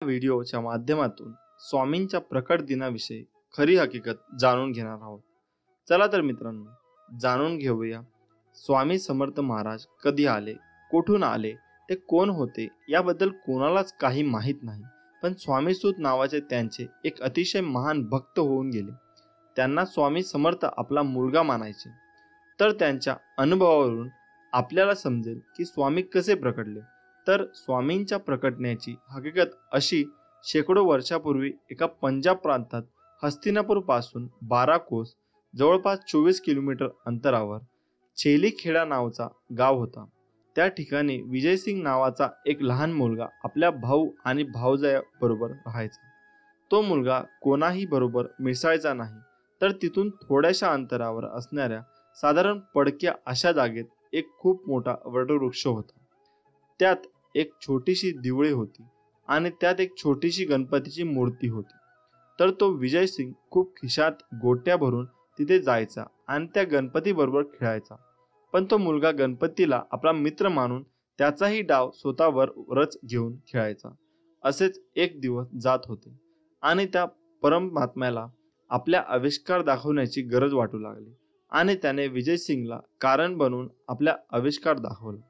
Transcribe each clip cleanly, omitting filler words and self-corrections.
व्हिडिओच्या माध्यमातून स्वामींच्या प्रकट दिनाविषयी खरी हकीकत जाणून घेणार आहोत. चला तर मित्रांनो, जाणून घेऊया स्वामी समर्थ महाराज कधी आले, कुठून आले, ते कोण होते याबद्दल कोणालाच काही माहीत नाही. पण स्वामीसूत नावाचे त्यांचे एक अतिशय महान भक्त होऊन गेले. त्यांना स्वामी समर्थ आपला मुलगा मानायचे. तर त्यांच्या अनुभवावरून आपल्याला समजेल की स्वामी कसे प्रकटले. तर स्वामींच्या प्रकटण्याची हकीकत अशी, शेकडो वर्षापूर्वी एका पंजाब प्रांतात हस्तिनापूर पासून 12 कोस जवळपास 24 किलोमीटर अंतरावर छेलीखेडा नावाचा गाव होता. त्या ठिकाणी विजयसिंग नावाचा एक लहान मुलगा आपल्या भाऊ आणि भावजायाबरोबर राहायचा. तो मुलगा कोणाही बरोबर मिसळायचा नाही. तर तिथून थोड्याशा अंतरावर असणाऱ्या साधारण पडक्या अशा जागेत एक खूप मोठा वटवृक्ष होता. त्यात एक छोटीशी दिवळी होती आणि त्यात एक छोटीशी गणपतीची मूर्ती होती. तर तो विजयसिंग खूप खिशात गोट्या भरून तिथे जायचा आणि त्या गणपती बरोबर खेळायचा. पण तो मुलगा गणपतीला आपला मित्र मानून त्याचाही डाव स्वतःवरच घेऊन खेळायचा. असेच एक दिवस जात होते आणि त्या परमात्म्याला आपल्या आविष्कार दाखवण्याची गरज वाटू लागली आणि त्याने विजयसिंगला कारण बनवून आपला आविष्कार दाखवला.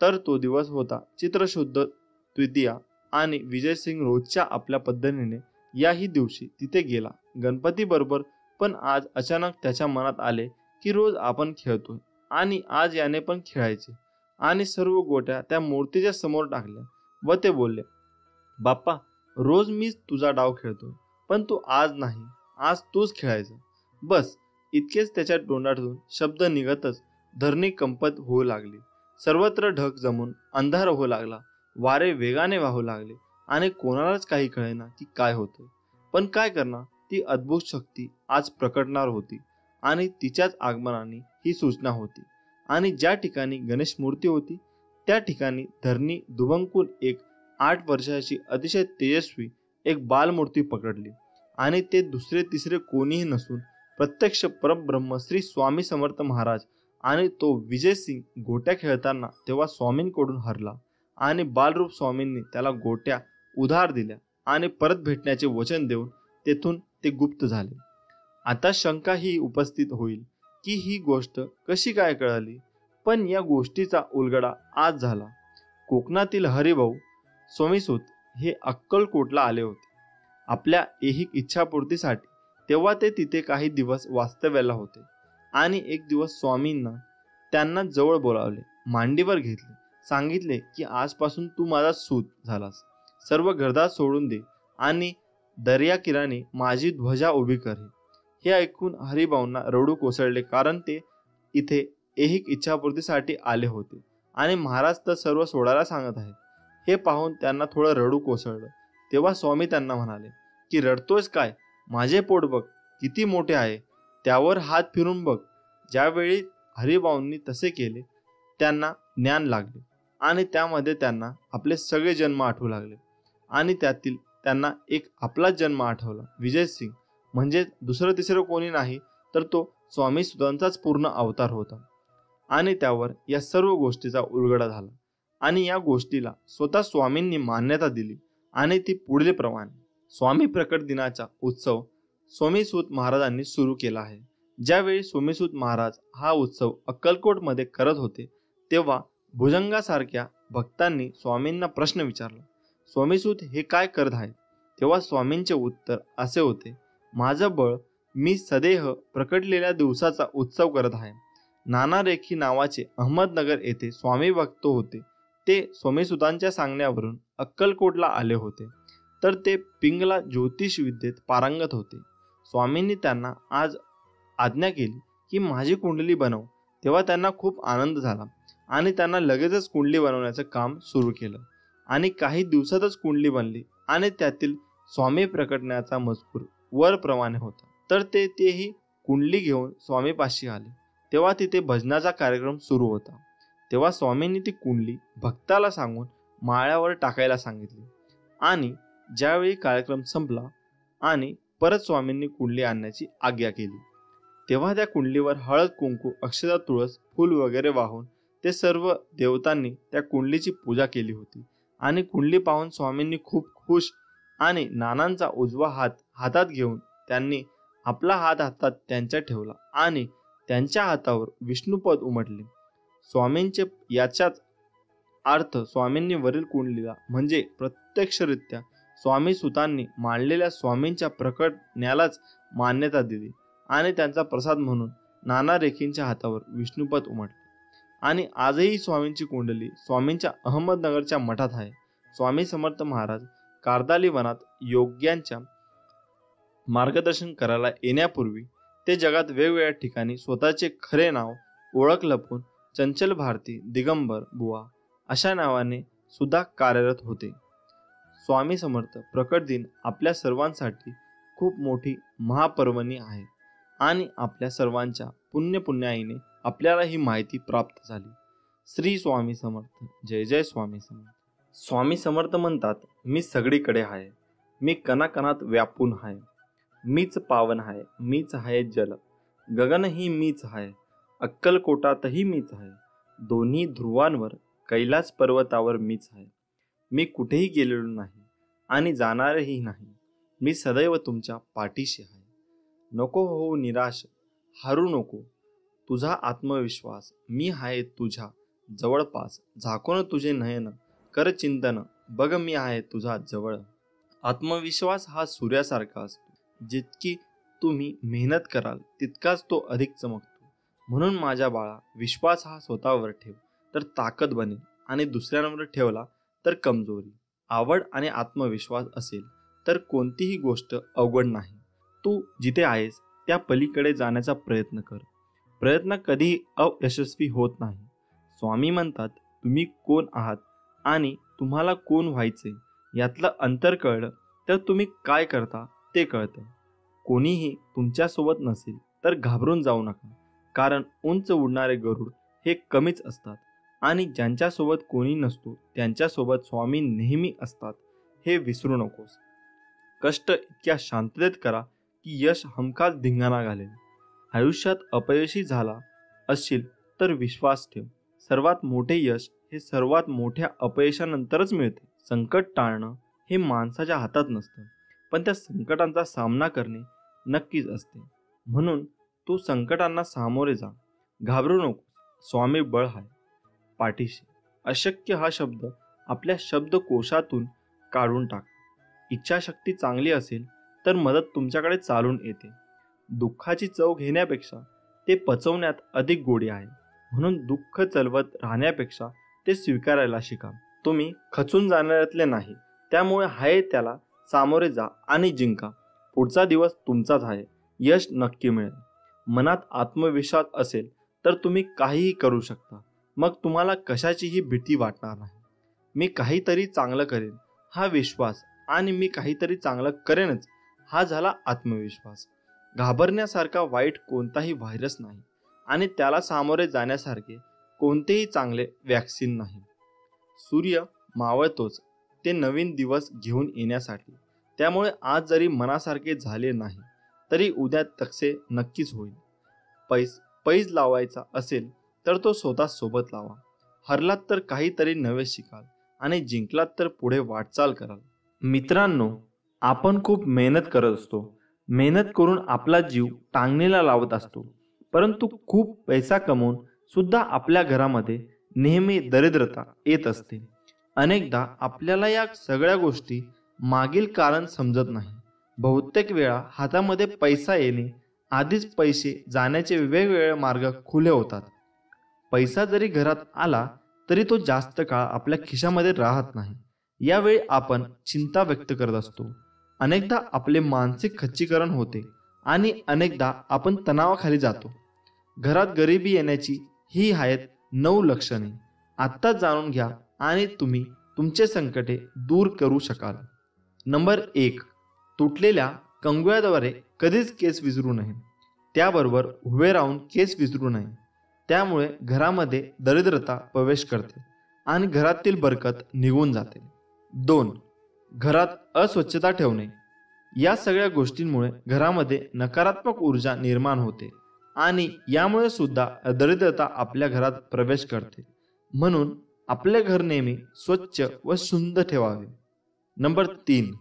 तर तो दिवस होता चित्रशुद्ध द्वितीया आणि विजयसिंग रोजच्या आपल्या पद्धतीने याही दिवशी तिथे गेला गणपती बरोबर. पण आज अचानक त्याच्या मनात आले की रोज आपण खेळतोय आणि आज याने पण खेळायचे. आणि सर्व गोट्या त्या मूर्तीच्या समोर टाकल्या व ते बोलले, बाप्पा, रोज मीच तुझा डाव खेळतोय, पण तू आज नाही, आज तूच खेळायचं. बस इतकेच त्याच्या तोंडातून शब्द निघतच धरणी कंपत होऊ लागली. सर्वत्र ढग जमून अंधार होऊ लागला. वारे वेगाने वाहू लागले आणि कोणालाच काही कळेना की काय होते. पण काय करणार, ती अद्भुत शक्ती आज प्रकटणार होती आणि तिच्याच आगमनाने ही सूचना होती. आणि ज्या ठिकाणी गणेश मूर्ती होती त्या ठिकाणी धरणी दुभंकून एक 8 वर्षाची अतिशय तेजस्वी एक बालमूर्ती पकडली. आणि ते दुसरे तिसरे कोणीही नसून प्रत्यक्ष परब्रह्म श्री स्वामी समर्थ महाराज. आणि तो विजयसिंग गोट्या खेळताना तेव्हा स्वामींकडून हरला आणि बालरूप स्वामींनी त्याला गोट्या उधार दिल्या आणि परत भेटण्याचे वचन देऊन तेथून ते गुप्त झाले. आता शंका ही उपस्थित होईल की ही गोष्ट कशी काय कळाली. पण या गोष्टीचा उलगडा आज झाला. कोकणातील हरिभाऊ स्वामीसूत हे अक्कलकोटला आले होते आपल्या ऐहिक इच्छापूर्तीसाठी. तेव्हा ते तिथे काही दिवस वास्तव्याला होते आणि एक दिवस स्वामींना त्यांना जवळ बोलावले, मांडीवर घेतले, सांगितले की आजपासून तू माझा सूत झालास. सर्व घरदार सोडून दे आणि दर्याकिनारी माझी ध्वजा उभी कर. हे ऐकून हरिभाऊंना रडू कोसळले, कारण ते इथे ऐहिक इच्छापूर्तीसाठी आले होते आणि महाराज तर सर्व सोडायला सांगत आहेत. हे पाहून त्यांना थोडं रडू कोसळलं. तेव्हा स्वामी त्यांना म्हणाले की रडतोयस काय, माझे पोट बघ किती मोठे आहे, त्यावर हात फिरून बघ. ज्यावेळी हरिभाऊंनी तसे केले त्यांना ज्ञान लागले आणि त्यामध्ये त्यांना आपले सगळे जन्म आठवू लागले. आणि त्यातील त्यांना एक आपलाच जन्म आठवला, विजयसिंग. म्हणजे दुसरं तिसरं कोणी नाही तर तो स्वामी सुतांचाच पूर्ण अवतार होता. आणि त्यावर या सर्व गोष्टीचा उलगडा झाला आणि या गोष्टीला स्वतः स्वामींनी मान्यता दिली. आणि ती पुढील प्रमाणे, स्वामी प्रकट दिनाचा उत्सव स्वामीसूत महाराजांनी सुरू केला आहे. ज्यावेळी स्वामीसूत महाराज हा उत्सव अक्कलकोटमध्ये करत होते तेव्हा भुजंगासारख्या भक्तांनी स्वामींना प्रश्न विचारला, स्वामीसूत हे काय करत आहे. तेव्हा स्वामींचे उत्तर असे होते, माझं बळ मी सदेह प्रकटलेल्या दिवसाचा उत्सव करत आहे. नाना रेखी नावाचे अहमदनगर येथे स्वामी भक्त होते. ते स्वामीसूतांच्या सांगण्यावरून अक्कलकोटला आले होते. तर ते पिंगला ज्योतिष विद्येत पारंगत होते. स्वामींनी त्यांना आज आज्ञा केली की माझी कुंडली बनव. तेव्हा त्यांना खूप आनंद झाला आणि त्यांना लगेचच कुंडली बनवण्याचं काम सुरू केलं आणि काही दिवसातच कुंडली बनली. आणि त्यातील स्वामी प्रकटण्याचा मजकूर वरप्रमाणे होता. तर तेही कुंडली घेऊन स्वामीपाशी आले. तेव्हा तिथे भजनाचा कार्यक्रम सुरू होता. तेव्हा स्वामींनी ती कुंडली भक्ताला सांगून माळ्यावर टाकायला सांगितली. आणि ज्यावेळी कार्यक्रम संपला आणि परत स्वामींनी कुंडली आणण्याची आज्ञा केली तेव्हा त्या कुंडलीवर हळद, कुंकू, अक्षता, तुळस, फूल वगैरे वाहून ते सर्व देवतांनी त्या कुंडलीची पूजा केली होती आणि कुंडली पाहून स्वामींनी खूप खुश आणि नानांचा उजवा हात हातात घेऊन त्यांनी आपला हात हातात त्यांच्या ठेवला आणि त्यांच्या हातावर विष्णुपद उमटले. स्वामींचे याचाच अर्थ स्वामींनी वरील कुंडलीला म्हणजे प्रत्यक्षरित्या स्वामी सुतांनी मांडलेल्या स्वामींच्या प्रकटण्यालाच मान्यता दिली आणि त्यांचा प्रसाद म्हणून नाना रेखींच्या हातावर विष्णुपद उमटले. आणि आजही स्वामींची कुंडली स्वामींच्या अहमदनगरच्या मठात आहे. स्वामी समर्थ महाराज कार्दाली वनात योग्यांच्या मार्गदर्शन करायला येण्यापूर्वी ते जगात वेगवेगळ्या ठिकाणी स्वतःचे खरे नाव ओळख लपवून चंचल भारती, दिगंबर बुवा अशा नावाने सुद्धा कार्यरत होते. स्वामी समर्थ प्रकट दिन आपल्या सर्वांसाठी खूप मोठी महापर्वणी आहे आणि आपल्या सर्वांच्या पुण्याईने आपल्याला ही माहिती प्राप्त झाली. श्री स्वामी समर्थ. जय जय स्वामी समर्थ. स्वामी समर्थ म्हणतात, मी सगळीकडे आहे, मी कणाकणात व्यापून आहे, मीच पावन आहे, मीच आहे जल, गगनही मीच आहे, अक्कलकोटातही मीच आहे, दोन्ही ध्रुवांवर कैलास पर्वतावर मीच आहे, मी कुठेही गेलेलो नाही आणि जाणारही नाही, मी सदैव तुमच्या पाठीशी आहे. नको होऊ निराश, हारू नको, तुझा आत्मविश्वास, मी आहे तुझ्या जवळपास, झाकून तुझे नयन, कर चिंतन, बघ मी आहे तुझा जवळ. आत्मविश्वास हा सूर्यासारखा असतो, जितकी तुम्ही मेहनत कराल तितकाच तो अधिक चमकतो. म्हणून माझ्या बाळा, विश्वास हा स्वतःवर ठेव तर ताकद बनेल आणि दुसऱ्यांवर ठेवला तर कमजोरी. आवड आणि आत्मविश्वास असेल तर कोणतीही गोष्ट अवघड नाही. तू जिथे आहेस त्या पलीकडे जाण्याचा प्रयत्न कर. प्रयत्न कधीही अयशस्वी होत नाही. स्वामी म्हणतात, तुम्ही कोण आहात आणि तुम्हाला कोण व्हायचे यातलं अंतर कळलं तर तुम्ही काय करता ते कळतं. कोणीही तुमच्यासोबत नसेल तर घाबरून जाऊ नका, कारण उंच उडणारे गरुड हे कमीच असतात आणि ज्यांच्यासोबत कोणी नसतो त्यांच्यासोबत स्वामी नेहमी असतात हे विसरू नकोस. कष्ट इतक्या शांततेत करा की यश हमखास धिंगाणा घालेल. आयुष्यात अपयशी झाला असशील तर विश्वास ठेव, सर्वात मोठे यश हे सर्वात मोठ्या अपयशानंतरच मिळते. संकट टाळणं हे माणसाच्या हातात नसतं, पण त्या संकटांचा सामना करणे नक्कीच असते. म्हणून तू संकटांना सामोरे जा, घाबरू नको. स्वामी बळ आहे पाठीशी. अशक्य हा शब्द आपल्या शब्दकोशातून काढून टाक. इच्छाशक्ती चांगली असेल तर मदत तुमच्याकडे चालून येते. दुःखाची चव घेण्यापेक्षा ते पचवण्यात अधिक गोडी आहे. म्हणून दुःख चलवत राहण्यापेक्षा ते स्वीकारायला शिका. तुम्ही खचून जाणाऱ्यातले नाही, त्यामुळे आहे त्याला सामोरे जा आणि जिंका. पुढचा दिवस तुमचाच आहे, यश नक्की मिळेल. मनात आत्मविश्वास असेल तर तुम्ही काहीही करू शकता. मग तुम्हाला कशाचीही भीती वाटणार नाही. मी काहीतरी चांगलं करेन हा विश्वास आणि मी काहीतरी चांगलं करेनच हा झाला आत्मविश्वास. घाबरण्यासारखा वाईट कोणताही व्हायरस नाही आणि त्याला सामोरे जाण्यासारखे कोणतेही चांगले वॅक्सिन नाही. सूर्य मावळतोच ते नवीन दिवस घेऊन येण्यासाठी. त्यामुळे आज जरी मनासारखे झाले नाही तरी उद्या तसे नक्कीच होईल. पैज लावायचा असेल तर तो स्वतः सोबत लावा. हरलात तर काहीतरी नवे शिकाल आणि जिंकलात तर पुढे वाटचाल कराल. मित्रांनो, आपण खूप मेहनत करत असतो. मेहनत करून आपला जीव टांगणीला लावत असतो, परंतु खूप पैसा कमवून सुद्धा आपल्या घरामध्ये नेहमी दरिद्रता येत असते. अनेकदा आपल्याला या सगळ्या गोष्टी मागील कारण समजत नाही. बहुतेक वेळा हातामध्ये पैसा येणे आधीच पैसे जाण्याचे वेगवेगळे मार्ग खुले होतात. पैसा जरी घरात आला तरी तो जास्त काळ आपल्या खिशामध्ये राहत नाही. यावेळी आपण चिंता व्यक्त करत असतो. अनेकदा आपले मानसिक खच्चीकरण होते आणि अनेकदा आपण तणावाखाली जातो. घरात गरिबी येण्याची ही आहेत 9 लक्षणे. आत्ताच जाणून घ्या आणि तुम्ही तुमचे संकटे दूर करू शकाल. नंबर 1, तुटलेल्या कंगव्याद्वारे कधीच केस विसरू नये. त्याबरोबर उभे राहून केस विसरू नये. त्यामुळे घरामध्ये दरिद्रता प्रवेश करते आणि घरातील बरकत निघून जाते. 2, घरात अस्वच्छता ठेवणे. या सगळ्या गोष्टींमुळे घरामध्ये नकारात्मक ऊर्जा निर्माण होते आणि यामुळे सुद्धा दरिद्रता आपल्या घरात प्रवेश करते. म्हणून आपले घर नेहमी स्वच्छ व सुंदर ठेवावे. नंबर 3,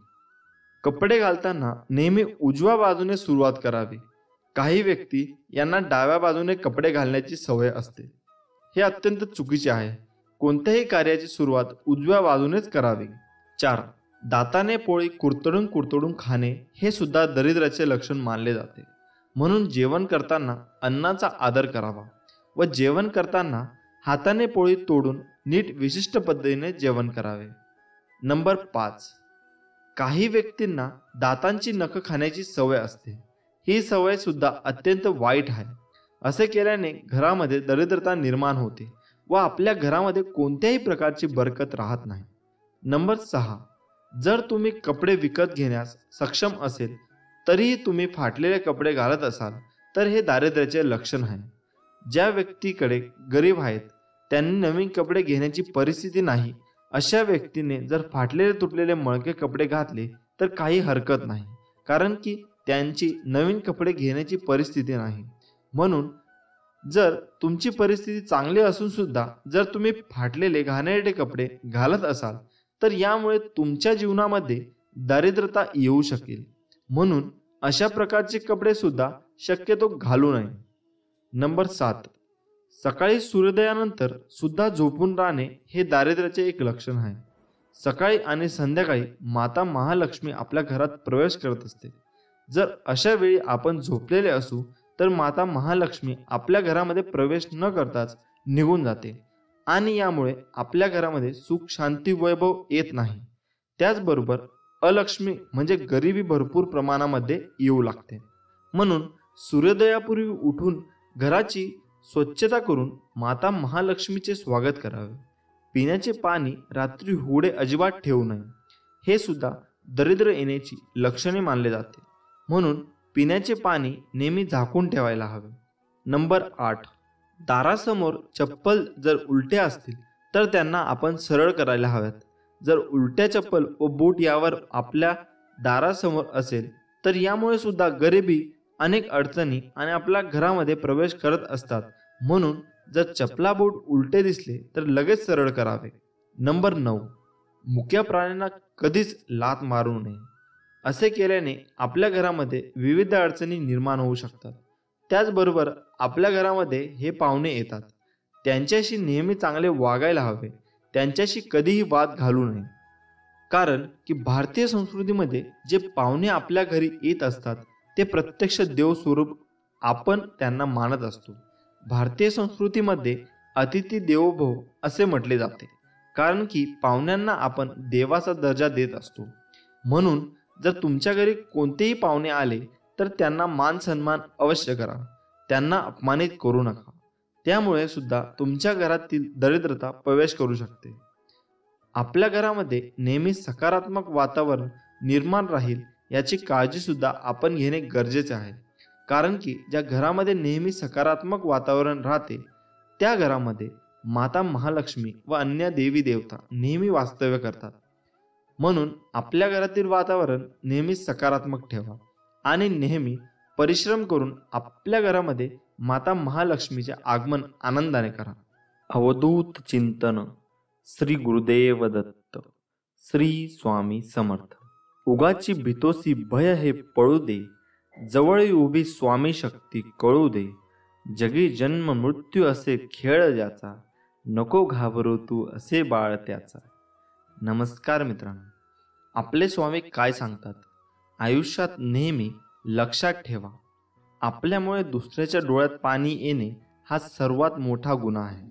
कपडे घालताना नेहमी उजव्या बाजूने सुरुवात करावी. काही व्यक्ती यांना डाव्या बाजूने कपडे घालण्याची सवय असते. हे अत्यंत चुकीचे आहे. कोणत्याही कार्याची सुरुवात उजव्या बाजूनेच करावी. 4, दाताने पोळी कुरतडून कुरतडून खाणे हे सुद्धा दरिद्राचे लक्षण मानले जाते. म्हणून जेवण करताना अन्नाचा आदर करावा व जेवण करताना हाताने पोळी तोडून नीट विशिष्ट पद्धतीने जेवण करावे. नंबर 5, काही व्यक्तींना दातांची नख खाण्याची सवय असते. ही सवय सुद्धा अत्यंत वाईट आहे. असे केल्याने घरामध्ये दरिद्रता निर्माण होते व आपल्या घरामध्ये कोणत्याही प्रकारची बरकत राहत नाही. नंबर 6, जर तुम्ही कपडे विकत घेण्यास सक्षम असेल तरीही तुम्ही फाटलेले कपडे घालत असाल तर हे दारिद्र्याचे लक्षण आहे. ज्या व्यक्तीकडे गरीब आहेत त्यांनी नवीन कपडे घेण्याची परिस्थिती नाही, अशा व्यक्तीने जर फाटलेले तुटलेले मळके कपडे घातले तर काही हरकत नाही, कारण की त्यांची नवीन कपडे घेण्याची परिस्थिती नाही. म्हणून जर तुमची परिस्थिती चांगली असून सुद्धा जर तुम्ही फाटलेले घाणेरडे कपडे घालत असाल तर यामुळे तुमच्या जीवनामध्ये दारिद्रता येऊ शकेल. म्हणून अशा प्रकारचे कपडे सुद्धा शक्यतो घालू नये. नंबर 7, सकाळी सूर्योदयानंतर सुद्धा झोपून राहणे हे दारिद्र्याचे एक लक्षण आहे. सकाळी आणि संध्याकाळी माता महालक्ष्मी आपल्या घरात प्रवेश करत असते. जर अशा वेळी आपण झोपलेले असू तर माता महालक्ष्मी आपल्या घरामध्ये प्रवेश न करताच निघून जाते आणि यामुळे आपल्या घरामध्ये सुख शांती वैभव येत नाही. त्याचबरोबर अलक्ष्मी म्हणजे गरिबी भरपूर प्रमाणामध्ये येऊ लागते. म्हणून सूर्योदयापूर्वी उठून घराची स्वच्छता करून माता महालक्ष्मीचे स्वागत करावे. पिण्याचे पाणी रात्री होडे अजिबात ठेवू नये. हे सुद्धा दरिद्र येण्याची लक्षणे मानले जाते. म्हणून पिण्याचे पाणी नेहमी झाकून ठेवायला हवे. नंबर 8, दारासमोर चप्पल जर उलट्या असतील तर त्यांना आपण सरळ करायला हव्यात. जर उलट्या चप्पल व बूट यावर आपल्या दारासमोर असेल तर यामुळे सुद्धा गरिबी अनेक अडचणी आणि आपल्या घरामध्ये प्रवेश करत असतात. म्हणून जर चपला बूट उलटे दिसले तर लगेच सरळ करावे. नंबर 9, मुक्या प्राण्यांना कधीच लाथ मारू नये. असे केल्याने आपल्या घरामध्ये विविध अडचणी निर्माण होऊ शकतात. त्याचबरोबर आपल्या घरामध्ये हे पाहुणे येतात, त्यांच्याशी नेहमी चांगले वागायला हवे. त्यांच्याशी कधीही वाद घालू नये. कारण की भारतीय संस्कृतीमध्ये जे पाहुणे आपल्या घरी येत असतात ते प्रत्यक्ष देवस्वरूप आपण त्यांना मानत असतो. भारतीय संस्कृतीमध्ये अतिथी देवो भव असे म्हटले जाते, कारण की पाहुण्यांना आपण देवाचा दर्जा देत असतो. म्हणून जर तुमच्या घरी कोणतेही पाहुणे आले तर त्यांना मान सन्मान अवश्य करा. त्यांना अपमानित करू नका. त्यामुळे सुद्धा तुमच्या घरातील दरिद्रता प्रवेश करू शकते. आपल्या घरामध्ये नेहमी सकारात्मक वातावरण निर्माण राहील याची काळजी सुद्धा आपण घेणे गरजेचे आहे. कारण की ज्या घरामध्ये नेहमी सकारात्मक वातावरण राहते त्या घरामध्ये माता महालक्ष्मी व अन्य देवी देवता नेहमी वास्तव्य करतात. म्हणून आपल्या घरातील वातावरण नेहमी सकारात्मक ठेवा आणि नेहमी परिश्रम करून आपल्या घरामध्ये माता महालक्ष्मीचे आगमन आनंदाने करा. अवधूत चिंतन. श्री गुरुदेव दत्त. श्री स्वामी समर्थ. उगाची भीतोसी भय हे पळू दे, जवळ उभी स्वामी शक्ती कळू दे. जगी जन्म मृत्यू असे खेळ ज्याचा, नको घाबरू तू असे बाळ त्याचा. नमस्कार मित्रांनो, आपले स्वामी काय सांगतात? आयुष्यात नेहमी लक्षात ठेवा, आपल्यामुळे दुसऱ्याच्या डोळ्यात पाणी येणे हा सर्वात मोठा गुन्हा आहे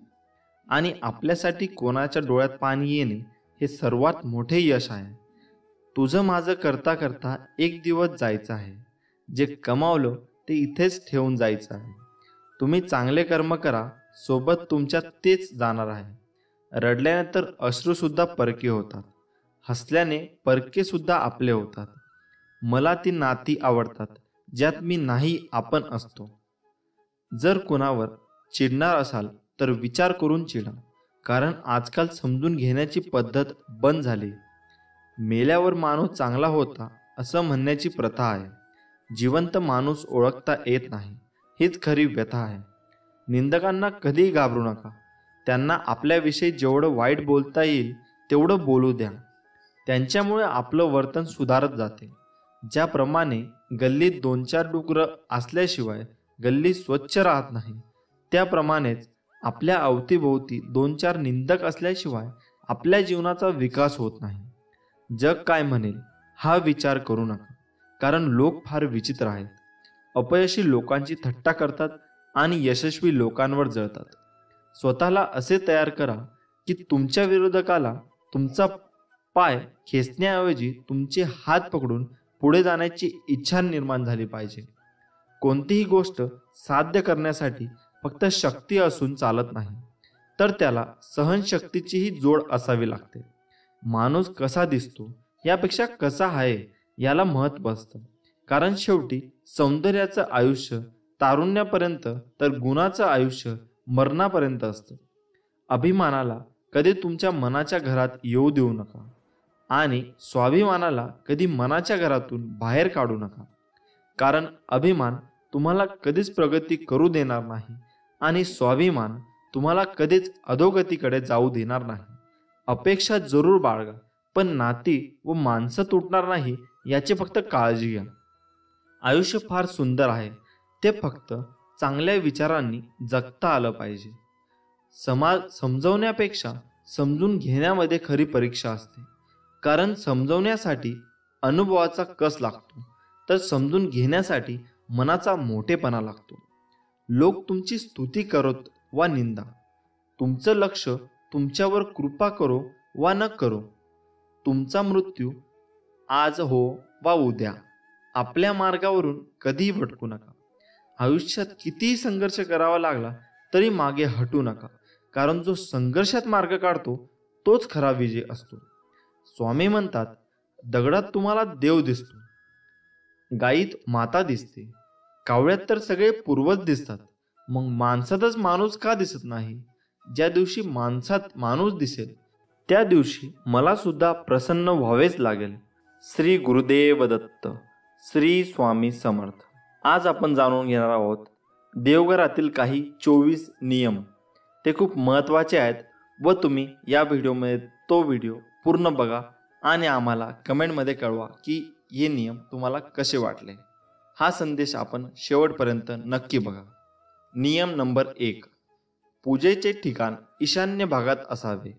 आणि आपल्यासाठी कोणाच्या डोळ्यात पाणी येणे हे सर्वात मोठे यश आहे. तुझं माझं करता करता एक दिवस जायचं आहे. जे कमावलं ते इथेच ठेवून जायचं आहे. तुम्ही चांगले कर्म करा, सोबत तुमच्यात तेच जाणार आहे. रडल्यानंतर अश्रूसुद्धा परके होतात, हसल्याने परके सुद्धा आपले होतात. मला ती नाती आवडतात ज्यात मी नाही आपण असतो. जर कोणावर चिडणार असाल तर विचार करून चिडा, कारण आजकाल समजून घेण्याची पद्धत बंद झाली. मेल्यावर माणूस चांगला होता असं म्हणण्याची प्रथा आहे. जिवंत माणूस ओळखता येत नाही हीच खरी व्यथा आहे. निंदकांना कधीही घाबरू नका. त्यांना आपल्याविषयी जेवढं वाईट बोलता येईल तेवढं बोलू द्या. त्यांच्यामुळे आपलं वर्तन सुधारत जाते. ज्याप्रमाणे गल्लीत 2-4 डुकरं असल्याशिवाय गल्ली स्वच्छ राहत नाही, त्याप्रमाणेच आपल्या अवतीभोवती 2-4 निंदक असल्याशिवाय आपल्या जीवनाचा विकास होत नाही. जग काय म्हणेल हा विचार करू नका, कारण लोक फार विचित्र आहेत. अपयशी लोकांची थट्टा करतात आणि यशस्वी लोकांवर जळतात. स्वतःला असे तयार करा की तुमच्या विरोधकाला तुमचा पाय खेचण्याऐवजी तुमचे हात पकडून पुढे जाण्याची इच्छा निर्माण झाली पाहिजे. कोणतीही गोष्ट साध्य करण्यासाठी फक्त शक्ती असून चालत नाही, तर त्याला सहनशक्तीचीही जोड असावी लागते. माणूस कसा दिसतो यापेक्षा कसा आहे याला महत्त्व असतं, कारण शेवटी सौंदर्याचं आयुष्य तारुण्यापर्यंत तर गुणाचं आयुष्य मरणापर्यंत असतं. अभिमानाला कधी तुमच्या मनाच्या घरात येऊ देऊ नका आणि स्वाभिमानाला कधी मनाच्या घरातून बाहेर काढू नका, कारण अभिमान तुम्हाला कधीच प्रगती करू देणार नाही आणि स्वाभिमान तुम्हाला कधीच अधोगतीकडे जाऊ देणार नाही. अपेक्षा जरूर बाळगा, पण नाती व माणसं तुटणार नाही याची फक्त काळजी घ्या. आयुष्य फार सुंदर आहे, ते फक्त चांगल्या विचारांनी जगता आलं पाहिजे. समाज समजवण्यापेक्षा समजून घेण्यामध्ये खरी परीक्षा असते, कारण समजवण्यासाठी अनुभवाचा कस लागतो, तर समजून घेण्यासाठी मनाचा मोठेपणा लागतो. लोक तुमची स्तुती करोत वा निंदा, तुमचं लक्ष तुमच्यावर कृपा करो वा न करो, तुमचा मृत्यू आज हो वा उद्या, आपल्या मार्गावरून कधीही भटकू नका. आयुष्यात कितीही संघर्ष करावा लागला तरी मागे हटू नका, कारण जो संघर्षात मार्ग काढतो तोच खरा विजय असतो. स्वामी म्हणतात, दगडात तुम्हाला देव दिसतो, गायीत माता दिसते, कावळ्यात तर सगळे पूर्वज दिसतात, मग माणसातच माणूस का दिसत नाही? ज्या दिवशी माणसात माणूस दिसेल त्या दिवशी मला सुद्धा प्रसन्न व्हावेच लागेल. श्री गुरुदेव दत्त. श्री स्वामी समर्थ. आज आपण जाणून घेणार आहोत देवघरातील काही 24 नियम. ते खूप महत्त्वाचे आहेत व तुम्ही या व्हिडिओमध्ये तो व्हिडिओ पूर्ण बघा आणि आम्हाला कमेंटमध्ये कळवा की हे नियम तुम्हाला कसे वाटले. हा संदेश आपण शेवटपर्यंत नक्की बघा. नियम नंबर 1. पूजेचे ठिकाण ईशान्य भागात असावे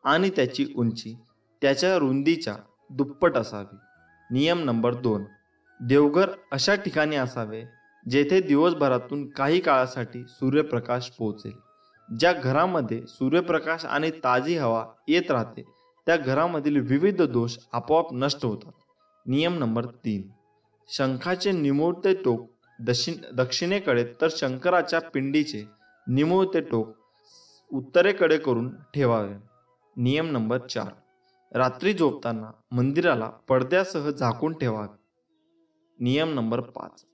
आणि त्याची उंची त्याच्या रुंदीच्या दुप्पट असावी. नियम नंबर 2. देवघर अशा ठिकाणी असावे जेथे दिवसभरातून काही काळासाठी सूर्यप्रकाश पोहोचेल. ज्या घरामध्ये सूर्यप्रकाश आणि ताजी हवा येत राहते त्या घरामधील विविध दोष आपोआप नष्ट होतात. नियम नंबर 3. शंखाचे निमुळते टोक दक्षिणेकडे तर शंकराच्या पिंडीचे निमुळते टोक उत्तरेकडे करून ठेवावे. नियम नंबर 4. रात्री झोपताना मंदिराला पडद्यासह झाकून ठेवावे. नियम नंबर 5.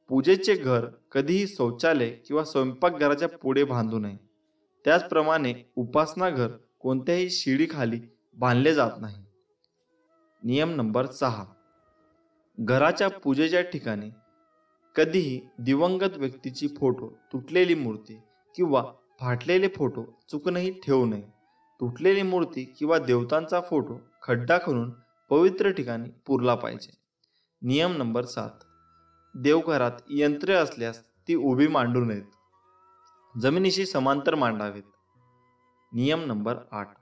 पूजेचे घर कधीही शौचालय किंवा स्वयंपाकघराच्या पुढे बांधू नये. त्याचप्रमाणे उपासना घर कोणत्याही शिडीखाली बांधले जात नाही. नियम नंबर 6. घराच्या पूजेच्या ठिकाणी कधीही दिवंगत व्यक्तीची फोटो, तुटलेली मूर्ती किंवा फाटलेले फोटो चुकूनही ठेवू नये. तुटलेली मूर्ती किंवा देवतांचा फोटो खड्डा खणून पवित्र ठिकाणी पुरला पाहिजे. नियम नंबर 7. देवघरात यंत्रे असल्यास ती उभी मांडू नयेत, जमिनीशी समांतर मांडावेत. नियम नंबर 8.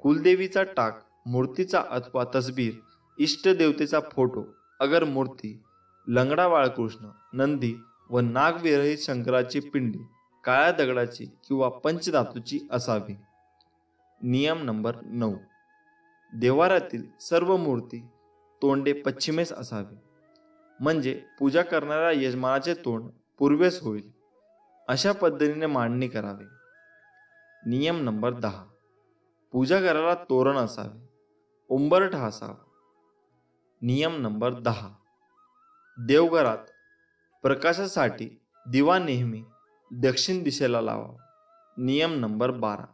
कुलदेवीचा टाक, मूर्तीचा अथवा तसबीर, इष्टदेवतेचा फोटो अगर मूर्ती, लंगडा बाळकृष्ण, नंदी व नागविरहित शंकराची पिंडी काळ्या दगडाची किंवा पंचधातूची असावी. नियम नंबर 9. देवारातील सर्व मूर्ती तोंडे पश्चिमेस असावी, म्हणजे पूजा करणाऱ्या यजमानाचे तोंड पूर्वेस होईल. अशा पद्धतीने मांडणी करावी. नियम नंबर 10. पूजा घराला तोरण असावे, उंबरठा असावा. नियम नंबर 10. देवघरात प्रकाशासाठी दिवा नेहमी दक्षिण दिशेला लावावा. नियम नंबर 12.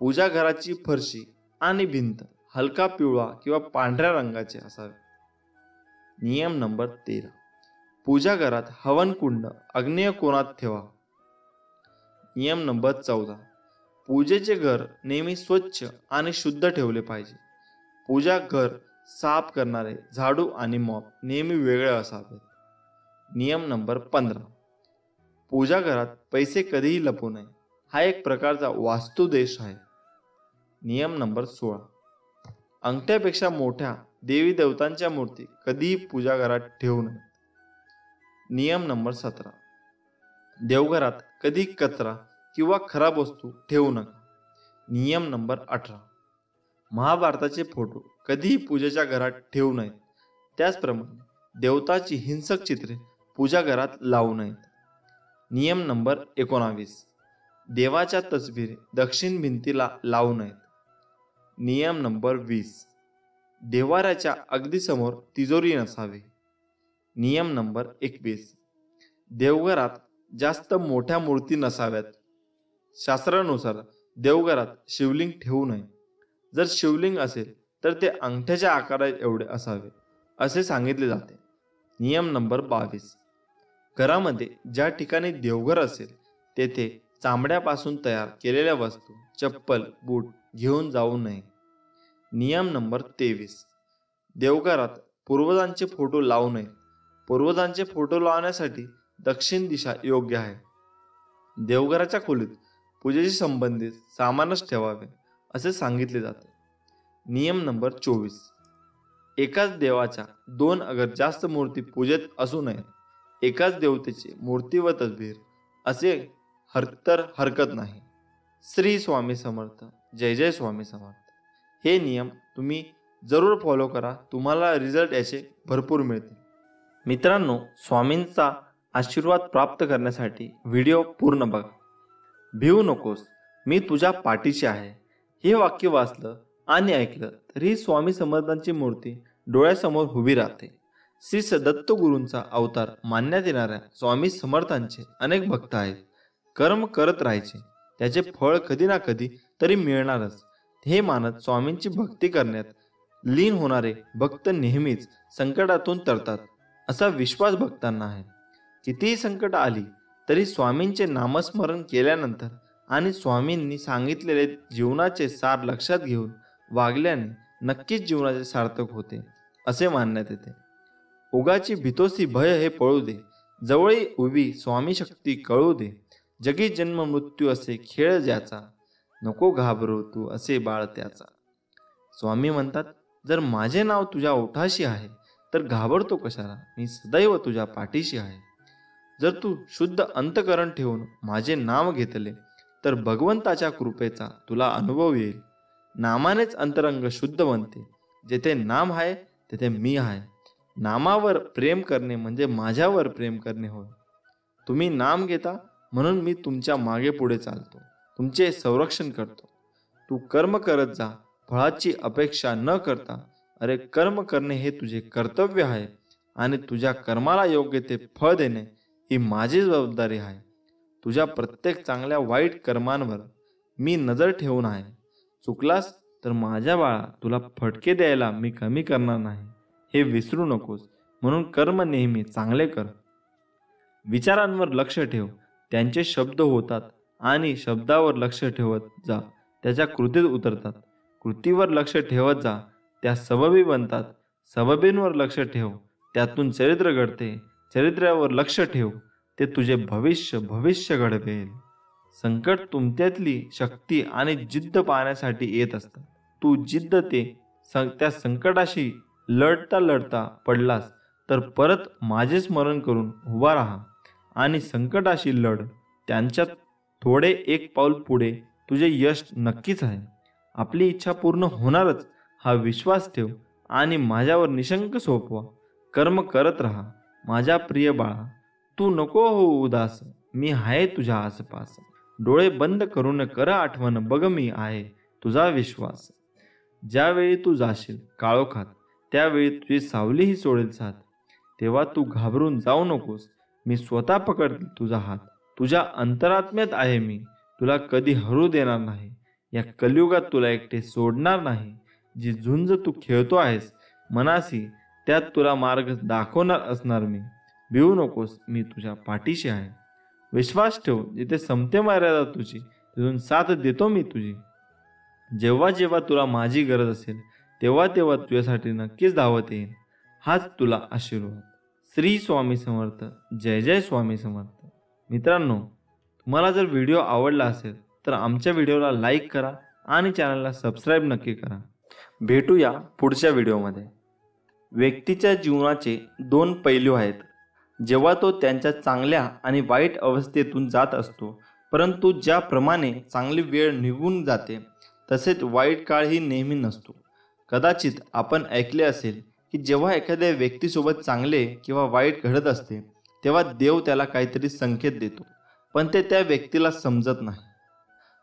पूजा घराची फरशी आणि भिंत हलका पिवळा किंवा पांढऱ्या रंगाचे असावे. नियम नंबर 13. पूजा घरात हवन कुंड आग्नेय कोनात ठेवा. नियम नंबर 14. पूजेचे घर नेहमी स्वच्छ आणि शुद्ध ठेवले पाहिजे. पूजा घर साफ करणारे झाडू आणि मॉप नेहमी वेगळे असावेत. नियम नंबर 15. पूजा घरात पैसे कधीही लपवू नये. हा एक प्रकारचा वास्तुदोष आहे. नियम नंबर 16. अंगठ्यापेक्षा मोठ्या देवी देवतांच्या मूर्ती कधीही पूजा घरात ठेवू नये. नियम नंबर 17. देवघरात कधी कचरा किंवा खराब वस्तू ठेवू नका. नियम नंबर 18. महाभारताचे फोटो कधीही पूजेच्या घरात ठेवू नयेत. त्याचप्रमाणे देवताची हिंसक चित्रे पूजा घरात लावू नयेत. नियम नंबर 19. देवाच्या तसबिरी दक्षिण भिंतीला लावू नयेत. नियम नंबर 20. देव्हाऱ्याच्या अगदी समोर तिजोरी नसावी. नियम नंबर 21. देवघरात जास्त मोठ्या मूर्ती नसाव्यात. शास्त्रानुसार देवघरात शिवलिंग ठेवू नये. जर शिवलिंग असेल तर ते अंगठ्याच्या आकारा एवढे असावे असे सांगितले जाते. नियम नंबर 22. घरामध्ये ज्या ठिकाणी देवघर असेल तेथे चामड्यापासून तयार केलेल्या वस्तू, चप्पल, बूट घेऊन जाऊ नये. नियम नंबर 23. देवघरात पूर्वजांचे फोटो लावू नये. पूर्वजांचे फोटो लावण्यासाठी दक्षिण दिशा योग्य आहे. देवघराच्या खोलीत पूजेशी संबंधित सामानच ठेवावे असे सांगितले जाते. नियम नंबर 24. एकाच देवाच्या 2 अगर जास्त मूर्ती पूजेत असू नयेत. एकाच देवतेची मूर्ती व तसबीर असे तर हरकत नाही. श्री स्वामी समर्थ. जय जय स्वामी समर्थ. हे नियम तुम्ही जरूर फॉलो करा. तुम्हाला रिझल्ट याचे भरपूर मिळतील. मित्रांनो, स्वामींचा आशीर्वाद प्राप्त करण्यासाठी व्हिडिओ पूर्ण बघा. भिवू नकोस, मी तुझ्या पाठीशी आहे. हे वाक्य वाचलं आणि ऐकलं तरी स्वामी समर्थांची मूर्ती डोळ्यासमोर उभी राहते. श्री दत्तगुरूंचा अवतार मानण्यात येणाऱ्या स्वामी समर्थांचे अनेक भक्त आहेत. कर्म करत राहायचे, त्याचे फळ कधी ना कधी तरी मिळणारच हे मानत स्वामींची भक्ती करण्यात लीन होणारे भक्त नेहमीच संकटातून तरतात असा विश्वास भक्तांना आहे. कितीही संकट आली तरी स्वामींचे नामस्मरण केल्यानंतर आणि स्वामींनी सांगितलेले जीवनाचे सार लक्षात घेऊन वागल्याने नक्कीच जीवनाचे सार्थक होते असे मानण्यात येते. उगाची भीतोसी भय हे पळू दे, जवळी उभी स्वामी शक्ती कळू दे. जगी जन्म मृत्यू असे खेळ ज्याचा, नको घाबरू तू असे बाळ त्याचा. स्वामी म्हणतात, जर माझे नाव तुझ्या ओठाशी आहे तर घाबरतो कशाला, मी सदैव तुझ्या पाठीशी आहे. जर तू शुद्ध अंतकरण ठेवून माझे नाव घेतले तर भगवंताच्या कृपेचा तुला अनुभव येईल. नामानेच अंतरंग शुद्ध बनते. जेथे नाम आहे तेथे मी आहे. नामावर प्रेम करणे म्हणजे माझ्यावर प्रेम करणे होय. तुम्ही नाम घेता म्हणून मी तुमच्या मागे पुढे चालतो, तुमचे संरक्षण करतो. तू कर्म करत जा, फळाची अपेक्षा न करता. अरे, कर्म करणे हे तुझे कर्तव्य आहे आणि तुझ्या कर्माला योग्य ते फळ देणे ही माझी जबाबदारी आहे. तुझ्या प्रत्येक चांगल्या वाईट कर्मांवर मी नजर ठेवून आहे. चुकलास तर माझ्या बाळा, तुला फटके द्यायला मी कमी करणार नाही हे विसरू नकोस. म्हणून कर्म नेहमी चांगले कर. विचारांवर लक्ष ठेव, त्यांचे शब्द होतात आणि शब्दावर लक्ष ठेवत जा, त्याच्या कृतीत उतरतात. कृतीवर लक्ष ठेवत जा, त्या सबबी बनतात. सबबींवर लक्ष ठेव, त्यातून चरित्र घडते. चरित्रावर लक्ष ठेव, ते तुझे भविष्य घडवेल. संकट तुमच्यातली शक्ती आणि जिद्द पाहण्यासाठी येत असतात. तू जिद्द त्या संकटाशी लढता पडलास तर परत माझे स्मरण करून उभा राहा आणि संकटाशी लढ. त्यांच्यात थोडे एक पाऊल पुढे तुझे यश नक्कीच आहे. आपली इच्छा पूर्ण होणारच हा विश्वास ठेव आणि माझ्यावर निशंक सोपवा. कर्म करत राहा माझ्या प्रिय बाळा. तू नको हो उदास, मी आहे तुझ्या आसपास. डोळे बंद करून कर आठवण, बघ मी आहे तुझा विश्वास. ज्यावेळी तू जाशील काळोखात त्यावेळी तुझी सावलीही सोडेल साथ. तेव्हा तू घाबरून जाऊ नकोस, मी स्वतः पकडतील तुझा हात. तुझ्या अंतरात्म्यात आहे मी, तुला कधी हरू देणार नाही. या कलियुगात तुला एकटे सोडणार नाही. जी झुंज तू खेळतो आहेस मनासी, त्यात तुला मार्ग दाखवणार असणार मी. भिवू नकोस, मी तुझ्या पाठीशी आहे. विश्वास ठेव, जिथे संपते मर्यादा तुझी तिथून साथ देतो मी तुझी. जेव्हा जेव्हा तुला माझी गरज असेल तेव्हा तेव्हा तुझ्यासाठी नक्कीच धावत येईन. हाच तुला आशीर्वाद. श्री स्वामी समर्थ. जय जय स्वामी समर्थ. मित्रांनो, तुम्हाला जर व्हिडिओ आवडला असेल तर आमच्या व्हिडिओला लाईक करा आणि चॅनलला सबस्क्राईब नक्की करा. भेटूया पुढच्या व्हिडिओमध्ये. व्यक्तीच्या जीवनाचे 2 पैलू आहेत. जेव्हा तो त्यांच्या चांगल्या आणि वाईट अवस्थेतून जात असतो, परंतु ज्याप्रमाणे चांगली वेळ निघून जाते तसेच वाईट काळही नेहमी नसतो. कदाचित आपण ऐकले असेल की जेव्हा एखाद्या व्यक्तीसोबत चांगले किंवा वाईट घडत असते तेव्हा देव त्याला काहीतरी संकेत देतो, पण ते त्या व्यक्तीला समजत नाही.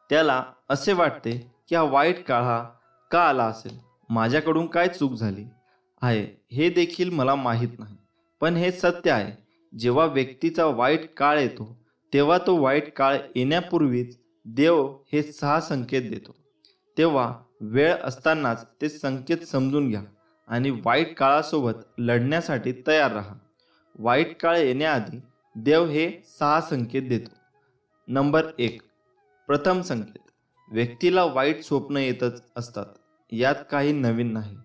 त्याला असे वाटते की हा वाईट काळ का आला असेल, माझ्याकडून काय चूक झाली आहे हे देखील मला माहीत नाही. पण हे सत्य आहे, जेव्हा व्यक्तीचा वाईट काळ येतो तेव्हा तो वाईट काळ येण्यापूर्वीच देव हे 6 संकेत देतो. तेव्हा वेळ असतानाच ते संकेत समजून घ्या आणि वाईट काळासोबत लढण्यासाठी तयार राहा. वाईट काळ येण्याआधी देव हे 6 संकेत देतो. नंबर 1. प्रथम संकेत. व्यक्तीला वाईट स्वप्न येतच असतात, यात काही नवीन नाही.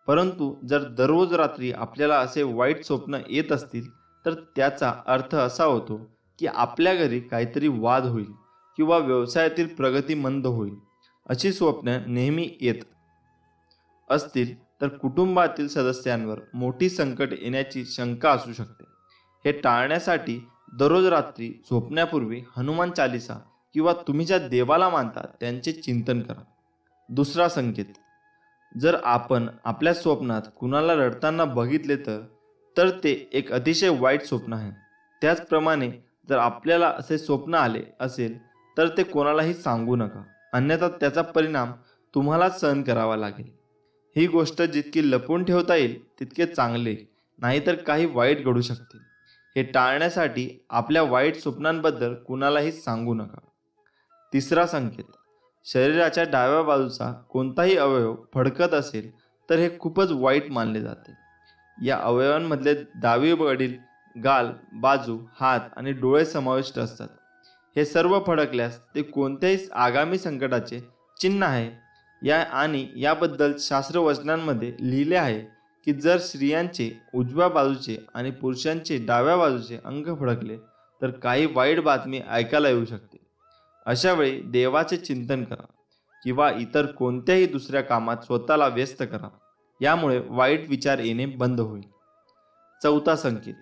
परंतु जर दररोज रात्री आपल्याला असे वाईट स्वप्न येत असतील तर त्याचा अर्थ असा होतो की आपल्या घरी काहीतरी वाद होईल किंवा व्यवसायातील प्रगती मंद होईल. अशी स्वप्न नेहमी येत असतील तर कुटुंबातील सदस्यांवर मोठी संकट येण्याची शंका असू शकते. हे टाळण्यासाठी दररोज रात्री झोपण्यापूर्वी हनुमान चालीसा किंवा तुम्ही ज्या देवाला मानता त्यांचे चिंतन करा. दुसरा संकेत. जर आपण आपल्या स्वप्नात कुणाला रडताना बघितले तर ते एक अतिशय वाईट स्वप्न आहे. त्याचप्रमाणे जर आपल्याला असे स्वप्न आले असेल तर ते कोणालाही सांगू नका, अन्यथा त्याचा परिणाम तुम्हालाच सहन करावा लागेल. ही गोष्ट जितकी लपवून ठेवता येईल तितके चांगले, नाहीतर काही वाईट घडू शकते. हे टाळण्यासाठी आपल्या वाईट स्वप्नांबद्दल कुणालाही सांगू नका. तिसरा संकेत. शरीराच्या डाव्या बाजूचा कोणताही अवयव फडकत असेल तर हे खूपच वाईट मानले जाते. या अवयवांमधले डावीकडील गाल, बाजू, हात आणि डोळे समाविष्ट असतात. हे सर्व फडकल्यास ते कोणत्याही आगामी संकटाचे चिन्ह आहे. याबद्दल शास्त्रवचनांमध्ये लिहिले आहे की जर स्त्रियांचे उजव्या बाजूचे आणि पुरुषांचे डाव्या बाजूचे अंग फडकले तर काही वाईट बातमी ऐकायला येऊ शकते. अशा वेळी देवाचे चिंतन करा किंवा इतर कोणत्याही दुसऱ्या कामात स्वतःला व्यस्त करा. यामुळे वाईट विचार येणे बंद होईल. चौथा संकेत.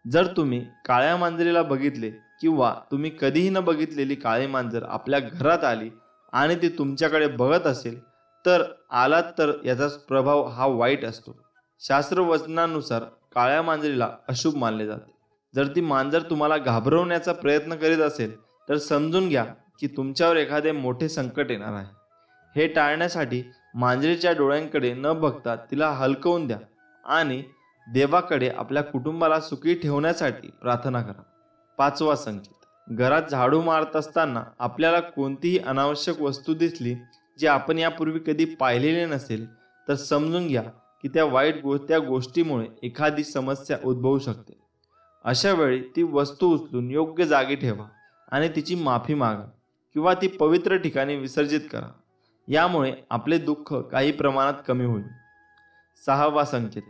जर तुम्ही काळ्या मांजरीला बघितले किंवा तुम्ही कधीही न बघितलेली काळी मांजर आपल्या घरात आली आणि ती तुमच्याकडे बघत असेल तर आलात तर याचा प्रभाव हा वाईट असतो. शास्त्रवचनानुसार काळ्या मांजरीला अशुभ मानले जाते. जर ती मांजर तुम्हाला घाबरवण्याचा प्रयत्न करीत असेल तर समजून घ्या की तुमच्यावर एखादे मोठे संकट येणार आहे. हे टाळण्यासाठी मांजरीच्या डोळ्यांकडे न बघता तिला हलकवून द्या आणि देवाकडे आपल्या कुटुंबाला सुखी ठेवण्यासाठी प्रार्थना करा. पाचवा संकेत. घरात झाडू मारत असताना आपल्याला कोणतीही अनावश्यक वस्तू दिसली जी आपण यापूर्वी कधी पाहिलेली नसेल तर समजून घ्या की त्या गोष्टीमुळे एखादी समस्या उद्भवू शकते. अशा वेळी ती वस्तू उचलून योग्य जागी ठेवा आणि तिची माफी मागा किंवा ती पवित्र ठिकाणी विसर्जित करा. यामुळे आपले दुःख काही प्रमाणात कमी होईल. सहावा संकेत.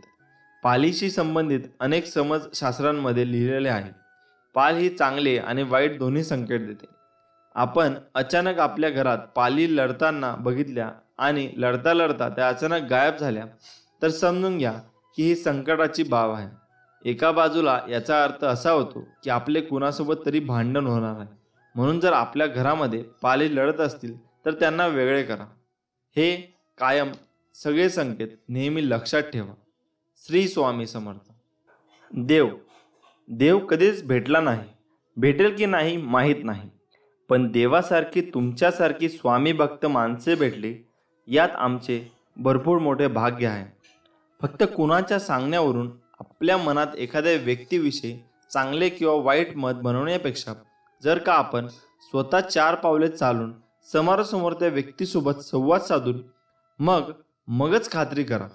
पालीशी संबंधित अनेक समज शास्त्रांमध्ये लिहिलेले आहे. पाल ही चांगले आणि वाईट दोन्ही संकेत देते. आपण अचानक आपल्या घरात पाली लढताना बघितल्या आणि लढता लढता त्या अचानक गायब झाल्या तर समजून घ्या की ही संकटाची बाब आहे. एका बाजूला याचा अर्थ असा होतो की आपले कुणासोबत तरी भांडण होणार आहे. म्हणून जर आपल्या घरामध्ये पाली लढत असतील तर त्यांना वेगळे करा. हे कायम सगळे संकेत नेहमी लक्षात ठेवा. श्री स्वामी समर्थ. देव कधीच भेटला नाही, भेटेल की नाही माहीत नाही, पण देवासारखी तुमच्यासारखी स्वामी भक्त माणसे भेटली यात आमचे भरपूर मोठे भाग्य आहे. फक्त कुणाच्या सांगण्यावरून आपल्या मनात एखाद्या व्यक्तीविषयी चांगले किंवा वाईट मत बनवण्यापेक्षा जर का आपण स्वतः 4 पावले चालून समोरासमोर त्या व्यक्तीसोबत संवाद साधून मगच खात्री करा.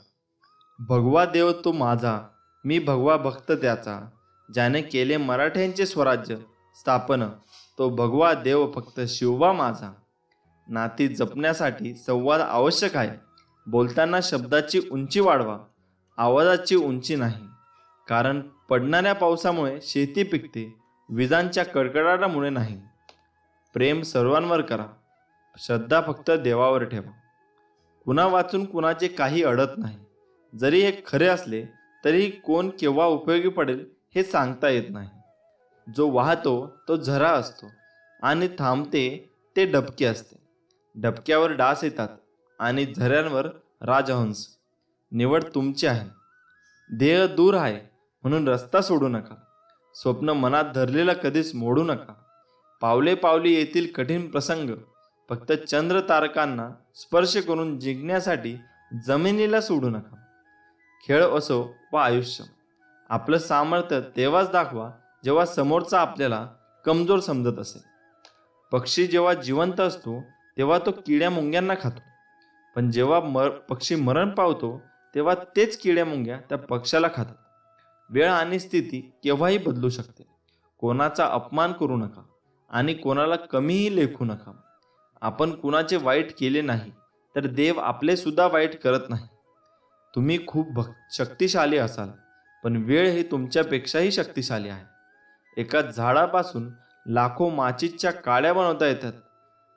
भगवा देव तो माझा, मी भगवा भक्त त्याचा, ज्याने केले मराठ्यांचे स्वराज्य स्थापन, तो भगवा देव फक्त शिवबा माझा. नाती जपण्यासाठी संवाद आवश्यक आहे. बोलताना शब्दाची उंची वाढवा, आवाजाची उंची नाही. कारण पडणाऱ्या पावसामुळे शेती पिकते, विजांच्या कडकडाटामुळे नाही. प्रेम सर्वांवर करा, श्रद्धा फक्त देवावर ठेवा. कुणा वाचून कुणाचे काही अडत नाही. जरी हे खरे असले तरी कोण केव्हा उपयोगी पडेल हे सांगता येत नाही. जो वाहतो तो झरा असतो आणि थांबते ते डबके असते. डबक्यावर डास येतात आणि झऱ्यांवर राजहंस. निवड तुमची आहे. ध्येय दूर आहे म्हणून रस्ता सोडू नका. स्वप्न मनात धरलेलं कधीच मोडू नका. पावले पावली येतील कठीण प्रसंग. फक्त चंद्र तारकांना स्पर्श करून जिंकण्यासाठी जमिनीला सोडू नका. खेळ असो वा आयुष्य, आपलं सामर्थ्य तेव्हाच दाखवा जेव्हा समोरचा आपल्याला कमजोर समजत असेल. पक्षी जेव्हा जिवंत असतो तेव्हा तो किड्या मुंग्यांना खातो, पण जेव्हा पक्षी मरण पावतो तेव्हा तेच किड्या मुंग्या त्या पक्षाला खातात. वेळ आणि स्थिती केव्हाही बदलू शकते. कोणाचा अपमान करू नका आणि कोणाला कमीही लेखू नका. आपण कुणाचे वाईट केले नाही तर देव आपले सुद्धा वाईट करत नाही. तुम्ही खूप शक्तिशाली असाल, पण वेळ ही तुमच्यापेक्षाही शक्तिशाली आहे. एका झाडापासून लाखो माचीच्या काड्या बनवता येतात,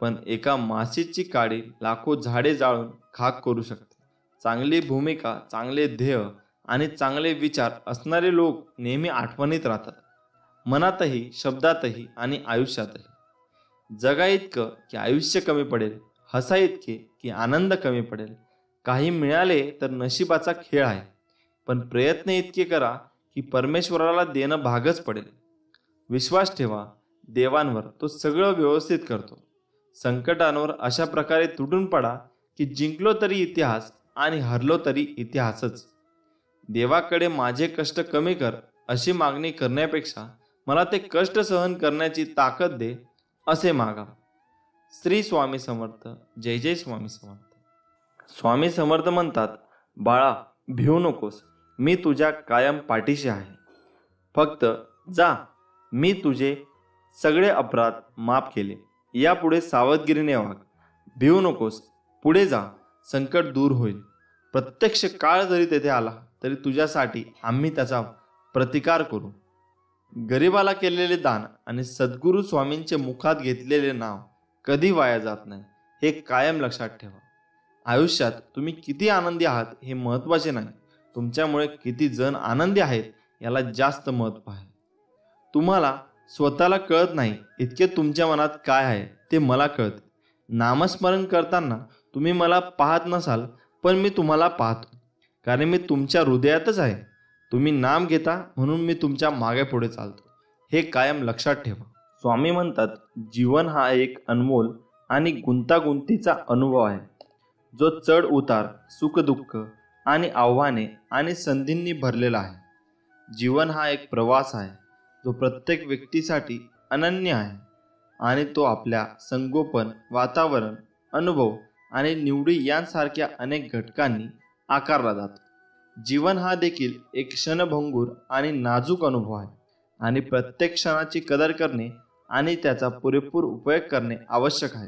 पण एका माचीची काडी लाखो झाडे जाळून खाक करू शकते. चांगली भूमिका, चांगले ध्येय आणि चांगले विचार असणारे लोक नेहमी आठवणीत राहतात, मनातही, शब्दातही आणि आयुष्यातही. जगा इतकं की आयुष्य कमी पडेल, हसा इतके की आनंद कमी पडेल. काही मिळाले तर नशिबाचा खेळ आहे, पण प्रयत्न इतके करा की परमेश्वराला देणं भागच पडेल. विश्वास ठेवा देवांवर, तो सगळं व्यवस्थित करतो. संकटांवर अशा प्रकारे तुटून पडा की जिंकलो तरी इतिहास आणि हरलो तरी इतिहासच. देवाकडे माझे कष्ट कमी कर अशी मागणी करण्यापेक्षा मला ते कष्ट सहन करण्याची ताकद दे असे मागा. श्री स्वामी समर्थ. जय जय स्वामी समर्थ. स्वामी समर्थ म्हणतात, बाळा भिवू नकोस, मी तुझ्या कायम पाठीशी आहे. फक्त जा, मी तुझे सगळे अपराध माफ केले. यापुढे सावधगिरीने वाग. भिवू नकोस, पुढे जा, संकट दूर होईल. प्रत्यक्ष काळ जरी तेथे आला तरी तुझ्यासाठी आम्ही त्याचा प्रतिकार करू. गरिबाला केलेले दान आणि सद्गुरू स्वामींचे मुखात घेतलेले नाव कधी वाया जात नाही, हे कायम लक्षात ठेवा. आयुष्यात तुम्ही किती आनंदी आहात हे महत्त्वाचे नाही, तुमच्यामुळे किती जण आनंदी आहेत याला जास्त महत्त्व आहे. तुम्हाला स्वतःला कळत नाही इतके तुमच्या मनात काय आहे ते मला कळते. नामस्मरण करताना तुम्ही मला पाहत नसाल, पण मी तुम्हाला पाहतो, कारण मी तुमच्या हृदयातच आहे. तुम्ही नाम घेता म्हणून मी तुमच्या मागे पुढे चालतो, हे कायम लक्षात ठेवा. स्वामी म्हणतात, जीवन हा एक अनमोल आणि गुंतागुंतीचा अनुभव आहे, जो चढ उतार, सुखदुःख आणि आव्हाने आणि संधींनी भरलेला आहे. जीवन हा एक प्रवास आहे जो प्रत्येक व्यक्तीसाठी अनन्य आहे आणि तो आपल्या संगोपन, वातावरण, अनुभव आणि निवडी यांसारख्या अनेक घटकांनी आकारला जातो. जीवन हा देखील एक क्षणभंगूर आणि नाजूक अनुभव आहे आणि प्रत्येक क्षणाची कदर करणे आणि त्याचा पुरेपूर उपयोग करणे आवश्यक आहे.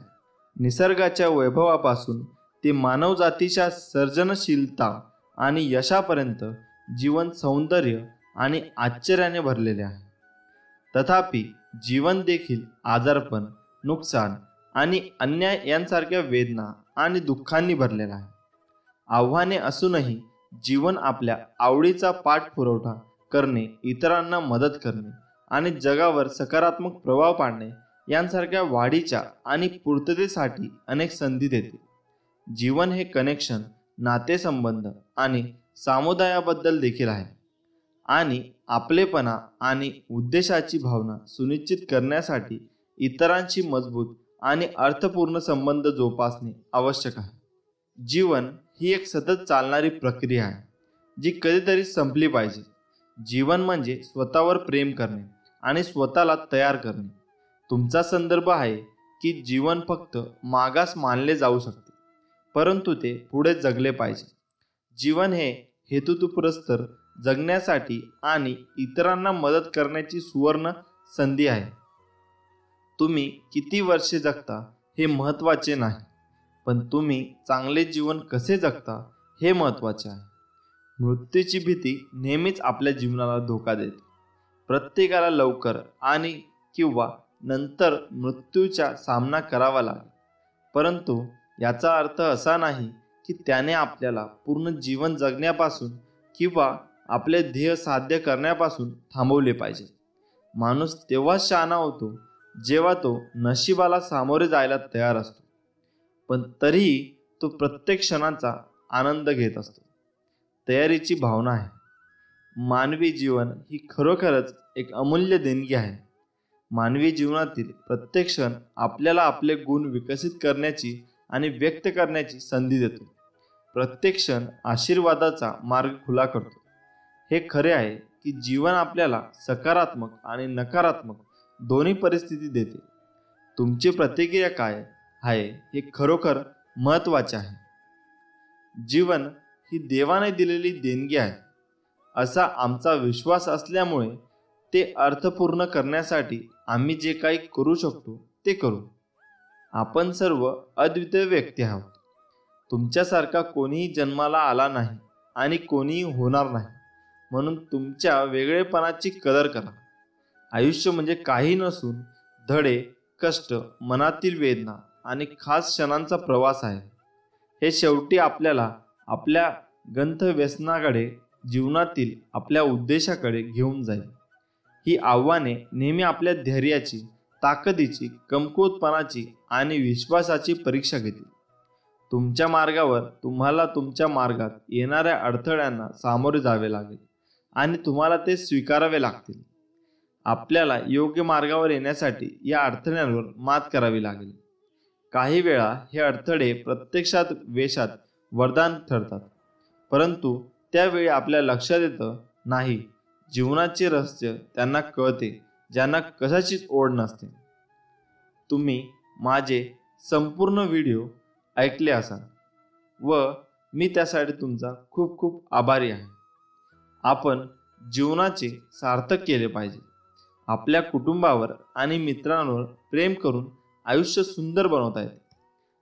निसर्गाच्या वैभवापासून ते मानवजातीच्या सर्जनशीलता आणि यशापर्यंत जीवन सौंदर्य आणि आश्चर्याने भरलेले आहे. तथापि जीवन देखील आजारपण, नुकसान आणि अन्याय यांसारख्या वेदना आणि दुःखांनी भरलेला आहे. आव्हाने असूनही जीवन आपल्या आवडीचा पाठपुरावा करणे, इतरांना मदत करणे आणि जगावर सकारात्मक प्रभाव पाडणे यांसारख्या वाढीच्या आणि पूर्ततेसाठी अनेक संधी देते. जीवन हे कनेक्शन, नातेसंबंध आणि समुदायाबद्दल देखील आहे आणि आपलेपणा आणि उद्देशाची भावना सुनिश्चित करण्यासाठी इतरांशी मजबूत आणि अर्थपूर्ण संबंध जोपासणे आवश्यक आहे. जीवन ही एक सतत चालणारी प्रक्रिया आहे जी कधीतरी संपली पाहिजे. जीवन म्हणजे स्वतःवर प्रेम करणे आणि स्वतःला तयार करणे. तुमचा संदर्भ आहे की जीवन फक्त मागास मानले जाऊ शकते, परंतु ते पुढे जगले पाहिजे. जीवन हे हेतुपुरस्सर जगण्यासाठी आणि इतरांना मदत करण्याची सुवर्ण संधी आहे. तुम्ही किती वर्षे जगता हे महत्त्वाचे नाही, पण तुम्ही चांगले जीवन कसे जगता हे महत्त्वाचे आहे. मृत्यूची भीती नेहमीच आपल्या जीवनाला धोका देते. प्रत्येकाला लवकर आणि किंवा नंतर मृत्यूचा सामना करावा लागेल, परंतु याचा अर्थ असा नाही की त्याने आपल्याला पूर्ण जीवन जगण्यापासून किंवा आपले ध्येय साध्य करण्यापासून थांबवले पाहिजे. माणूस तेव्हाच शहाणा होतो जेव्हा तो नशिबाला सामोरे जायला तयार असतो, पण तरीही तो प्रत्येक क्षणाचा आनंद घेत असतो. तयारीची भावना आहे. मानवी जीवन ही खरोखरच एक अमूल्य देणगी आहे. मानवी जीवनातील प्रत्येक क्षण आपल्याला आपले गुण विकसित करण्याची आणि व्यक्त करण्याची संधी देतो. प्रत्येक क्षण आशीर्वादाचा मार्ग खुला करतो. हे खरे आहे की जीवन आपल्याला सकारात्मक आणि नकारात्मक दोन्ही परिस्थिती देते. तुमची प्रतिक्रिया काय आहे हे खरोखर महत्त्वाचे आहे. जीवन ही देवाने दिलेली देणगी आहे असा आमचा विश्वास असल्यामुळे ते अर्थपूर्ण करण्यासाठी आम्ही जे काही करू शकतो ते करू. आपण सर्व अद्वितीय व्यक्ती आहोत. तुमच्यासारखा कोणीही जन्माला आला नाही आणि कोणीही होणार नाही, म्हणून तुमच्या वेगळेपणाची कदर करा. आयुष्य म्हणजे काही नसून धडे, कष्ट, मनातील वेदना आणि खास क्षणांचा प्रवास आहे. हे शेवटी आपल्याला आपल्या गंतव्यस्थानाकडे, जीवनातील आपल्या उद्देशाकडे घेऊन जाईल. ही आव्हाने नेहमी आपल्या धैर्याची, ताकदीची, कमकुवतपणाची आणि विश्वासाची परीक्षा घेतील. तुमच्या मार्गावर तुम्हाला तुमच्या मार्गात येणाऱ्या अडथळ्यांना सामोरे जावे लागेल आणि तुम्हाला ते स्वीकारावे लागतील. आपल्याला योग्य मार्गावर येण्यासाठी या अडथळ्यांवर मात करावी लागेल. काही वेळा हे अडथळे प्रत्यक्षात वेशात वरदान ठरतात, परंतु त्यावेळी आपल्या लक्षात येतं नाही, जीवनाचे रहस्य त्यांना कळते ज्यांना कशाचीच ओढ नसते. तुम्ही माझे संपूर्ण व्हिडिओ ऐकले असाल व मी त्यासाठी तुमचा खूप खूप आभारी आहे. आपण जीवनाचे सार्थक केले पाहिजे. आपल्या कुटुंबावर आणि मित्रांवर प्रेम करून आयुष्य सुंदर बनवता येते.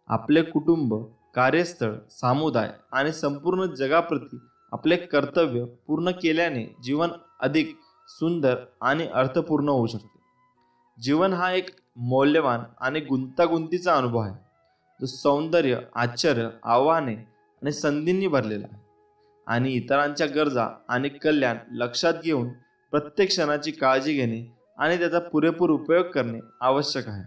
आपले कुटुंब, कार्यस्थळ, समुदाय आणि संपूर्ण जगाप्रती आपले कर्तव्य पूर्ण केल्याने जीवन अधिक सुंदर आणि अर्थपूर्ण होऊ शकते. जीवन हा एक मौल्यवान आणि गुंतागुंतीचा अनुभव आहे, जो सौंदर्य, आश्चर्य, आव्हाने आणि संधींनी भरलेला आहे. आणि इतरांच्या गरजा आणि कल्याण लक्षात घेऊन प्रत्येक क्षणाची काळजी घेणे आणि त्याचा पुरेपूर उपयोग करणे आवश्यक आहे.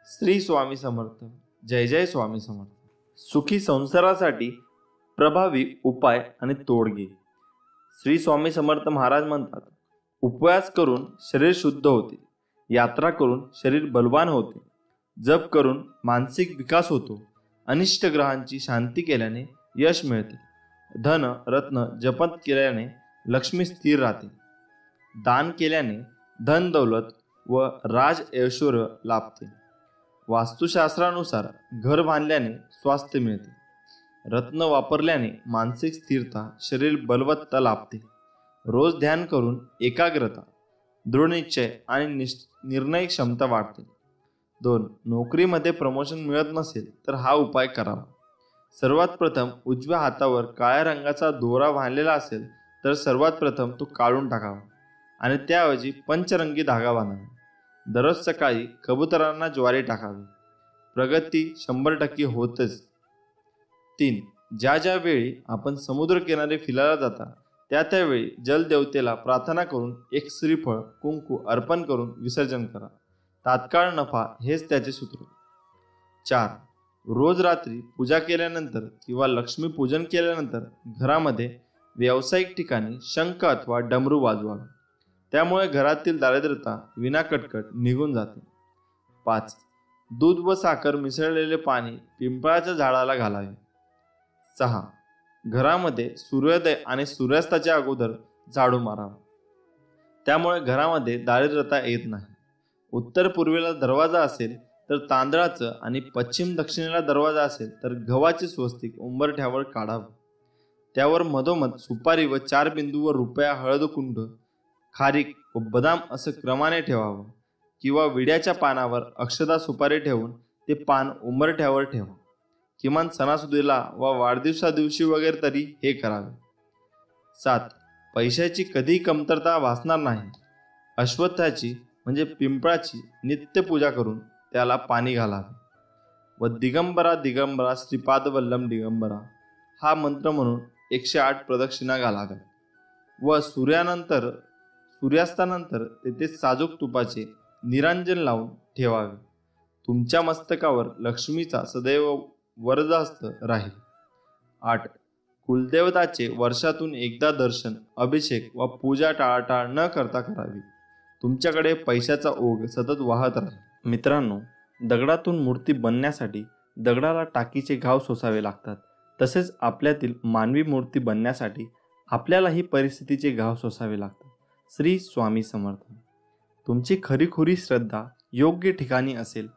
श्री स्वामी समर्थ. जय जय स्वामी समर्थ. सुखी संसारासाठी प्रभावी उपाय आणि तोडगे. श्री स्वामी समर्थ महाराज म्हणतात, उपवास करून शरीर शुद्ध होते, यात्रा करून शरीर बलवान होते, जप करून मानसिक विकास होतो, अनिष्ट ग्रहांची शांती केल्याने यश मिळते, धन रत्न जपत केल्याने लक्ष्मी स्थिर राहते, दान केल्याने धन दौलत व राज ऐश्वर्य लाभते, वास्तुशास्त्रानुसार घर बांधल्याने स्वास्थ्य मिळते, रत्न वापरल्याने मानसिक स्थिरता, शरीर बलवत्ता लाभते, रोज ध्यान करून एकाग्रता, दृढनिश्चय आणि निर्णय क्षमता वाढते. 2. नोकरीमध्ये प्रमोशन मिळत नसेल तर हा उपाय करावा. सर्वात प्रथम उजव्या हातावर काळ्या रंगाचा दोरा बांधलेला असेल तर सर्वात प्रथम तो काढून टाकावा आणि त्याऐवजी पंचरंगी धागा बांधावा. दररोज सकाळी कबुतरांना ज्वारी टाकावी. प्रगती 100% होतच. 3. ज्या ज्या वेळी आपण समुद्रकिनारी फिरायला जाता त्यावेळी जलदेवतेला प्रार्थना करून एक श्रीफळ, कुंकू अर्पण करून विसर्जन करा. तात्काळ नफा हेच त्याचे सूत्र. 4. रोज रात्री पूजा केल्यानंतर किंवा लक्ष्मी पूजन केल्यानंतर घरामध्ये व्यावसायिक ठिकाणी शंख अथवा डमरू वाजवावा. त्यामुळे घरातील दारिद्र्यता विनाकटकट निघून जाते. 5. दूध व साखर मिसळलेले पाणी पिंपळाच्या झाडाला घालावे. 6. घरामध्ये सूर्योदय आणि सूर्यास्ताच्या अगोदर झाडू मारावा. त्यामुळे घरामध्ये दारिद्र्यता येत नाही. उत्तर पूर्वेला दरवाजा असेल तर तांदळाचं आणि पश्चिम दक्षिणेला दरवाजा असेल तर गव्हाचे स्वस्तिक उंबरठ्यावर काढावं. त्यावर मधोमध सुपारी व 4 बिंदूवर रुपया, हळदकुंड, खारीक व बदाम असं क्रमाने ठेवावं. किंवा विड्याच्या पानावर अक्षता सुपारी ठेवून ते पान उंबरठ्यावर ठेवा. किमान सणासुदीला व वाढदिवसा दिवशी वगैरे तरी हे करावे. 7. पैशाची कधीही कमतरता भासणार नाही. अश्वत्थाची म्हणजे पिंपळाची नित्य पूजा करून त्याला पाणी घालावे व दिगंबरा दिगंबरा श्रीपाद वल्लम दिगंबरा हा मंत्र म्हणून 108 प्रदक्षिणा घालाव्या व सूर्यास्तानंतर तेथे साजूक तुपाचे निरांजन लावून ठेवावे. तुमच्या मस्तकावर लक्ष्मीचा सदैव वरदहस्त राहील. 8. कुलदेवताचे वर्षातून एकदा दर्शन, अभिषेक व पूजा टाळाटाळ न करता करावी. तुमच्याकडे पैशाचा ओघ सतत वाहत राहील. मित्रांनो, दगडातून मूर्ती बनण्यासाठी दगडाला टाकीचे घाव सोसावे लागतात. तसेच आपल्यातील मानवी मूर्ती बनण्यासाठी आपल्यालाही परिस्थितीचे घाव सोसावे लागतात. श्री स्वामी समर्थ. तुमची खरीखुरी श्रद्धा योग्य ठिकाणी असेल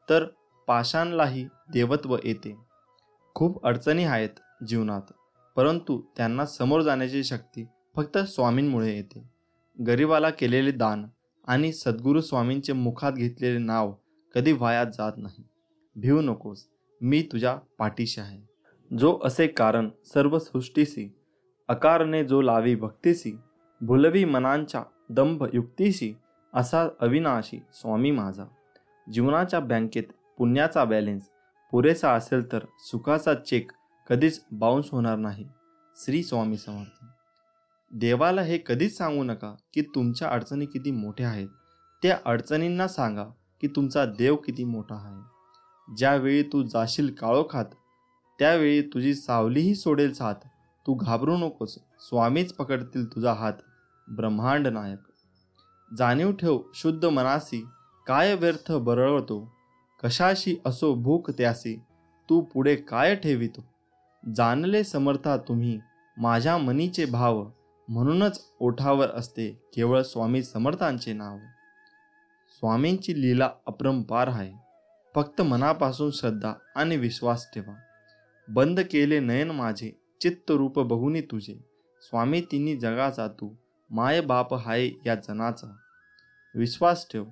तर पाषाणलाही देवत्व येते. खूप अडचणी आहेत जीवनात, परंतु त्यांना समोर जाण्याची शक्ती फक्त स्वामींमुळे येते. गरिबाला केलेले दान आणि सद्गुरू स्वामींचे मुखात घेतलेले नाव कधी वाया जात नाही. भिवू नकोस, मी तुझ्या पाठीशी आहे. जो असे कारण सर्व सृष्टीसी, अकारणे जो लावी भक्तीसी, भुलवी मनांच्या दंभ युक्तीशी, असा अविनाशी स्वामी माझा. जीवनाच्या बँकेत पुण्याचा बॅलेन्स पुरेसा असेल तर सुखाचा चेक कधीच बाउन्स होणार नाही. श्री स्वामी समर्थ. देवाला हे कधीच सांगू नका की तुमच्या अडचणी किती मोठ्या आहेत. त्या अडचणींना सांगा की तुमचा देव किती मोठा आहे. ज्यावेळी तू जाशील काळोखात त्यावेळी तुझी सावलीही सोडेल साथ. तू घाबरू नकोस, स्वामीच पकडतील तुझा हात. ब्रह्मांड नायक. जाणीव ठेव शुद्ध मनासी, काय व्यर्थ बरळतो. कशाशी असो भूक त्यासी, तू पुढे काय ठेवितो. जाणले समर्था तुम्ही माझ्या मनीचे भाव, म्हणूनच ओठावर असते केवळ स्वामी समर्थांचे नाव. स्वामींची लीला अपरंपार आहे. फक्त मनापासून श्रद्धा आणि विश्वास ठेवा. बंद केले नयन माझे, चित्त रूप बघुनी तुझे. स्वामी तिन्ही जगाचा तू, माय बाप हाय या जनाचा. विश्वास ठेव,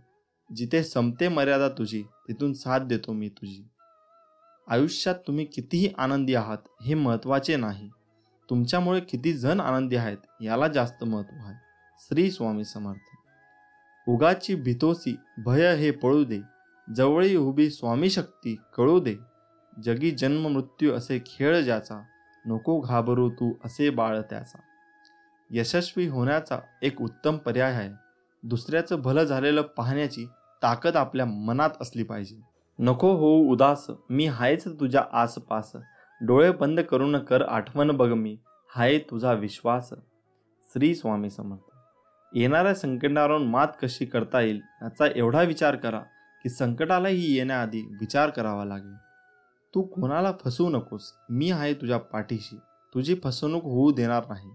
जिथे संपते मर्यादा तुझी तिथून साथ देतो मी तुझी. आयुष्यात तुम्ही कितीही आनंदी आहात हे महत्त्वाचे नाही, तुमच्यामुळे किती जण आनंदी आहेत याला जास्त महत्त्व आहे. श्री स्वामी समर्थ. उगाची भीतोसी भय हे पळू दे, जवळी उभी स्वामी शक्ती कळू दे. जगी जन्म मृत्यू असे खेळ ज्याचा, नको घाबरू तू असे बाळ त्याचा. यशस्वी होण्याचा एक उत्तम पर्याय आहे. दुसऱ्याचं भलं झालेलं पाहण्याची ताकद आपल्या मनात असली पाहिजे. नको होऊ उदास, मी हायच तुझ्या आसपास. डोळे बंद करून कर आठवण बघ मी, हाय तुझा विश्वास. श्री स्वामी समर्थ. येणाऱ्या संकटावर मात कशी करता येईल याचा एवढा विचार करा की संकटालाही येण्याआधी विचार करावा लागेल. तू कोणाला फसवू नकोस, मी आहे तुझ्या पाठीशी. तुझी फसवणूक होऊ देणार नाही.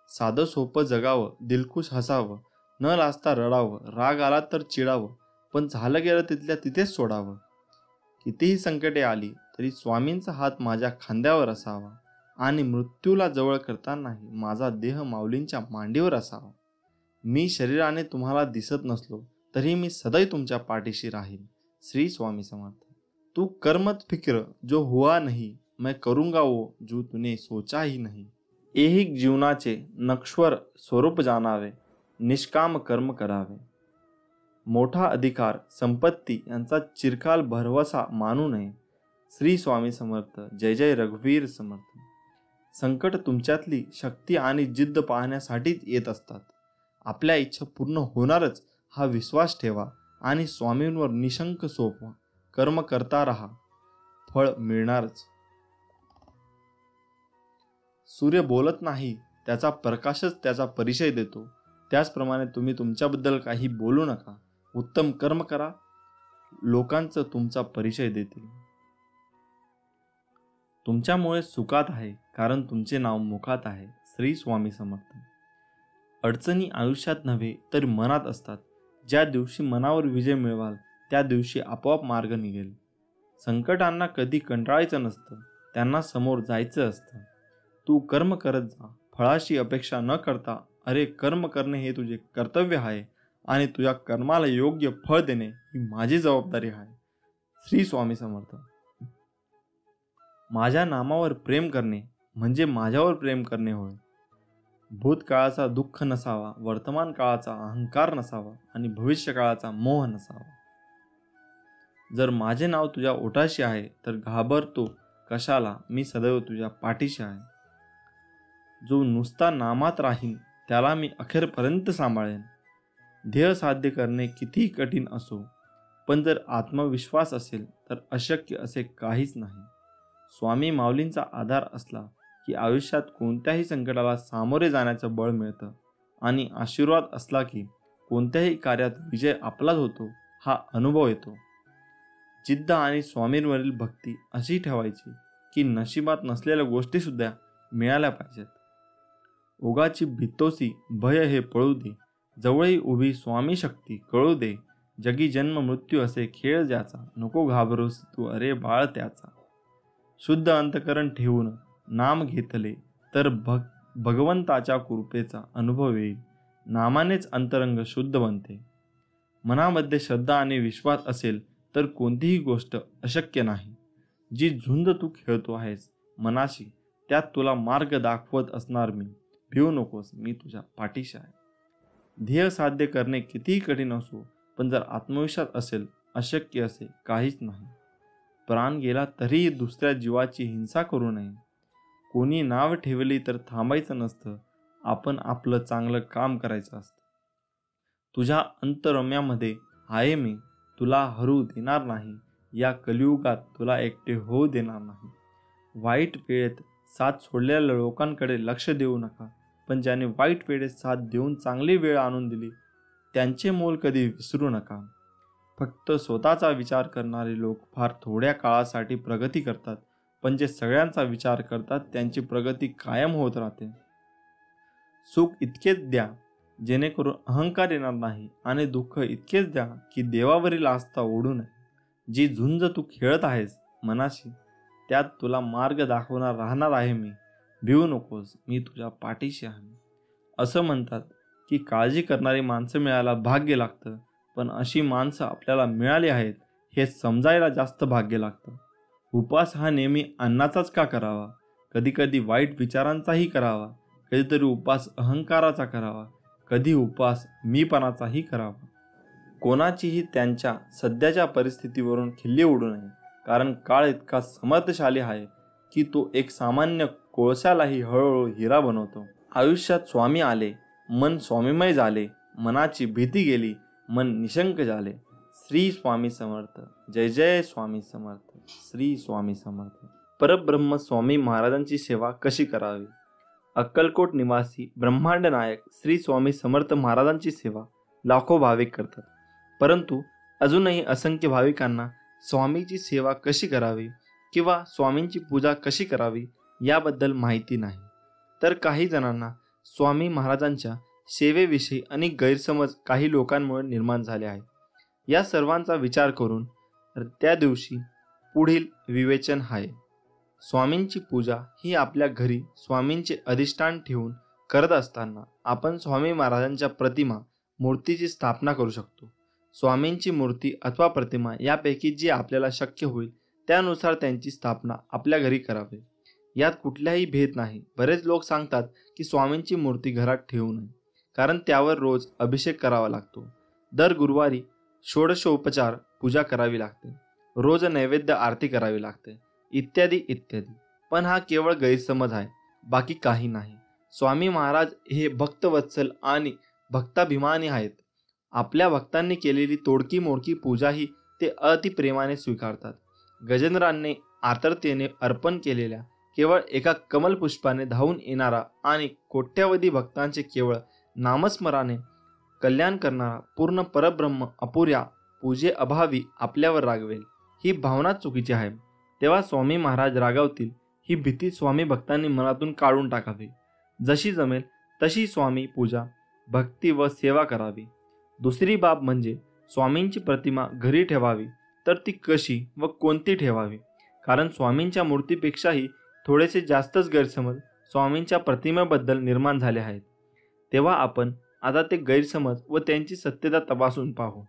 साधं सोपं जगावं, दिलखुश हसावं, न लाजता रडावं, राग आला तर चिडावं, पण झालं गेलं तिथल्या तिथेच सोडावं. कितीही संकटे आली तरी स्वामींचा हात माझ्या खांद्यावर असावा आणि मृत्यूला जवळ करतानाही माझा देह माऊलींच्या मांडीवर असावा. मी शरीराने तुम्हाला दिसत नसलो तरी मी सदैव तुमच्या पाठीशी राहील. श्री स्वामी समर्थ. तू कर्मत फिक्र जो हुआ नहीं, मैं करूंगा वो जो तूने सोचा ही नहीं. ऐहिक जीवनाचे नश्वर स्वरूप जाणावे, निष्काम कर्म करावे. मोठा अधिकार संपत्ती यांचा चिरकाल भरवसा मानू नये. श्री स्वामी समर्थ. जय जय रघुवीर समर्थ. संकट तुमच्यातली शक्ती आणि जिद्द पाहण्यासाठीच येत असतात. आपल्या इच्छा पूर्ण होणारच हा विश्वास ठेवा आणि स्वामींवर निशंक सोपवा. कर्म करता राहा, फळ मिळणारच. सूर्य बोलत नाही, त्याचा प्रकाशच त्याचा परिचय देतो. त्याचप्रमाणे तुम्ही तुमच्याबद्दल काही बोलू नका. उत्तम कर्म करा, लोकांचं तुमचा परिचय देतील. तुमच्यामुळे सुखात आहे कारण तुमचे नाव मुखात आहे. श्री स्वामी समर्थ. अडचणी आयुष्यात नव्हे तर मनात असतात. ज्या दिवशी मनावर विजय मिळवाल त्या दिवशी आपोआप मार्ग निघेल. संकटांना कधी कंटाळायचं नसतं, त्यांना समोर जायचं असतं. तू कर्म करत जा, फळाची अपेक्षा न करता. अरे कर्म करणे हे तुझे कर्तव्य आहे आणि तुझ्या कर्माला योग्य फळ देणे ही माझी जबाबदारी आहे. श्री स्वामी समर्थ. माझ्या नामावर प्रेम करणे म्हणजे माझ्यावर प्रेम करणे होय. भूतकाळाचा दुःख नसावा, वर्तमान काळाचा अहंकार नसावा आणि भविष्य काळाचा मोह नसावा. जर माझे नाव तुझ्या ओठाशी आहे तर घाबरतो कशाला, मी सदैव तुझ्या पाठीशी आहे. जो नुसता नामात राहीन त्याला मी अखेरपर्यंत सांभाळेन. ध्येय साध्य करणे कितीही कठीण असो, पण जर आत्मविश्वास असेल तर अशक्य असे काहीच नाही. स्वामी माऊलींचा आधार असला की आयुष्यात कोणत्याही संकटाला सामोरे जाण्याचं बळ मिळतं आणि आशीर्वाद असला की कोणत्याही कार्यात विजय आपलाच होतो हा अनुभव येतो. जिद्द आणि स्वामींवरील भक्ती अशी ठेवायची की नशिबात नसलेल्या गोष्टी सुद्धा मिळाल्या पाहिजेत. ओगाची भितोसी भय हे पळू दे, जवळही उभी स्वामी शक्ती कळू दे. जगी जन्म मृत्यू असे खेळ ज्याचा, नको घाबरूस तू अरे बाळ त्याचा. शुद्ध अंतकरण ठेवून नाम घेतले तर भगवंताच्या कृपेचा अनुभव येईल. नामानेच अंतरंग शुद्ध बनते. मनामध्ये श्रद्धा आणि विश्वास असेल तर कोणतीही गोष्ट अशक्य नाही. जी झुंज तू खेळतो आहेस मनाशी, त्यात तुला मार्ग दाखवत असणार मी. भिवू नकोस, मी तुझ्या पाठीशी आहे. ध्येय साध्य करणे कितीही कठीण असो, पण जर आत्मविश्वास असेल अशक्य असे काहीच नाही. प्राण गेला तरीही दुसऱ्या जीवाची हिंसा करू नये. कोणी नाव ठेवली तर थांबायचं नसतं, आपण आपलं चांगलं काम करायचं असतं. तुझ्या अंतरम्यामध्ये आहे मी, तुला हरू देणार नाही. या कलियुगात तुला एकटे होऊ देणार नाही. वाईट वेळेत साथ सोडलेल्या लोकांकडे लक्ष देऊ नका, पण ज्याने वाईट वेळेत साथ देऊन चांगली वेळ आणून दिली त्यांचे मोल कधी विसरू नका. फक्त स्वतःचा विचार करणारे लोक फार थोड्या काळासाठी प्रगती करतात, पण जे सगळ्यांचा विचार करतात त्यांची प्रगती कायम होत राहते. सुख इतकेच द्या जेणेकरून अहंकार येणार नाही, आणि दुःख इतकेच द्या की देवावरील आस्था ओढू नये. जी झुंज तू खेळत आहेस मनाशी, त्यात तुला मार्ग दाखवणार राहणार आहे मी. भिवू नकोस, मी तुझ्या पाठीशी आहे. असं म्हणतात की काळजी करणारी माणसं मिळायला भाग्य लागतं, पण अशी माणसं आपल्याला मिळाली आहेत हे समजायला जास्त भाग्य लागतं. उपवास हा नेहमी अन्नाचाच का करावा? कधी कधी वाईट विचारांचाही करावा. कधीतरी उपवास अहंकाराचा करावा. कधी उपवास मीपणाचाही करावा. कोणाचीही त्यांच्या सध्याच्या परिस्थितीवरून खिल्ली उडू नये, कारण काळ इतका समर्थशाली आहे की तो एक सामान्य कोळशालाही हळूहळू हिरा बनवतो. आयुष्यात स्वामी आले, मन स्वामीमय झाले. मनाची भीती गेली, मन निशंक झाले. श्री स्वामी समर्थ. जय जय स्वामी समर्थ. श्री स्वामी समर्थ. परब्रह्म स्वामी महाराजांची सेवा कशी करावी? अक्कलकोट निवासी ब्रह्मांड नायक श्री स्वामी समर्थ महाराजांची सेवा लाखो भाविक करतात, परंतु अजूनही असंख्य भाविकांना स्वामीची सेवा कशी करावी किंवा स्वामींची पूजा कशी करावी याबद्दल माहिती नाही. तर काही जणांना स्वामी महाराजांच्या सेवेविषयी अनेक गैरसमज काही लोकांमुळे निर्माण झाले आहेत. या सर्वांचा विचार करून त्या दिवशी पुढील विवेचन आहे. स्वामींची पूजा ही आपल्या घरी स्वामींचे अधिष्ठान ठेवून करत असताना आपण स्वामी महाराजांच्या प्रतिमा मूर्तीची स्थापना करू शकतो. स्वामींची मूर्ती अथवा प्रतिमा यापैकी जी आपल्याला शक्य होईल त्यानुसार त्यांची स्थापना आपल्या घरी करावी. यात कुठलाही भेद नाही. बरेच लोक सांगतात की स्वामींची मूर्ती घरात ठेवू नये, कारण त्यावर रोज अभिषेक करावा लागतो. दर गुरुवारी षोडशोपचार पूजा करावी लागते. रोज नैवेद्य आरती करावी लागते, इत्यादी इत्यादी. पण हा केवळ गैरसमज आहे, बाकी काही नाही. स्वामी महाराज हे भक्तवत्सल आणि भक्ताभिमानी आहेत. आपल्या भक्तांनी केलेली तोडकी मोडकी पूजाही ते अतिप्रेमाने स्वीकारतात. गजेंद्रांनी आर्ततेने अर्पण केलेल्या केवळ एका कमलपुष्पाने धावून येणारा आणि कोट्यावधी भक्तांचे केवळ नामस्मराने कल्याण करणारा पूर्ण परब्रह्म अपुऱ्या पूजेअभावी आपल्यावर रागवेल, ही भावना चुकीची आहे. तेव्हा स्वामी महाराज रागावतील ही भीती स्वामी भक्तांनी मनातून काढून टाकावी. जशी जमेल तशी स्वामी पूजा, भक्ती व सेवा करावी. दुसरी बाब म्हणजे स्वामींची प्रतिमा घरी ठेवावी, तर ती कशी व कोणती ठेवावी? कारण स्वामींच्या मूर्तीपेक्षाही थोडेसे जास्तच गैरसमज स्वामींच्या प्रतिमेबद्दल निर्माण झाले आहेत. तेव्हा आपण आता ते गैरसमज व त्यांची सत्यता तपासून पाहू.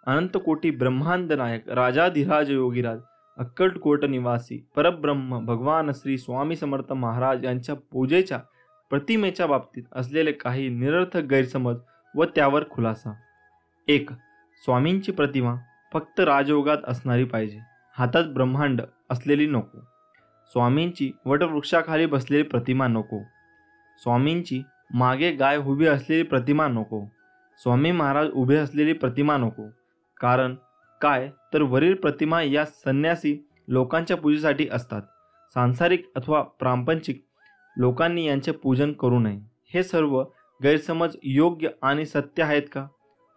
अनंत कोटी ब्रह्मांड नायक राजाधिराज योगीराज अक्कलकोट निवासी परब्रह्म भगवान श्री स्वामी समर्थ महाराज यांच्या पूजेच्या प्रतिमेच्या बाबतीत असलेले काही निरर्थक गैरसमज व त्यावर खुलासा. 1. स्वामींची प्रतिमा फक्त राजयोगात असणारी पाहिजे, हातात ब्रह्मांड असलेली नको. स्वामींची वटवृक्षाखाली बसलेली प्रतिमा नको. स्वामींची मागे गाय उभी असलेली प्रतिमा नको. स्वामी महाराज उभे असलेली प्रतिमा नको. कारण काय तर वरील प्रतिमा या संन्यासी लोकांच्या पूजेसाठी असतात. सांसारिक अथवा प्रापंचिक लोकांनी यांचे पूजन करू नये. हे सर्व गैरसमज योग्य आणि सत्य आहेत का?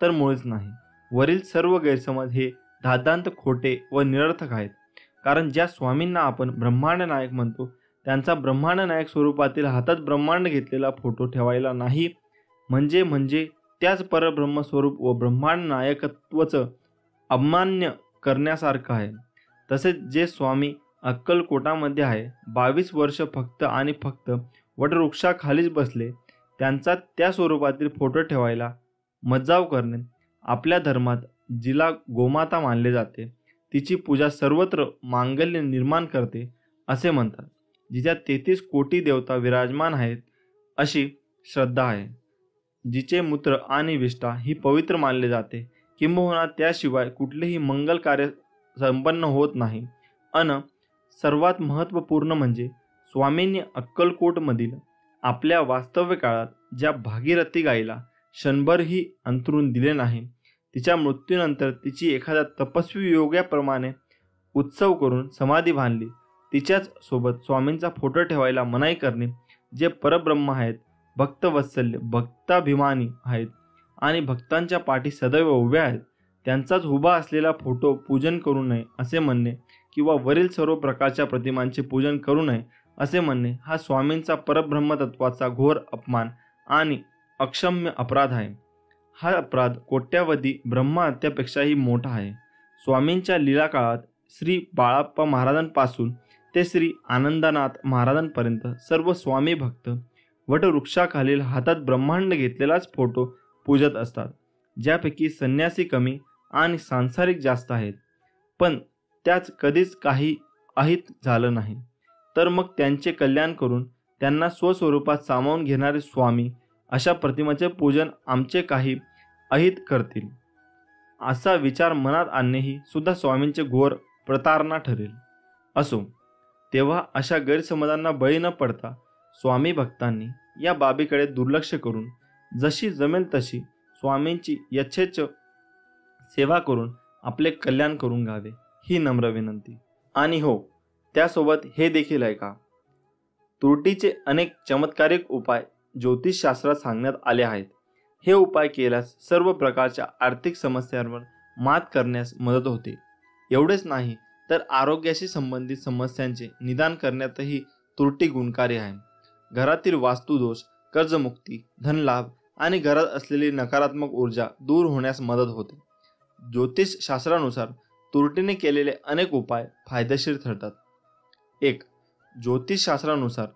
तर मुळीच नाही. वरील सर्व गैरसमज हे धादांत खोटे व निरर्थक आहेत. कारण ज्या स्वामींना आपण ब्रह्मांड नायक म्हणतो त्यांचा ब्रह्मांड नायक स्वरूपातील हातात ब्रह्मांड घेतलेला फोटो ठेवायला नाही म्हणजे त्याच परब्रह्म स्वरूप व ब्रह्मांड नायकत्वाचं अवमान्य करण्यासारखं आहे. तसेच जे स्वामी अक्कलकोटामध्ये आहे 22 वर्ष फक्त आणि फक्त वटवृक्षाखालीच बसले त्यांचा त्या स्वरूपातील फोटो ठेवायला मज्जाव करणे. आपल्या धर्मात जिला गोमाता मानले जाते तिची पूजा सर्वत्र मांगल्य निर्माण करते असे म्हणतात. जिच्या 33 कोटी देवता विराजमान आहेत अशी श्रद्धा आहे. जिचे मूत्र आणि विष्ठा ही पवित्र मानले जाते. किंबहुना त्याशिवाय कुठलेही मंगल कार्य संपन्न होत नाही. सर्वात महत्त्वपूर्ण म्हणजे स्वामींनी अक्कलकोटमधील आपल्या वास्तव्य काळात ज्या भागीरथी गाईला क्षणभरही अंथरून दिले नाही, तिच्या मृत्यूनंतर तिची एखाद्या तपस्वी योग्याप्रमाणे उत्सव करून समाधी बांधली, तिच्याच सोबत स्वामींचा फोटो ठेवायला मनाई करणे. जे परब्रह्म आहेत, भक्तवत्सल्य भक्ताभिमानी आहेत आणि भक्तांच्या पाठी सदैव उभे आहेत, त्यांचाच उभा असलेला फोटो पूजन करू नये असे म्हणणे किंवा वरील सर्व प्रकारच्या प्रतिमांचे पूजन करू नये असे म्हणणे हा स्वामींचा परब्रह्मतत्वाचा घोर अपमान आणि अक्षम्य अपराध आहे. हा अपराध कोट्यावधी ब्रह्महत्यापेक्षाही मोठा आहे. स्वामींच्या लीला काळात श्री बाळाप्पा महाराजांपासून ते श्री आनंदनाथ महाराजांपर्यंत सर्व स्वामी भक्त वटवृक्षाखालील हातात ब्रह्मांड घेतलेलाच फोटो पूजत असतात. ज्यापैकी संन्यासी कमी आणि सांसारिक जास्त आहेत, पण त्याच कधीच काही अहित झालं नाही. तर मग त्यांचे कल्याण करून त्यांना स्वस्वरूपात सामावून घेणारे स्वामी अशा प्रतिमेचे पूजन आमचे काही अहित करतील असा विचार मनात आणणेही सुद्धा स्वामींचे घोर प्रतारणा ठरेल. असो, तेव्हा अशा गैरसमजांना बळी न पडता स्वामी भक्तांनी या बाबीकडे दुर्लक्ष करून जशी जमेल तशी स्वामींची यथेच्छ सेवा करून आपले कल्याण करून घ्यावे ही नम्र विनंती. आणि हो, त्यासोबत हे देखील आहे का, त्रुटीचे अनेक चमत्कारिक उपाय ज्योतिषशास्त्रात सांगण्यात आले आहेत. हे उपाय केल्यास सर्व प्रकारच्या आर्थिक समस्यांवर मात करण्यास मदत होते. एवढेच नाही तर आरोग्याशी संबंधित समस्यांचे निदान करण्यातही त्रुटी गुणकारी आहे. घरातील वास्तुदोष, कर्जमुक्ती, धनलाभ आणि घरात असलेली नकारात्मक ऊर्जा दूर होण्यास मदत होते. ज्योतिषशास्त्रानुसार त्रुटीने केलेले अनेक उपाय फायदेशीर ठरतात. 1. ज्योतिषशास्त्रानुसार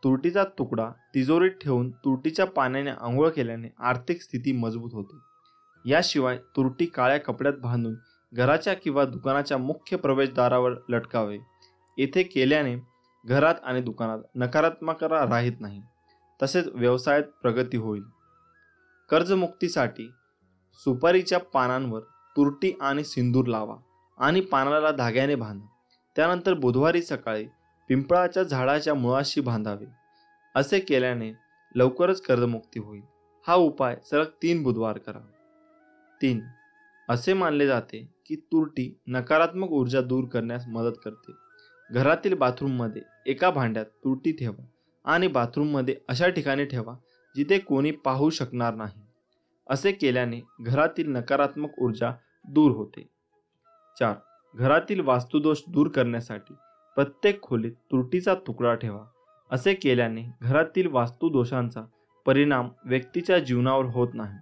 तुरटीचा तुकडा तिजोरीत ठेवून तुरटीच्या पाण्याने आंघोळ केल्याने आर्थिक स्थिती मजबूत होते. याशिवाय तुरटी काळ्या कपड्यात बांधून घराच्या किंवा दुकानाच्या मुख्य प्रवेशद्वारावर लटकावे. येथे केल्याने घरात आणि दुकानात नकारात्मकता राहत नाही, तसेच व्यवसायात प्रगती होईल. कर्जमुक्तीसाठी सुपारीच्या पानांवर तुरटी आणि सिंदूर लावा आणि पानाला धाग्याने बांधा. त्यानंतर बुधवारी सकाळी पिंपळाच्या झाडाच्या मुळाशी बांधावे. असे केल्याने लवकरच कर्जमुक्ती होईल. हा उपाय सलग 3 बुधवार करा. 3. असे मानले जाते की तुरटी नकारात्मक ऊर्जा दूर करण्यास मदत करते. घरातील बाथरूममध्ये एका भांड्यात तुरटी ठेवा आणि बाथरूममध्ये अशा ठिकाणी ठेवा जिथे कोणी पाहू शकणार नाही. असे केल्याने घरातील नकारात्मक ऊर्जा दूर होते. 4. घरातील वास्तुदोष दूर करण्यासाठी प्रत्येक खोलीत तुरटीचा तुकडा ठेवा. असे केल्याने घरातील वास्तुदोषांचा परिणाम व्यक्तीच्या जीवनावर होत नाही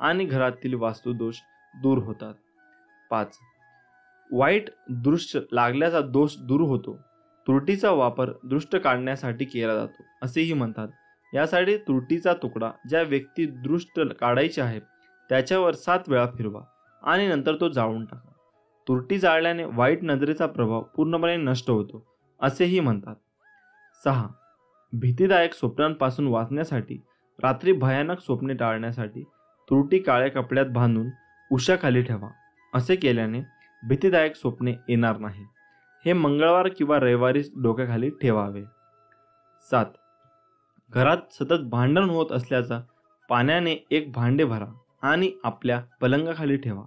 आणि घरातील वास्तुदोष दूर होतात. 5. वाईट दृष्ट लागल्याचा दोष दूर होतो. तुरटीचा वापर दृष्ट काढण्यासाठी केला जातो असेही म्हणतात. यासाठी तुरटीचा तुकडा ज्या व्यक्ती दृष्ट काढायची आहे त्याच्यावर 7 वेळा फिरवा आणि नंतर तो जाळून टाका. तुरटी जाळल्याने वाईट नजरेचा प्रभाव पूर्णपणे नष्ट होतो असेही म्हणतात. 6. भीतीदायक स्वप्नांपासून वाचण्यासाठी रात्री भयानक स्वप्ने टाळण्यासाठी तुरटी काळ्या कपड्यात बांधून उशाखाली ठेवा. असे केल्याने भीतीदायक स्वप्ने येणार नाही. हे मंगळवार किंवा रविवारी डोक्याखाली ठेवावे. 7. घरात सतत भांडण होत असल्याचा पाण्याने एक भांडे भरा आणि आपल्या पलंगाखाली ठेवा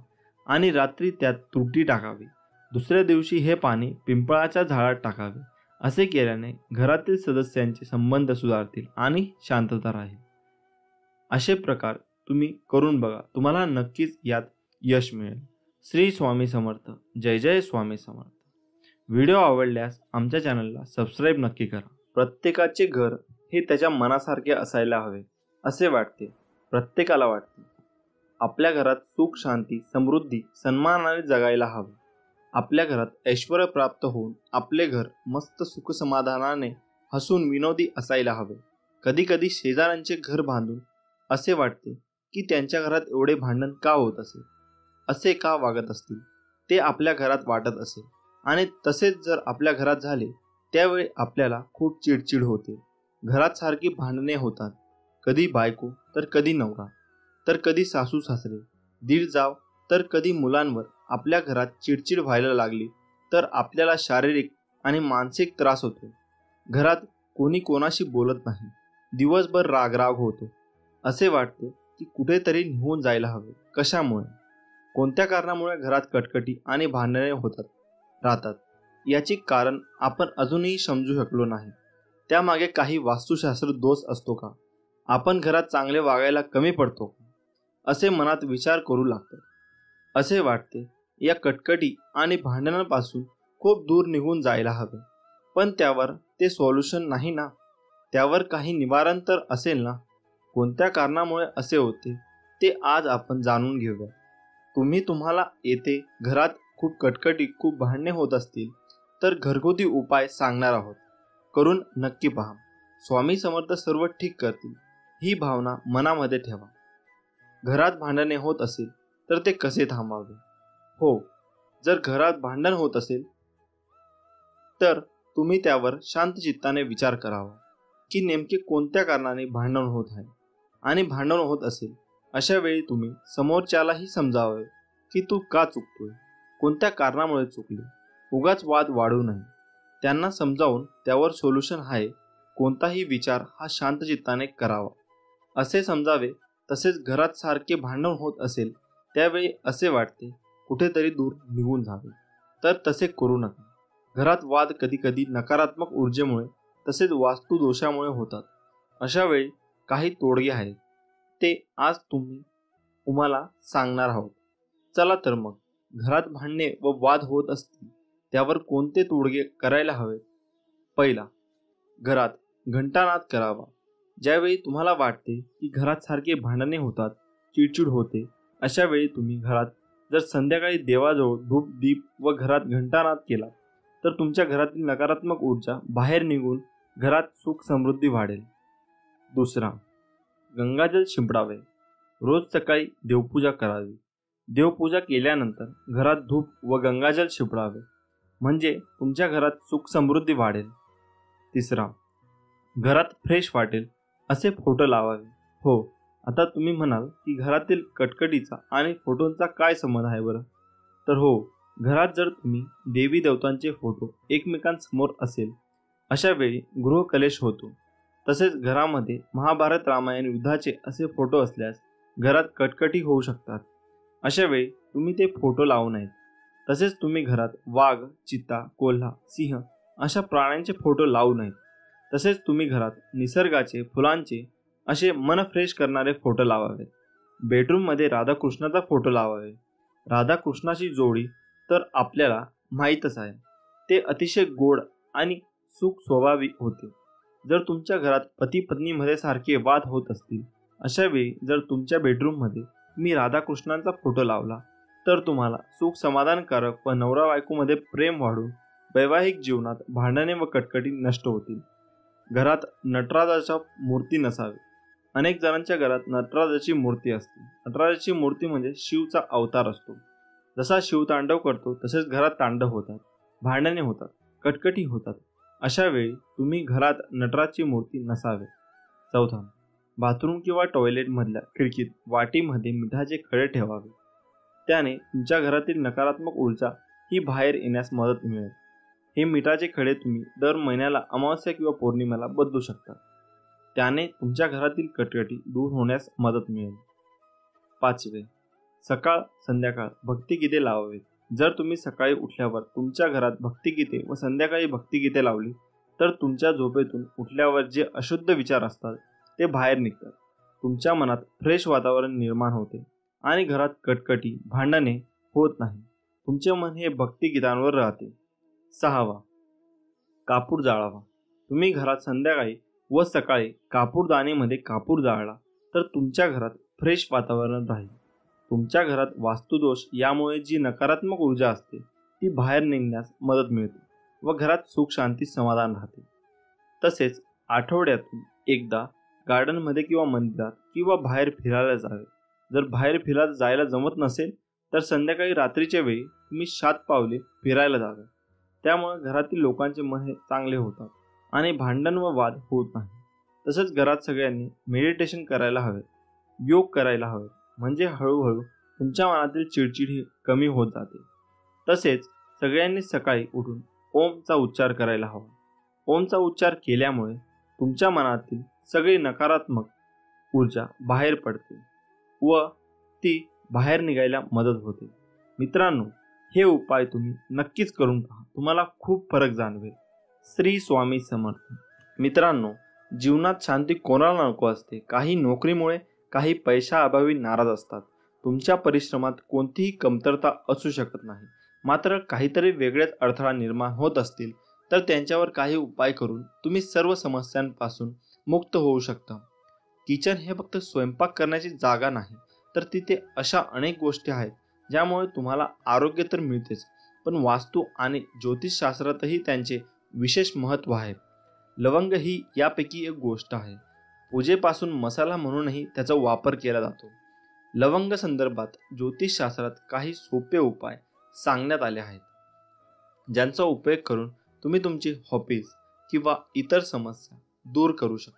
आणि रात्री त्यात तुरटी टाकावी. दुसऱ्या दिवशी हे पाणी पिंपळाच्या झाडात टाकावे. असे केल्याने घरातील सदस्यांचे संबंध सुधारतील आणि शांतता राहील. असे प्रकार तुम्ही करून बघा, तुम्हाला नक्कीच यात यश मिळेल. श्री स्वामी समर्थ. जय जय स्वामी समर्थ. व्हिडिओ आवडल्यास आमच्या चॅनलला सबस्क्राईब नक्की करा. प्रत्येकाचे घर हे त्याच्या मनासारखे असायला हवे असे वाटते. प्रत्येकाला वाटते आपल्या घरात सुख, शांती, समृद्धी, सन्मानाने जगायला हवे. आपल्या घरात ऐश्वर्य प्राप्त होऊन आपले घर मस्त सुख समाधानाने हसून विनोदी असायला हवे. कधी कधी शेजाऱ्यांचे घर बांधून असे वाटते की त्यांच्या घरात एवढे भांडण का होत असेल, असे का वागत असतील, ते आपल्या घरात वाटत असेल. आणि तसेच जर आपल्या घरात झाले त्यावेळी आपल्याला खूप चिडचिड होते. घरात सारखी भांडणे होतात. कधी बायको तर कधी नवरा तर कधी सासू सासरे, दीर जाव तर कधी मुलांवर आपल्या घरात चिडचिड व्हायला लागली तर आपल्याला शारीरिक आणि मानसिक त्रास होतो. घरात कोणी कोणाशी बोलत नाही. दिवसभर रागराग होतो. असे वाटते की कुठेतरी निघून जायला हवे. कशामुळे, कोणत्या कारणामुळे घरात कटकटी आणि भांडणे होतात राहतात याची कारण आपण अजूनही समजू शकलो नाही. त्यामागे काही वास्तुशास्त्र दोष असतो का? आपण घरात चांगले वागायला कमी पडतो का? असे मनात विचार करू लागतात. असे वाटते या कटकटी आणि भांडणांपासून खूप दूर निघून जायला हवे. पण त्यावर ते सोल्युशन नाही ना. त्यावर काही निवारण तर असेल ना. कोणत्या कारणामुळे असे होते ते आज आपण जाणून घेऊया. तुम्हाला येथे घरात खूप कटकटी, खूप भांडणे होत असतील तर घरगुती उपाय सांगणार आहोत. करून नक्की पहा. स्वामी समर्थ सर्व ठीक करतील ही भावना मनामध्ये ठेवा. घरात भांडणे होत असेल तर ते कसे थांबावे? हो, जर घरात भांडण होत असेल तर तुम्ही त्यावर शांत चित्ताने विचार करावा की नेमके कोणत्या कारणाने भांडण होत आहे. आणि भांडण होत असेल अशा वेळी तुम्ही समोरच्यालाही समजावे की तू का चुकतोय, कोणत्या कारणामुळे चुकले. उगाच वाद वाढू नये. त्यांना समजावून त्यावर सोल्युशन आहे कोणताही विचार हा शांत चित्ताने करावा असे समजावे. तसेच घरात सारखे भांडण होत असेल त्यावेळी असे वाटते कुठेतरी दूर निघून जावे तर तसे करू नका. घरात वाद कधीकधी नकारात्मक ऊर्जेमुळे तसेच वास्तुदोषामुळे होतात. अशा वेळी काही तोडगे आहेत, ते आज तुम्हाला सांगणार आहोत. चला तर मग, घरात भांडणे व वाद होत असतील त्यावर कोणते तोडगे करायला हवेत. पहिला, घरात घंटानाद करावा. ज्यावेळी तुम्हाला वाटते की घरात सारखे भांडणे होतात, चिडचिड होते, अशा वेळी तुम्ही घरात जर संध्याकाळी देवाजवळ धूप दीप व घरात घंटानाद केला तर तुमच्या घरातील नकारात्मक ऊर्जा बाहेर निघून घरात सुख समृद्धी वाढेल. दुसरा, गंगाजल शिंपडावे. रोज सकाळी देवपूजा करावी. देवपूजा केल्यानंतर घरात धूप व गंगाजल शिंपडावे म्हणजे तुमच्या घरात सुख समृद्धी वाढेल. तिसरा, घरात फ्रेश वाटेल असे फोटो लावावे. हो, आता तुम्ही म्हणाल की घरातील कटकटीचा आणि फोटोंचा काय संबंध आहे बरं? तर हो, घरात जर तुम्ही देवी देवतांचे फोटो एकमेकांसमोर असेल अशा वेळी गृहकलेश होतो. तसेच घरामध्ये महाभारत रामायण युद्धाचे असे फोटो असल्यास घरात कटकटी होऊ शकतात. अशा वेळी तुम्ही ते फोटो लावू नयेत. तसेच तुम्ही घरात वाघ, चित्ता, कोल्हा, सिंह अशा प्राण्यांचे फोटो लावू नयेत. तसेच तुम्ही घरात निसर्गाचे, फुलांचे असे मन फ्रेश करणारे फोटो लावावेत. बेडरूममध्ये राधाकृष्णाचा फोटो लावावे. राधाकृष्णाची जोडी तर आपल्याला माहीतच आहे, ते अतिशय गोड आणि सुख स्वभावी होते. जर तुमच्या घरात पती पत्नीमध्ये सारखे वाद होत असतील अशा वेळी जर तुमच्या बेडरूममध्ये तुम्ही राधाकृष्णांचा फोटो लावला तर तुम्हाला सुख समाधानकारक व नवरा बायकोमध्ये प्रेम वाढून वैवाहिक जीवनात भांडणे व कटकटी नष्ट होतील. घरात नटराजाच्या मूर्ती नसावी. अनेक जणांच्या घरात नटराजाची मूर्ती असते. नटराजाची मूर्ती म्हणजे शिवचा अवतार असतो. जसा शिव तांडव करतो तसेच घरात तांडव होतात, भांडणे होतात, कटकटी होतात. अशा वेळी तुम्ही घरात नटराजची मूर्ती नसावे. चौथा, बाथरूम किंवा टॉयलेटमधल्या खिडकीत वाटीमध्ये मिठाचे खडे ठेवावे. त्याने तुमच्या घरातील नकारात्मक ऊर्जा ही बाहेर येण्यास मदत मिळेल. हे मिठाचे खडे तुम्ही दर महिन्याला अमावस्या किंवा पौर्णिमेला बदलू शकता. त्याने तुमच्या घरातील कटकटी दूर होण्यास मदत मिळेल. पाचवे, सकाळ संध्याकाळ भक्तिगीते लावावीत. जर तुम्ही सकाळी उठल्यावर तुमच्या घरात भक्तिगीते व संध्याकाळी भक्तिगीते लावली तर तुमच्या झोपेतून उठल्यावर जे अशुद्ध विचार असतात ते बाहेर निघतात. तुमच्या मनात फ्रेश वातावरण निर्माण होते आणि घरात कटकटी भांडणे होत नाही. तुमचे मन हे भक्तिगीतांवर राहते. सहावा, कापूर जाळावा. तुम्ही घरात संध्याकाळी व सकाळी कापूरदानीमध्ये कापूर जाळला तर तुमच्या घरात फ्रेश वातावरण राहील. तुमच्या घरात वास्तुदोष यामुळे जी नकारात्मक ऊर्जा असते ती बाहेर निघण्यास मदत मिळते व घरात सुख शांती समाधान राहते. तसेच आठवड्यातून एकदा गार्डनमध्ये किंवा मंदिरात किंवा बाहेर फिरायला जावे. जर बाहेर फिरायला जायला जमत नसेल तर संध्याकाळी रात्रीच्या वेळी तुम्ही 7 पावले फिरायला जावे. त्यामुळे घरातील लोकांचे मन हे चांगले होतात आणि भांडण व वाद होत नाही. तसेच घरात सगळ्यांनी मेडिटेशन करायला हवे, योग करायला हवे, म्हणजे हळूहळू तुमच्या मनातील चिडचिड ही कमी होत जाते. तसेच सगळ्यांनी सकाळी उठून ओमचा उच्चार करायला हवा. ओमचा उच्चार केल्यामुळे तुमच्या मनातील सगळी नकारात्मक ऊर्जा बाहेर पडते व ती बाहेर निघायला मदत होते. मित्रांनो, हे उपाय तुम्ही नक्कीच करून पहा, तुम्हाला खूप फरक जाणवेल. श्री स्वामी समर्थ. मित्रांनो, जीवनात शांती कोणाला नको असते. काही नोकरीमुळे, काही पैशाअभावी नाराज असतात. तुमच्या परिश्रमात कोणतीही कमतरता असू शकत नाही. मात्र काहीतरी वेगळेच अडथळा निर्माण होत असतील तर त्यांच्यावर काही उपाय करून तुम्ही सर्व समस्यांपासून मुक्त होऊ शकता. किचन हे फक्त स्वयंपाक करण्याची जागा नाही, तर तिथे अशा अनेक गोष्टी आहेत ज्यामुळे तुम्हाला आरोग्य तर मिळतेच, पण वास्तू आणि ज्योतिषशास्त्रातही त्यांचे विशेष महत्त्व आहे. लवंग ही यापैकी एक गोष्ट आहे. पूजेपासून मसाला म्हणूनही त्याचा वापर केला जातो. लवंग संदर्भात ज्योतिषशास्त्रात काही सोपे उपाय सांगण्यात आले आहेत, ज्यांचा उपयोग करून तुम्ही तुमची हॉबीज किंवा इतर समस्या दूर करू शकता.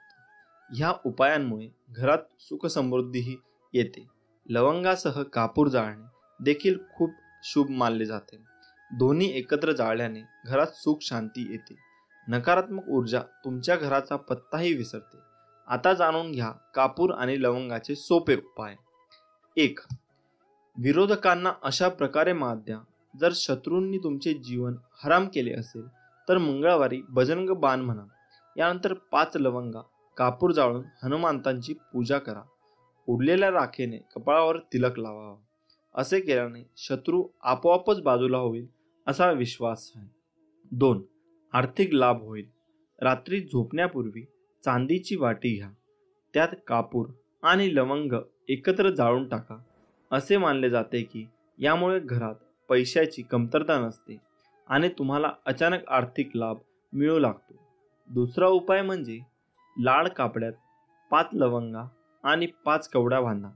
ह्या उपायांमुळे घरात सुखसमृद्धीही येते. लवंगासह कापूर जाळणे देखील खूप शुभ मानले जाते. दोन्ही एकत्र जाळल्याने घरात सुख शांती येते. नकारात्मक ऊर्जा तुमच्या घराचा पत्ताही विसरते. आता जाणून घ्या कापूर आणि लवंगाचे सोपे उपाय. 1. विरोधकांना अशा प्रकारे मात द्या. जर शत्रूंनी तुमचे जीवन हराम केले असेल तर मंगळवारी बजरंग बाण म्हणा. यानंतर 5 लवंगा कापूर जाळून हनुमंतांची पूजा करा. उरलेल्या राखेने कपाळावर तिलक लावावा. असे केल्याने शत्रू आपोआपच बाजूला होईल असा विश्वास आहे. 2. आर्थिक लाभ होईल. रात्री झोपण्यापूर्वी चांदीची वाटी घ्या. त्यात कापूर आणि लवंग एकत्र जाळून टाका. असे मानले जाते की यामुळे घरात पैशाची कमतरता नसते आणि तुम्हाला अचानक आर्थिक लाभ मिळू लागतो. दुसरा उपाय म्हणजे लाल कापड्यात 5 लवंगा आणि 5 कवड्या बांधा.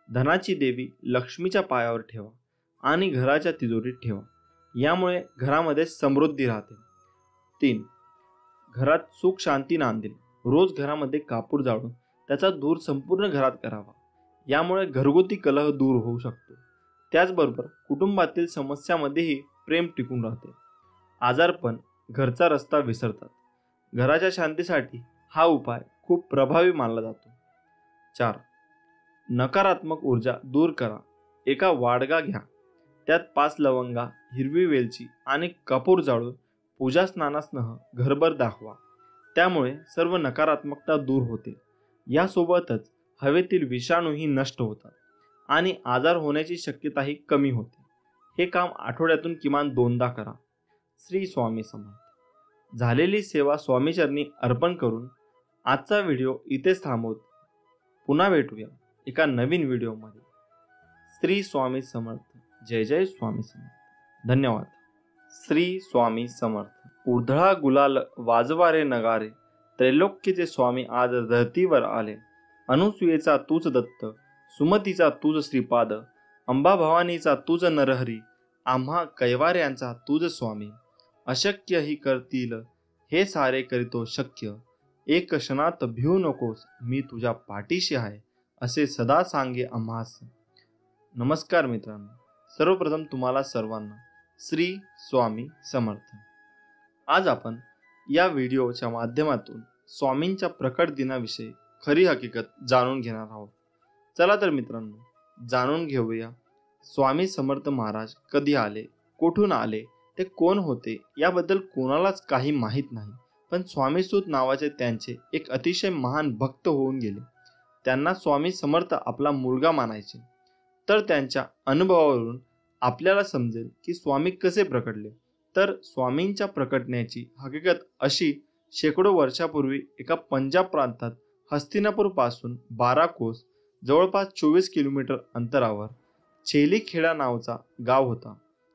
धनाची देवी लक्ष्मीच्या पायावर ठेवा आणि घराच्या तिजोरीत ठेवा. यामुळे घरामध्ये समृद्धी राहते. 3. घरात सुख शांती नांदेल. रोज घरामध्ये कापूर जाळून त्याचा धूर संपूर्ण घरात करावा. यामुळे घरगुती कलह दूर होऊ शकतो. त्याचबरोबर कुटुंबातील समस्यामध्येही प्रेम टिकून राहते. आजारपण घरचा रस्ता विसरतात. घराच्या शांतीसाठी हा उपाय खूप प्रभावी मानला जातो. 4. नकारात्मक ऊर्जा दूर करा. एका वाडगा घ्या. त्यात 5 लवंगा, हिरवी वेलची आणि कापूर जाळून पूजा स्नानासह घरभर दाखवा. त्यामुळे सर्व नकारात्मकता दूर होते. यासोबतच हवेतील विषाणूही नष्ट होतात आणि आजार होण्याची शक्यताही कमी होते. हे काम आठवड्यातून किमान 2दा करा. श्री स्वामी समर्थ. झालेली सेवा स्वामीचरणी अर्पण करून आजचा व्हिडिओ इथेच थांबवतो. पुन्हा भेटूया एका नवीन व्हिडिओमध्ये. श्री स्वामी समर्थ. जय जय स्वामी समर्थ. धन्यवाद. श्री स्वामी समर्थ. उधळा गुलाल वाजवा रे नगारे, त्रैलोक्याचे स्वामी आज धरतीवर आले. अनुसूयेचा तूच दत्त, सुमतीचा तूच श्रीपाद, अंबाभवानीचा तूच नरहरी, आम्हा कैवाऱ्यांचा तूच स्वामी. अशक्य ही करतील हे सारे करीतो शक्य, एक क्षणात भिवू नकोस मी तुझ्या पाठीशी आहे, असे सदा सांगे आम्हास. नमस्कार मित्रांनो, सर्वप्रथम तुम्हाला सर्वांना श्री स्वामी समर्थ. आज आपण या व्हिडिओच्या माध्यमातून स्वामींच्या प्रकट दिनाविषयी खरी हकीकत जाणून घेणार आहोत. चला तर मित्रांनो, जाणून घेऊया स्वामी समर्थ महाराज कधी आले, कुठून आले, ते कोण होते याबद्दल कोणालाच काही माहीत नाही. पण स्वामीसूत नावाचे त्यांचे एक अतिशय महान भक्त होऊन गेले. त्यांना स्वामी समर्थ आपला मुलगा मानायचे. तर त्यांच्या अनुभवावरून आपल्याला समजेल की स्वामी कसे प्रकटले. तर स्वामींच्या प्रकटण्याची हकीकत अशी, शेकडो वर्षापूर्वी एका पंजाब प्रांतात हस्तिनापूर पासून 12 कोस जवळपास 24 किलोमीटर अंतरावर छेलीखेडा नावाचा गाव होता.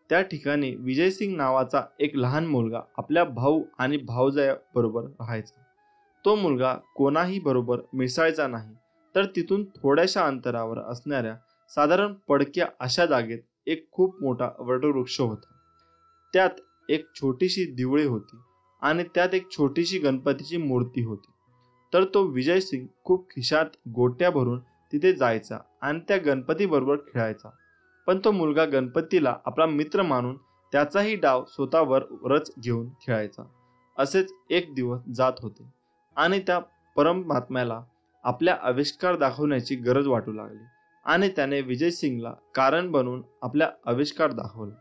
त्या ठिकाणी विजयसिंग नावाचा एक लहान मुलगा आपल्या भाऊ आणि भावजायाबरोबर राहायचा. तो मुलगा कोणाही बरोबर मिसळायचा नाही. तर तिथून थोड्याशा अंतरावर असणाऱ्या साधारण पडक्या अशा जागेत एक खूप मोठा वटवृक्ष होता. त्यात एक छोटीशी दिवळी होती आणि त्यात एक छोटीशी गणपतीची मूर्ती होती. तर तो विजयसिंग खूप खिशात गोट्या भरून तिथे जायचा आणि त्या गणपतीबरोबर खेळायचा. पण तो मुलगा गणपतीला आपला मित्र मानून त्याचाही डाव स्वतःवरच घेऊन खेळायचा. असेच एक दिवस जात होते आणि त्या परमात्म्याला आपल्या आविष्कार दाखवण्याची गरज वाटू लागली आणि त्याने विजयसिंगला कारण बनवून आपला आविष्कार दाखवला.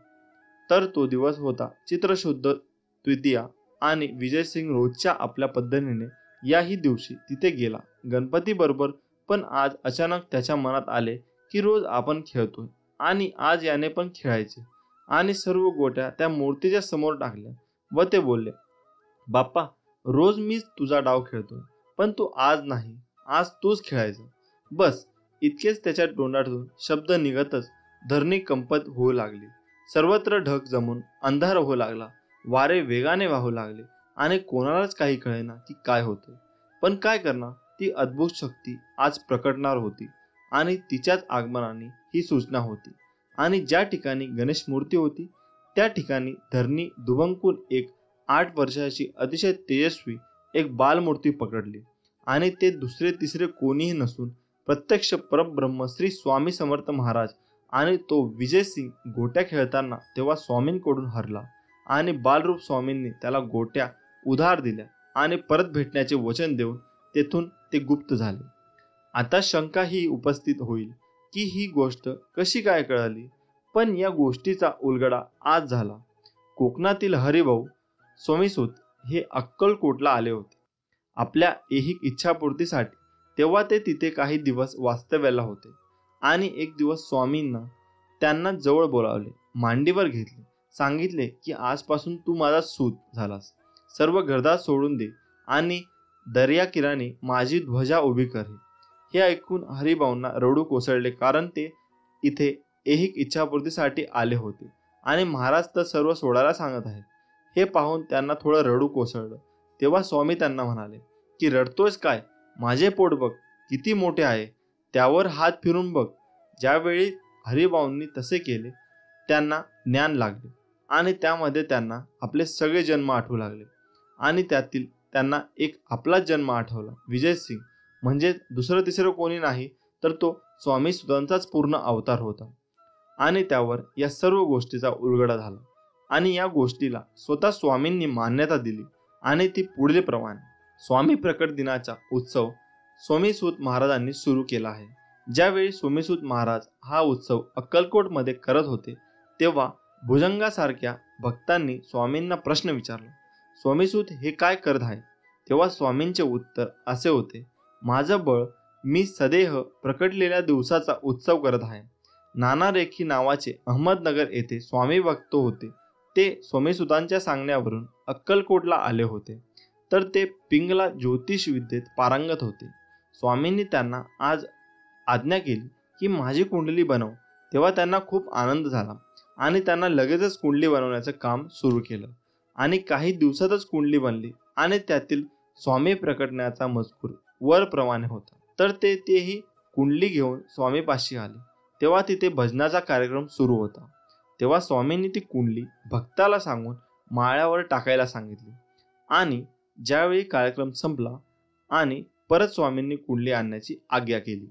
तर तो दिवस होता चित्रशुद्ध द्वितीया आणि विजयसिंग रोजच्या आपल्या पद्धतीने याही दिवशी तिथे गेला गणपती बरोबर. पण आज अचानक त्याच्या मनात आले की रोज आपण खेळतोय आणि आज याने पण खेळायचे. आणि सर्व गोट्या त्या मूर्तीच्या समोर टाकल्या व ते बोलले, बाप्पा, रोज मीच तुझा डाव खेळतोय, पण तू आज नाही, आज तूच खेळायचं. बस इतकेच त्याच्या तोंडातून शब्द निघतच धरणी कंपत होऊ लागली. सर्वत्र ढग जमून अंधार होऊ लागला. वारे वेगाने वाहू लागले आणि कोणालाच काही कळेना की काय होते. पण काय करणार, ती अद्भुत शक्ती आज प्रकटणार होती आणि तिच्याच आगमनाने ही सूचना होती. आणि ज्या ठिकाणी गणेश मूर्ती होती त्या ठिकाणी धरणी दुभंकून एक 8 वर्षाची अतिशय तेजस्वी एक बालमूर्ती पकडली. आणि ते दुसरे तिसरे कोणीही नसून प्रत्यक्ष परब्रह्म श्री स्वामी समर्थ महाराज. आणि तो विजयसिंग गोट्या खेळताना तेव्हा स्वामींकडून हरला आणि बालरूप स्वामींनी त्याला गोट्या उधार दिल्या आणि परत भेटण्याचे वचन देऊन तेथून ते गुप्त झाले. आता शंका ही उपस्थित होईल की ही गोष्ट कशी काय कळाली. पण या गोष्टीचा उलगडा आज झाला. कोकणातील हरिभाऊ स्वामीसूत हे अक्कलकोटला आले होते आपल्या ऐहिक इच्छापूर्तीसाठी. तेव्हा ते तिथे काही दिवस वास्तव्याला होते आणि एक दिवस स्वामींना त्यांना जवळ बोलावले, मांडीवर घेतले, सांगितले की आजपासून तू माझा सूत झालास. सर्व घरदार सोडून दे आणि दर्याकिनारी माझी ध्वजा उभी कर. हे ऐकून हरिभाऊंना रडू कोसळले, कारण ते इथे ऐहिक इच्छापूर्तीसाठी आले होते आणि महाराज तर सर्व सोडायला सांगत आहेत. हे पाहून त्यांना थोडं रडू कोसळलं. तेव्हा स्वामी त्यांना म्हणाले की रडतोयस काय, माझे पोट बघ किती मोठे आहे, त्यावर हात फिरून बघ. ज्यावेळी हरिभाऊंनी तसे केले त्यांना ज्ञान लागले आणि त्यामध्ये त्यांना आपले सगळे जन्म आठवू लागले. आणि त्यातील त्यांना एक आपलाच जन्म आठवला. विजयसिंग म्हणजे दुसरं तिसरं कोणी नाही तर तो स्वामी सुतांचाच पूर्ण अवतार होता. आणि त्यावर या सर्व गोष्टीचा उलगडा झाला आणि या गोष्टीला स्वतः स्वामींनी मान्यता दिली. आणि ती पुढील प्रमाणे स्वामी प्रकट दिनाचा उत्सव स्वामीसूत महाराजांनी सुरू केला आहे. ज्यावेळी स्वामीसूत महाराज हा उत्सव अक्कलकोटमध्ये करत होते तेव्हा भुजंगासारख्या भक्तांनी स्वामींना प्रश्न विचारला, स्वामीसूत हे काय करत आहे. तेव्हा स्वामींचे उत्तर असे होते, माझं बळ मी सदेह प्रकटलेल्या दिवसाचा उत्सव करत आहे. नाना रेखी नावाचे अहमदनगर येथे स्वामी भक्त होते. ते स्वामीसुतांच्या सांगण्यावरून अक्कलकोटला आले होते. तर ते पिंगला ज्योतिष विद्येत पारंगत होते. स्वामींनी त्यांना आज आज्ञा केली की माझी कुंडली बनव. तेव्हा त्यांना खूप आनंद झाला आणि त्यांना लगेचच कुंडली बनवण्याचं काम सुरू केलं आणि काही दिवसातच कुंडली बनली आणि त्यातील स्वामी प्रकटण्याचा मजकूर वर प्रमाणे होता. तर तेही कुंडली घेऊन स्वामीपाशी आले. तेव्हा तिथे भजनाचा कार्यक्रम सुरू होता. तेव्हा स्वामींनी ती कुंडली भक्ताला सांगून माळ्यावर टाकायला सांगितली आणि ज्यावेळी कार्यक्रम संपला आणि परत स्वामींनी कुंडली आणण्याची आज्ञा केली,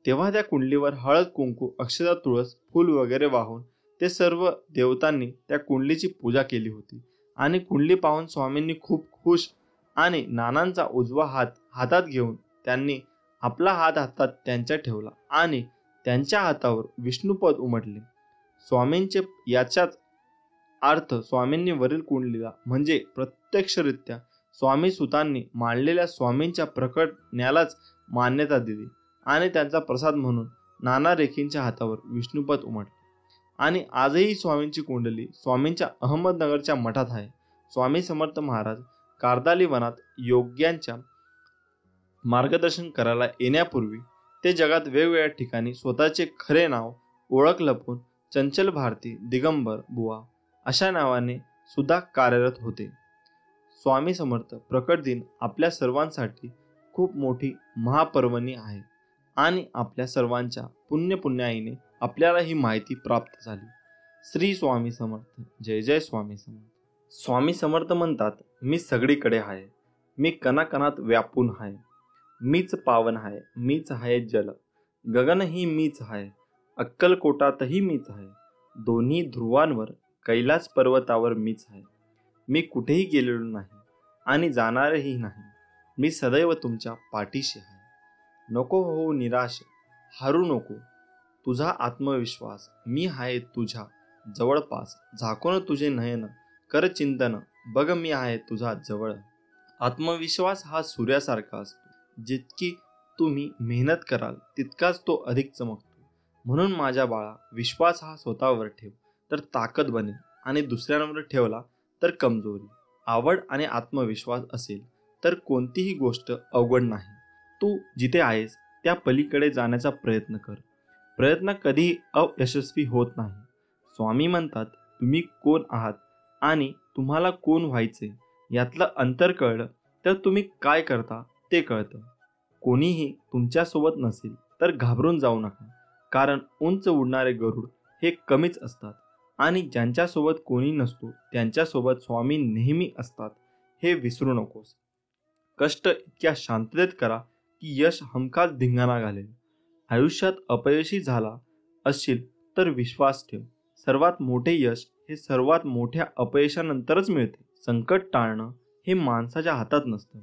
तेव्हा त्या कुंडलीवर हळद, कुंकू, अक्षता, तुळस, फूल वगैरे वाहून ते सर्व देवतांनी त्या कुंडलीची पूजा केली होती. आणि कुंडली पाहून स्वामींनी खूप खुश आणि नानांचा उजवा हात हातात घेऊन त्यांनी आपला हात हातात त्यांच्या ठेवला आणि त्यांच्या हातावर विष्णुपद उमटले. स्वामींचे याचाच अर्थ स्वामींनी वरील कुंडलीला म्हणजे प्रत्यक्षरित्या स्वामी सुतांनी मांडलेल्या स्वामींच्या प्रकटण्यालाच मान्यता दिली आणि त्यांचा प्रसाद म्हणून नाना रेखींच्या हातावर विष्णुपद उमटले. आणि आजही स्वामींची कुंडली स्वामींच्या अहमदनगरच्या मठात आहे. स्वामी समर्थ महाराज कार्दाली वनात योग्यांच्या मार्गदर्शन करायला येण्यापूर्वी ते जगात वेगवेगळ्या ठिकाणी स्वतःचे खरे नाव, ओळख लपवून चंचल भारती, दिगंबर बुवा अशा नावाने सुद्धा कार्यरत होते. स्वामी समर्थ प्रकट दिन आपल्या सर्वांसाठी खूप मोठी महापर्वणी आहे आणि आपल्या सर्वांच्या पुण्याईने आपल्याला ही माहिती प्राप्त झाली. श्री स्वामी समर्थ. जय जय स्वामी समर्थ. स्वामी समर्थ म्हणतात, मी सगळीकडे आहे, मी कणाकणात व्यापून आहे, मीच पावन आहे, मीच आहे जल, गगनही मीच आहे, अक्कलकोटातही मीच आहे, दोन्ही ध्रुवांवर कैलास पर्वतावर मीच आहे, मी कुठेही गेलेलो नाही आणि जाणारही नाही, मी सदैव तुमच्या पाठीशी आहे. नको होऊ निराश, हारू नको, तुझा आत्मविश्वास, मी आहे तुझ्या जवळपास, झाकून तुझे नयन, कर चिंतन, बघ मी आहे तुझा जवळ. आत्मविश्वास हा सूर्यासारखा असतो, जितकी तुम्ही मेहनत कराल तितकाच तो अधिक चमकतो. म्हणून माझ्या बाळा, विश्वास हा स्वतःवर ठेव तर ताकद बनेल आणि दुसऱ्यांवर ठेवला तर कमजोरी. आवड आणि आत्मविश्वास असेल तर कोणतीही गोष्ट अवघड नाही. तू जिथे आहेस त्या पलीकडे जाण्याचा प्रयत्न कर. प्रयत्न कधीही अयशस्वी होत नाही. स्वामी म्हणतात, तुम्ही कोण आहात आणि तुम्हाला कोण व्हायचे यातलं अंतर कळलं तर तुम्ही काय करता ते कळतं. कोणीही तुमच्यासोबत नसेल तर घाबरून जाऊ नका, कारण उंच उडणारे गरुड हे कमीच असतात आणि ज्यांच्यासोबत कोणी नसतो त्यांच्यासोबत स्वामी नेहमी असतात हे विसरू नकोस. कष्ट इतक्या शांततेत करा की यश हमखास धिंगाणा घालेल. आयुष्यात अपयशी झाला असशील तर विश्वास ठेव, सर्वात मोठे यश हे सर्वात मोठ्या अपयशानंतरच मिळते. संकट टाळणं हे माणसाच्या हातात नसतं,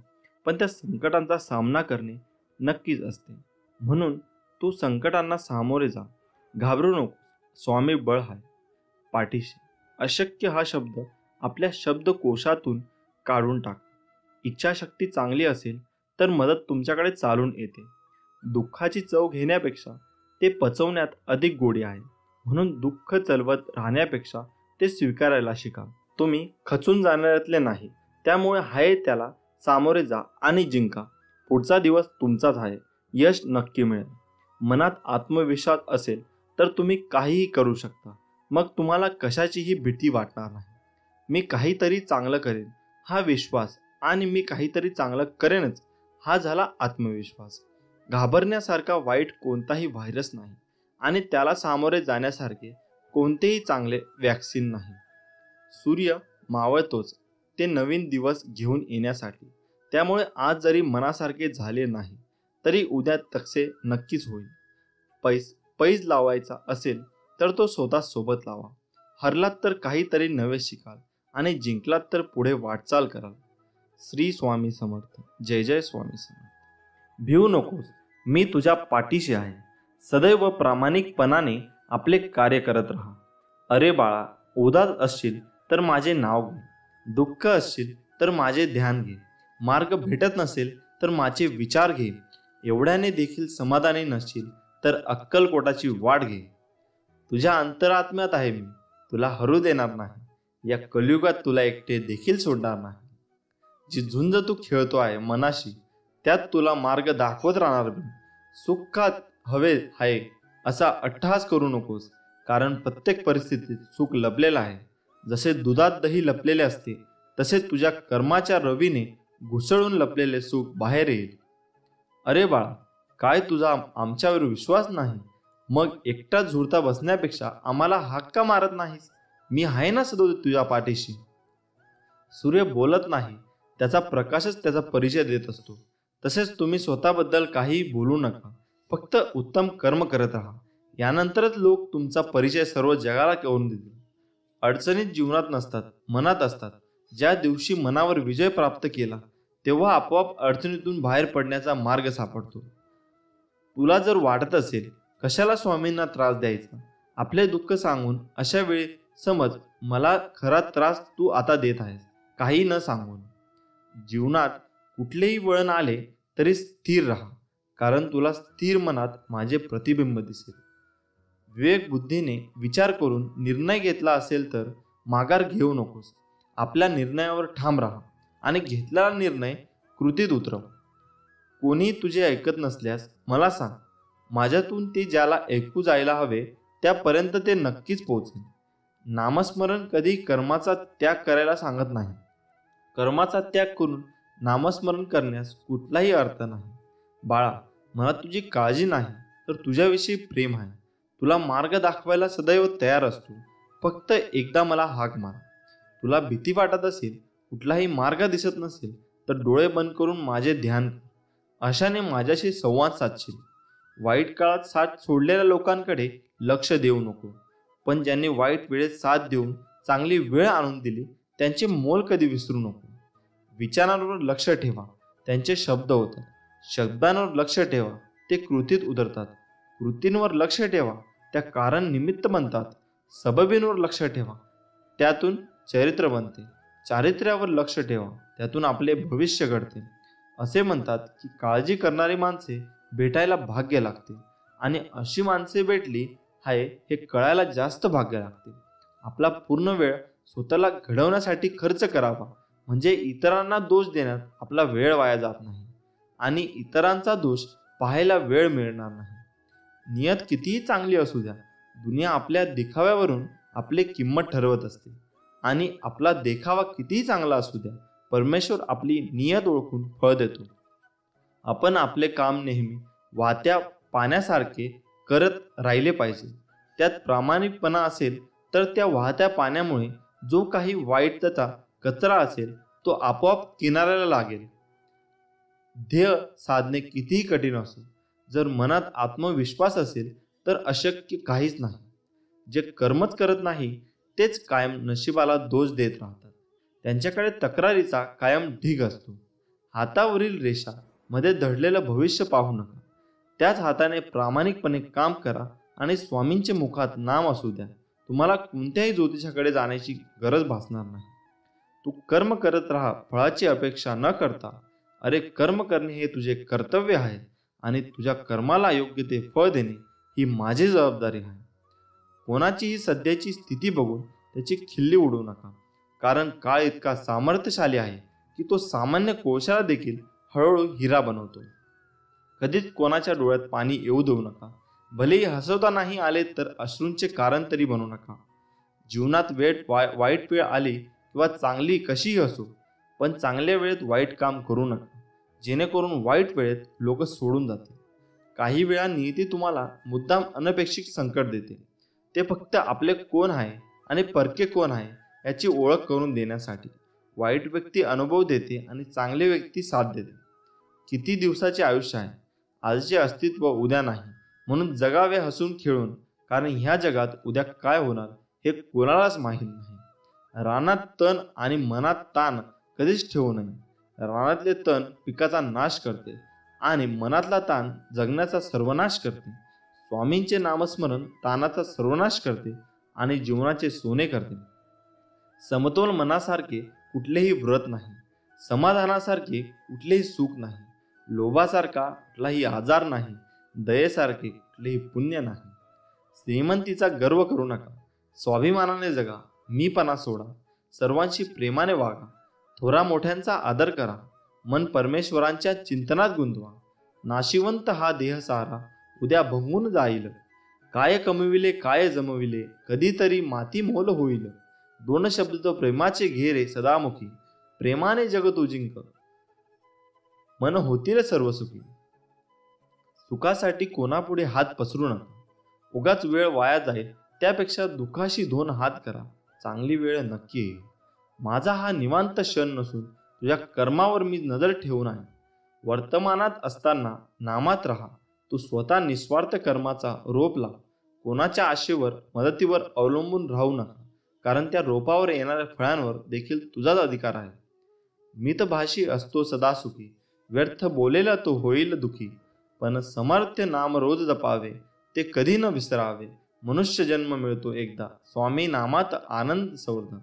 पण त्या संकटांचा सामना करणे नक्कीच असते. म्हणून तू संकटांना सामोरे जा, घाबरू नको. स्वामी बळ आहे पाठीशी. अशक्य हा शब्द आपल्या शब्दकोशातून काढून टाक. इच्छाशक्ती चांगली असेल तर मदत तुमच्याकडे चालून येते. दुःखाची चव घेण्यापेक्षा ते पचवण्यात अधिक गोडी आहे. म्हणून दुःख चलवत राहण्यापेक्षा ते स्वीकारायला शिका. तुम्ही खचून जाणाऱ्यातले नाही, त्यामुळे आहे त्याला सामोरे जा आणि जिंका. पुढचा दिवस तुमचाच आहे, यश नक्की मिळेल. मनात आत्मविश्वास असेल तर तुम्ही काहीही करू शकता. मग तुम्हाला कशाचीही भीती वाटणार नाही. मी काहीतरी चांगलं करेन हा विश्वास आणि मी काहीतरी चांगलं करेनच हा झाला आत्मविश्वास. घाबरण्यासारखा वाईट कोणताही व्हायरस नाही आणि त्याला सामोरे जाण्यासारखे कोणतेही चांगले वॅक्सिन नाही. सूर्य मावळतोच ते नवीन दिवस घेऊन येण्यासाठी. त्यामुळे आज जरी मनासारखे झाले नाही तरी उद्या तसे नक्कीच होईल. पैज लावायचा असेल तर तो स्वतः सोबत लावा. हरलात तर काहीतरी नवे शिकाल आणि जिंकलात तर पुढे वाटचाल कराल. श्री स्वामी समर्थ. जय जय स्वामी समर्थ. भिवू नकोस, मी तुझ्या पाठीशी आहे. सदैव प्रामाणिकपणाने आपले कार्य करत राहा. अरे बाळा, उदास असशील तर माझे नाव घे, दुःख असशील तर माझे ध्यान घे, मार्ग भेटत नसेल तर माझे विचार घे, एवढ्याने देखील समाधानी नसशील तर अक्कलकोटाची वाट घे. तुझ्या अंतरात्म्यात आहे मी, तुला हरू देणार नाही. या कलियुगात तुला एकटे देखील सोडणार नाही. जी झुंज तू खेळतो आहे मनाशी, त्यात तुला मार्ग दाखवत राहणार मी. सुखात हवे आहे असा अट्टहास करू नकोस, कारण प्रत्येक परिस्थितीत सुख लपलेलं आहे. जसे दुधात दही लपलेले असते तसे तुझ्या कर्माच्या रवीने घुसळून लपलेले सुख बाहेर येईल. अरे बाळा, काय तुझा आमच्यावर विश्वास नाही? मग एकटा झुरता बसण्यापेक्षा आम्हाला हाक का मारत नाहीस? मी आहे ना सदैव तुझ्या पाठीशी. सूर्य बोलत नाही, त्याचा प्रकाशच त्याचा परिचय देत असतो. तसेच तुम्ही स्वतःबद्दल काहीही बोलू नका, फक्त उत्तम कर्म करत राहा. यानंतरच लोक तुमचा परिचय सर्व जगाला करून देतील. अडचणीत जीवनात नसतात, मनात असतात. ज्या दिवशी मनावर विजय प्राप्त केला तेव्हा आपोआप अडचणीतून बाहेर पडण्याचा मार्ग सापडतो. तुला जर वाटत असेल कशाला स्वामींना त्रास द्यायचा, आपले दुःख सांगून, अशा वेळी समज मला खरा त्रास तू आता देत आहेस, काही न सांगून. जीवनात कुठलेही वळण आले तरी स्थिर राहा, कारण तुला स्थिर मनात माझे प्रतिबिंब दिसेल. विवेक बुद्धीने विचार करून निर्णय घेतला असेल तर माघार घेऊ नकोस. आपल्या निर्णयावर ठाम राहा आणि घेतलेला निर्णय कृतीत उतरव. कोणी तुझे ऐकत नसल्यास मला सांग. माझ्यातून ते ज्याला ऐकू जायला हवे त्यापर्यंत ते नक्कीच पोहोचेल. नामस्मरण कधी कर्माचा त्याग करायला सांगत नाही. कर्माचा त्याग करून नामस्मरण करण्यास कुठलाही अर्थ नाही. बाळा, मला तुझी काळजी नाही तर तुझ्याविषयी प्रेम आहे. तुला मार्ग दाखवायला सदैव तयार असतो. फक्त एकदा मला हाक मार. तुला भीती वाटत असेल, कुठलाही मार्ग दिसत नसेल तर डोळे बंद करून माझे ध्यान कर. अशाने माझ्याशी संवाद साधशील. वाईट काळात साथ सोडलेल्या लोकांकडे लक्ष देऊ नको, पण ज्यांनी वाईट वेळेत साथ देऊन चांगली वेळ आणून दिली त्यांचे मोल कधी विसरू नको. विचारांवर लक्ष ठेवा, त्यांचे शब्द होतात. शब्दांवर लक्ष ठेवा, ते कृतीत उतरतात. कृतींवर लक्ष ठेवा, त्या कारण निमित्त बनतात. सबबींवर लक्ष ठेवा, त्यातून चरित्र बनते. चारित्र्यावर लक्ष ठेवा, त्यातून आपले भविष्य घडते. असे म्हणतात की काळजी करणारी माणसे भेटायला भाग्य लागते, आणि अशी माणसे भेटली आहे हे कळायला जास्त भाग्य लागते. आपला पूर्ण वेळ स्वतःला घडवण्यासाठी खर्च करावा, म्हणजे इतरांना दोष देण्यात आपला वेळ वाया जात नाही आणि इतरांचा दोष पाहायला वेळ मिळणार नाही. नियत कितीही चांगली असू द्या, दुनिया आपल्या देखाव्यावरून आपली किंमत ठरवत असते. आणि आपला देखावा कितीही चांगला असू द्या, परमेश्वर आपली नियत ओळखून फळ देतो. आपण आपले काम नेहमी वाहत्या पाण्यासारखे करत राहिले पाहिजे. त्यात प्रामाणिकपणा असेल तर त्या वाहत्या पाण्यामुळे जो काही वाईटचा कचरा असेल तो आपोआप किनाऱ्याला लागेल. ध्येय साधणे कितीही कठीण असो, जर मनात आत्मविश्वास असेल तर अशक्य काहीच नाही. जे कर्मच करत नाही तेच कायम नशिबाला दोष देत राहतात. त्यांच्याकडे तक्रारीचा कायम ढीग असतो. हातावरील रेषा मध्ये दडलेलं भविष्य पाहू नका. त्याच हाताने प्रामाणिकपणे काम करा आणि स्वामींचे मुखात नाम असू द्या. तुम्हाला कोणत्याही ज्योतिषाकडे जाण्याची गरज भासणार नाही. तू कर्म करत राहा, फळाची अपेक्षा न करता. अरे, कर्म करणे हे तुझे कर्तव्य आहे आणि तुझ्या कर्माला योग्य ते फळ देणे ही माझी जबाबदारी आहे. कोणाचीही सध्याची स्थिती बघून त्याची खिल्ली उडवू नका, कारण काळ इतका सामर्थ्यशाली आहे की तो सामान्य कोळशाला देखील हळूहळू हिरा बनवतो. कधीच कोणाच्या डोळ्यात पाणी येऊ देऊ नका. भलेही हसवता नाही आले तर अश्रूंचे कारण तरी बनवू नका. जीवनात वाईट वेळ आली किंवा चांगली कशीही असो, पण चांगल्या वेळेत वाईट काम करू नका, जेणेकरून वाईट वेळेत लोक सोडून जातील. काही वेळा नियती तुम्हाला मुद्दाम अनपेक्षित संकट देते, ते फक्त आपले कोण आहे आणि परके कोण आहे याची ओळख करून देण्यासाठी. वाईट व्यक्ती अनुभव देते आणि चांगली व्यक्ती साथ देते. किती दिवसाचे आयुष्य आहे, आजचे अस्तित्व उद्या नाही, म्हणून जगावे हसून खेळून, कारण ह्या जगात उद्या काय होणार हे कोणालाच माहीत नाही. रानात तण आणि मनात ताण कधीच ठेवू नये. रानातले तण पिकाचा नाश करते आणि मनातला ताण जगण्याचा सर्वनाश करते. स्वामींचे नामस्मरण ताणाचा सर्वनाश करते आणि जीवनाचे सोने करते. समतोल मनासारखे कुठलेही व्रत नाही, समाधानासारखे कुठलेही सुख नाही, लोभासारखा कुठलाही आजार नाही, दयेसारखे कुठलेही पुण्य नाही. श्रीमंतीचा गर्व करू नका, स्वाभिमानाने जगा, मीपणा सोडा, सर्वांशी प्रेमाने वागा, थोरा मोठ्यांचा आदर करा, मन परमेश्वरांच्या चिंतनात गुंतवा. नाशिवंत हा देह सारा उद्या भंगून जाईल. काय कमविले काय जमविले, कधीतरी माती मोल होईल. दोन शब्द प्रेमाचे घेरे सदामुखी, प्रेमाने जग तू जिंक. मन होतील सर्व सुखी. सुखासाठी कोणापुढे हात पसरू नका. उगाच वेळ वाया जाईल, त्यापेक्षा दुःखाशी 2 हात करा. चांगली वेळ नक्की येईल. माझा हा निवांत क्षण नसून तुझ्या कर्मावर मी नजर ठेवून आहे. वर्तमानात असताना नामात राहा. तू स्वतः निस्वार्थ कर्माचा रोप लाव. कोणाच्या आशेवर मदतीवर अवलंबून राहू नका, कारण त्या रोपावर येणाऱ्या फळांवर देखील तुझाच अधिकार आहे. मितभाषी असतो सदा सुखी, व्यर्थ बोलेला तो होईल दुखी. पण समर्थ नाम रोज जपावे, ते कधी न विसरावे. मनुष्य जन्म मिळतो एकदा, स्वामी नामात आनंद सौदा.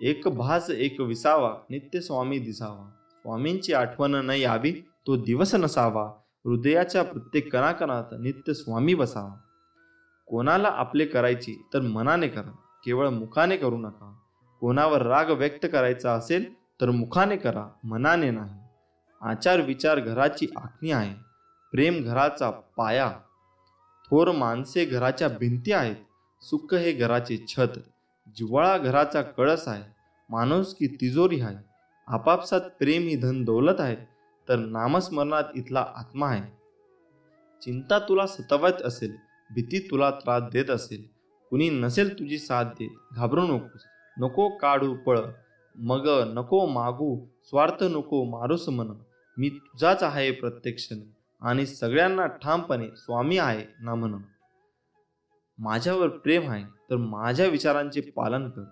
एक भास एक विसावा, नित्य स्वामी दिसावा. स्वामींची आठवण न यावी, तो दिवस नसावा. हृदयाच्या प्रत्येक कणाकणात नित्य स्वामी बसावा. कोणाला आपले करायची तर मनाने करा, केवळ मुखाने करू नका. कोणावर राग व्यक्त करायचा असेल तर मुखाने करा, मनाने नाही. आचार विचार घराची आखणी आहे, प्रेम घराचा पाया. थोर माणसे घराच्या भिंती आहेत, सुख हे घराचे छत. जिव्हाळा घराचा कळस आहे, माणूस की तिजोरी आहे. आपापसात प्रेम ही धन दौलत आहे, तर नामस्मरणात इथला आत्मा आहे. चिंता तुला सतावत असेल, भीती तुला त्रास देत असेल, कुणी नसेल तुझी साथ देत, घाबरू नकोस. नको काढू पळ, मग नको मागू स्वार्थ, नको मारूस मन. मी तुझाच आहे प्रत्येक क्षणी, आणि सगळ्यांना ठामपणे स्वामी आहे ना म्हण. माझ्यावर प्रेम आहे तर माझ्या विचारांचे पालन कर.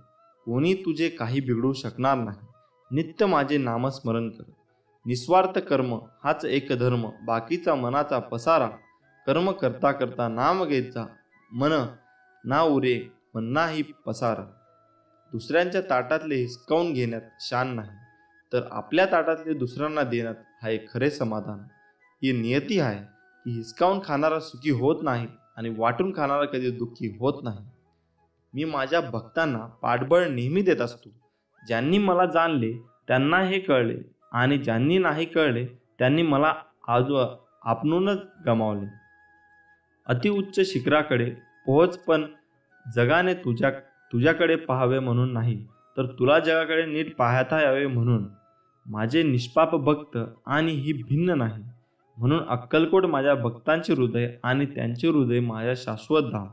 कोणी तुझे काही बिघडू शकणार नाही. नित्य माझे नामस्मरण कर. निस्वार्थ कर्म हाच एक धर्म, बाकीचा मनाचा पसारा. कर्म करता करता नाम घेत जा, मन ना उरे मन नाही पसारा. दुसऱ्यांच्या ताटातले हिसकावून घेण्यात शान नाही, तर आपल्या ताटातले दुसऱ्यांना देण्यात आहे खरे समाधान. ही नियती आहे की हिसकावून खाणारा सुखी होत नाही आणि वाटून खाणारा कधी दुःखी होत नाही. मी माझ्या भक्तांना पाठबळ नेहमी देत असतो. ज्यांनी मला जाणले त्यांना हे कळले, आणि ज्यांनी नाही कळले त्यांनी मला आज आपणूनच गमावले. अतिउच्च शिखराकडे पोहोच, पण जगाने तुझ्याकडे पाहावे म्हणून नाही, तर तुला जगाकडे नीट पाहता यावे म्हणून. माझे निष्पाप भक्त आणि ही भिन्न नाही, म्हणून अक्कलकोट माझ्या भक्तांचे हृदय आणि त्यांचे हृदय माझ्या शाश्वत धाम.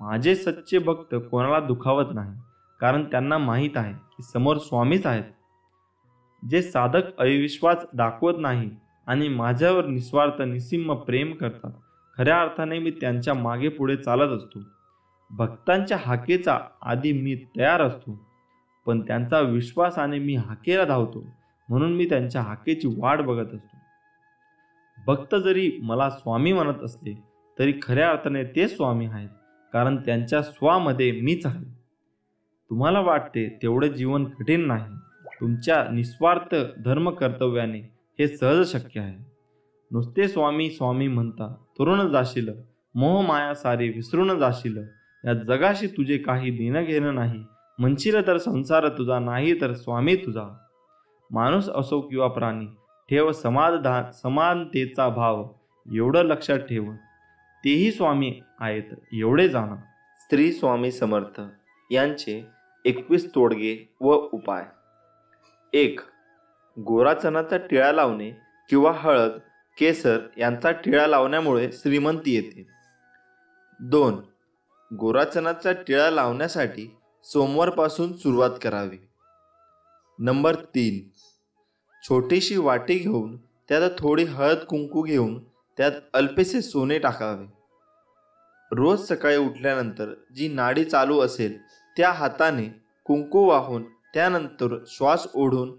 माझे सच्चे भक्त कोणाला दुखावत नाही, कारण त्यांना माहीत आहे की समोर स्वामीच आहेत. जे साधक अविश्वास दाखवत नाही आणि माझ्यावर निस्वार्थ निस्सीम प्रेम करतात, खऱ्या अर्थाने मी त्यांच्या मागे पुढे चालत असतो. भक्तांच्या हाकेचा आधी मी तयार असतो, पण त्यांचा विश्वासाने मी हाकेला धावतो, म्हणून मी त्यांच्या हाकेची वाट बघत असतो. भक्त जरी मला स्वामी म्हणत असले तरी खऱ्या अर्थाने ते स्वामी आहेत, कारण त्यांच्या स्वामध्ये मीच आहे. तुम्हाला वाटते तेवढे जीवन कठीण नाही. तुमच्या निस्वार्थ धर्म कर्तव्याने हे सहज शक्य आहे. नुसते स्वामी स्वामी म्हणता तरुण जाशील, मोह माया सारी विसरून जाशील. या जगाशी तुझे काही देणं घेणं नाही, म्हणशील तर संसार तुझा, नाही तर स्वामी तुझा. माणूस असो किंवा प्राणी, ठेव समानतेचा भाव. एवढं लक्षात ठेव, तेही स्वामी आहेत एवढे जाणा. श्री स्वामी समर्थ यांचे 21 तोडगे व उपाय. 1. गोराचणाचा टिळा लावणे किंवा हळद केसर यांचा टिळा लावण्यामुळे श्रीमंती येते. 2. गोराचणाचा टिळा लावण्यासाठी सोमवारपासून सुरुवात करावी. नंबर 3. छोटीशी वाटी घेऊन त्यात थोडी हळद कुंकू घेऊन त्यात अल्पेसे सोने टाकावे. रोज सकाळी उठल्यानंतर जी नाडी चालू असेल त्या हाताने कुंकू वाहून, त्यानंतर श्वास ओढून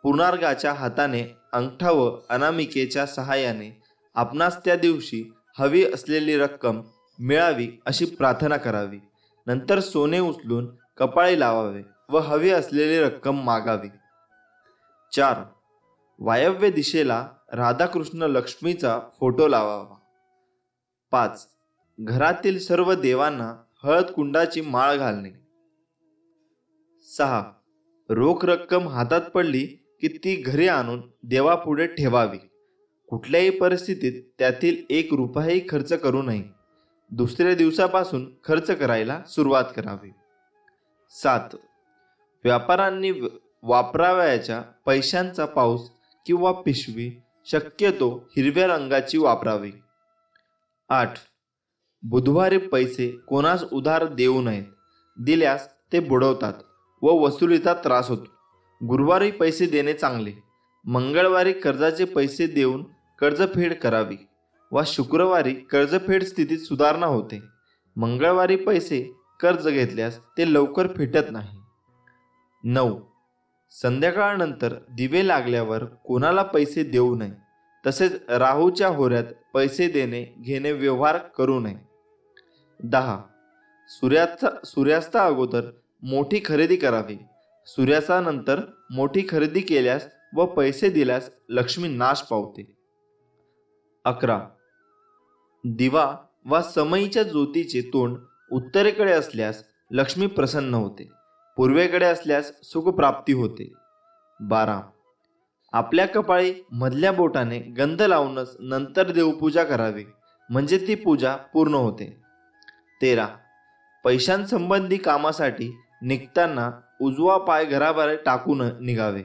पुनर्गाच्या हाताने अंगठा व अनामिकेच्या सहाय्याने आपणास त्या दिवशी हवी असलेली रक्कम मिळावी अशी प्रार्थना करावी. नंतर सोने उचलून कपाळी लावावे व हवी असलेली रक्कम मागावी. 4. वायव्य दिशेला राधाकृष्ण लक्ष्मीचा फोटो लावावा. 5. घरातील सर्व देवांना हळद कुंडाची माळ घालणे. 6. रोख रक्कम हातात पडली की ती घरी आणून देवापुढे ठेवावी. कुठल्याही परिस्थितीत त्यातील 1 रुपयाही खर्च करू नये. दुसऱ्या दिवसापासून खर्च करायला सुरुवात करावी. 7. व्यापाऱ्यांनी वापरावयाच्या पैशांचा पाऊस किंवा पिशवी शक्यतो हिरव्या रंगाची वापरावी. 8. बुधवारी पैसे कोणास उधार देऊ नयेत. दिल्यास ते बुडवतात व वसुलीचा त्रास होतो. गुरुवारी पैसे देणे चांगले. मंगळवारी कर्जाचे पैसे देऊन कर्जफेड करावी व शुक्रवारी कर्जफेड स्थितीत सुधारणा होते. मंगळवारी पैसे कर्ज घेतल्यास ते लवकर फेटत नाही. 9. संध्याकाळनंतर दिवे लागल्यावर कोणाला पैसे देऊ नये. तसेच राहूच्या होऱ्यात पैसे देणे घेणे व्यवहार करू नये. 10. सूर्यास्ता अगोदर मोठी खरेदी करावी. सूर्यास्तानंतर मोठी खरेदी केल्यास व पैसे दिल्यास लक्ष्मी नाश पावते. 11. दिवा वा समईच्या ज्योतीचे तोंड उत्तरेकडे असल्यास लक्ष्मी प्रसन्न होते. पूर्वेकडे असल्यास सुखप्राप्ती होते. 12. आपल्या कपाळी मधल्या बोटाने गंध लावूनच नंतर देवपूजा करावी, म्हणजे ती पूजा पूर्ण होते. 13. पैशांसंबंधी कामासाठी निघताना उजवा पाय घराबाहेर टाकून निघावे.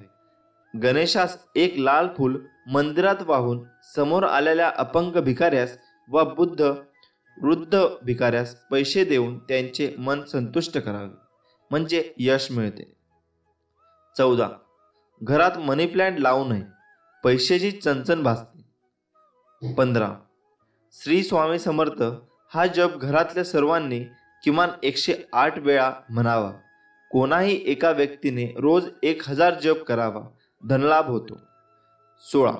गणेशास एक लाल फूल मंदिरात वाहून समोर आलेल्या अपंग भिकाऱ्यास व वृद्ध भिकाऱ्यास पैसे देऊन त्यांचे मन संतुष्ट करावे, म्हणजे यश मिळते. 14. घरात मनी प्लांट लावू नये, पैशाची चणचण भासते. 15. श्री स्वामी समर्थ हा जप घरातल्या सर्वांनी किमान 108 वेळा म्हणावा. कोणाही एका व्यक्तीने रोज 1000 जप करावा, धनलाभ होतो. 16.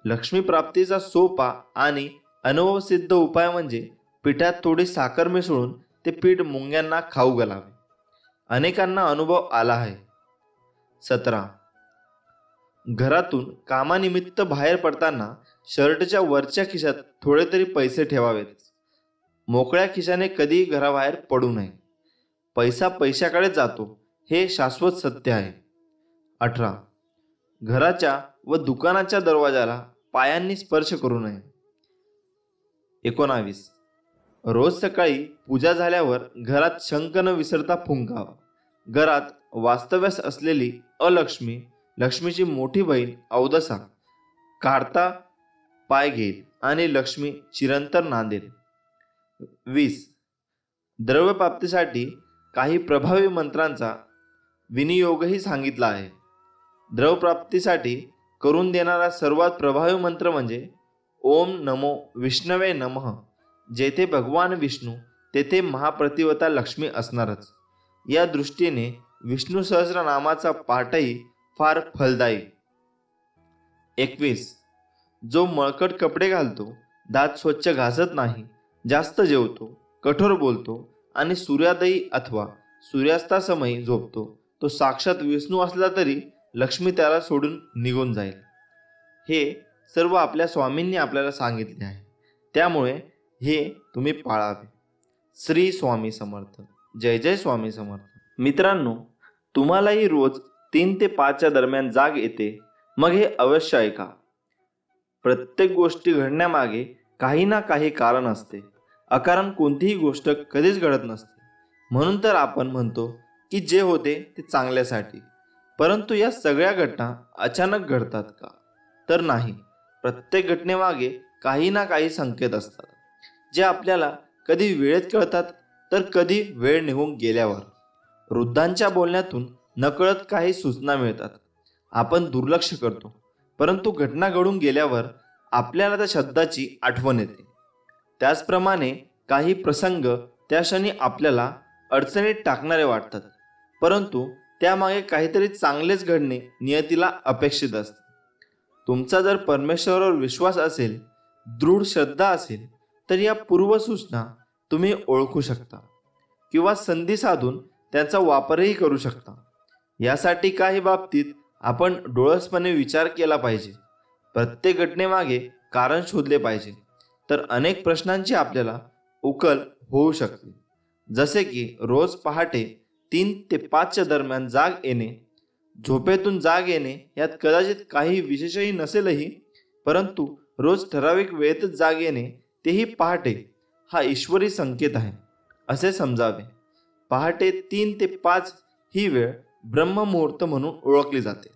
लक्ष्मी प्राप्तीचा सोपा आणि अनुभवसिद्ध उपाय म्हणजे पिठात थोडी साखर मिसळून ते पीठ मुंग्यांना खाऊ घालावे. अनेकांना अनुभव आला आहे. 17. घरातून कामानिमित्त बाहेर पडताना शर्टच्या वरच्या खिशात थोडे तरी पैसे ठेवावेत. मोकळ्या खिशाने कधी घराबाहेर पडू नये. पैसा पैशाकडे जातो हे शाश्वत सत्य आहे. 18. घराच्या व दुकानाच्या दरवाजाला पायांनी स्पर्श करू नये. 19. रोज सकाळी पूजा झाल्यावर घरात शंख न विसरता फुंकावा. घरात वास्तव्यास असलेली अलक्ष्मी, लक्ष्मीची मोठी बहीण अवदसा काढता पाय घेईल आणि लक्ष्मी चिरंतर नांदेल. 20. द्रव्यप्राप्तीसाठी काही प्रभावी मंत्रांचा विनियोगही सांगितला आहे. द्रव्यप्राप्तीसाठी करून देणारा सर्वात प्रभावी मंत्र म्हणजे ओम नमो विष्णवे नमः. जेथे भगवान विष्णू तेथे महाप्रतिवता लक्ष्मी असणारच. या दृष्टीने विष्णू सहस्रनामाचा पाठही फार फलदायी. 21. जो मळकट कपडे घालतो, दात स्वच्छ घासत नाही, जास्त जेवतो, कठोर बोलतो आणि सूर्योदयी अथवा सूर्यास्तासमयी झोपतो, तो साक्षात विष्णू असला तरी लक्ष्मी त्याला सोडून निघून जाईल. हे सर्व आपल्या स्वामींनी आपल्याला सांगितले आहे, त्यामुळे हे तुम्ही पाळावे. श्री स्वामी समर्थ. जय जय स्वामी समर्थ. मित्रांनो, तुम्हालाही रोज 3 ते 5च्या दरम्यान जाग येते, मग हे अवश्य ऐका. प्रत्येक गोष्टी घडण्यामागे काही ना काही कारण असते. अकारण कोणतीही गोष्ट कधीच घडत नसते. म्हणून तर आपण म्हणतो की जे होते ते चांगल्यासाठी. परंतु या सगळ्या घटना अचानक घडतात का? तर नाही. प्रत्येक घटनेमागे काही ना काही संकेत असतात, जे आपल्याला कधी वेळेत कळतात तर कधी वेळ निघून गेल्यावर. वृद्धांच्या बोलण्यातून नकळत काही सूचना मिळतात. आपण दुर्लक्ष करतो, परंतु घटना घडून गेल्यावर आपल्याला त्या शब्दाची आठवण येते. त्याचप्रमाणे काही प्रसंग त्या क्षणी आपल्याला अडचणीत टाकणारे वाटतात, परंतु त्यामागे काहीतरी चांगलेच घडणे नियतीला अपेक्षित असते. तुमचा जर परमेश्वरावर विश्वास असेल, दृढ श्रद्धा असेल, तर या पूर्वसूचना तुम्ही ओळखू शकता किंवा संधी साधून त्यांचा वापरही करू शकता. यासाठी काही बाबतीत आपण डोळसपणे विचार केला पाहिजे. प्रत्येक घटनेमागे कारण शोधले पाहिजे, तर अनेक प्रश्नांची आपल्याला उकल होऊ शकते. जसे की रोज पहाटे 3 ते 5च्या दरम्यान जाग येणे, झोपेतून जाग येणे यात कदाचित काही विशेषही नसेलही, परंतु रोज ठराविक वेळेतच जाग येणे, तेही पहाटे, हा ईश्वरी संकेत आहे असे समजावे. पहाटे 3 ते 5 ही वेळ ब्रह्ममुहूर्त म्हणून ओळखली जाते.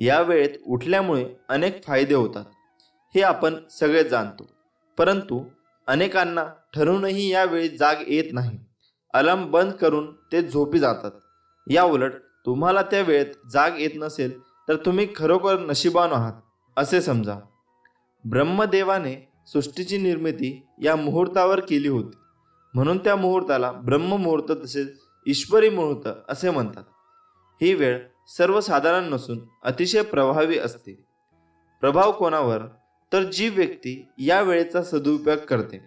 या वेळेत उठल्यामुळे अनेक फायदे होतात हे आपण सगळे जाणतो, परंतु अनेकांना ठरूनही या वेळी जाग येत नाही. अलार्म बंद करून ते झोपी जातात. या उलट तुम्हाला त्या वेळेत जाग येत नसेल तर तुम्ही खरोखर नशिबान आहात असे समजा. ब्रह्मदेवाने सृष्टीची निर्मिती या मुहूर्तावर केली होती, म्हणून त्या मुहूर्ताला ब्रह्ममुहूर्त तसेच ईश्वरी मुहूर्त असे म्हणतात. ही वेळ सर्वसाधारण नसून अतिशय प्रभावी असते. प्रभाव कोणावर? तर जी व्यक्ती या वेळेचा सदुपयोग करते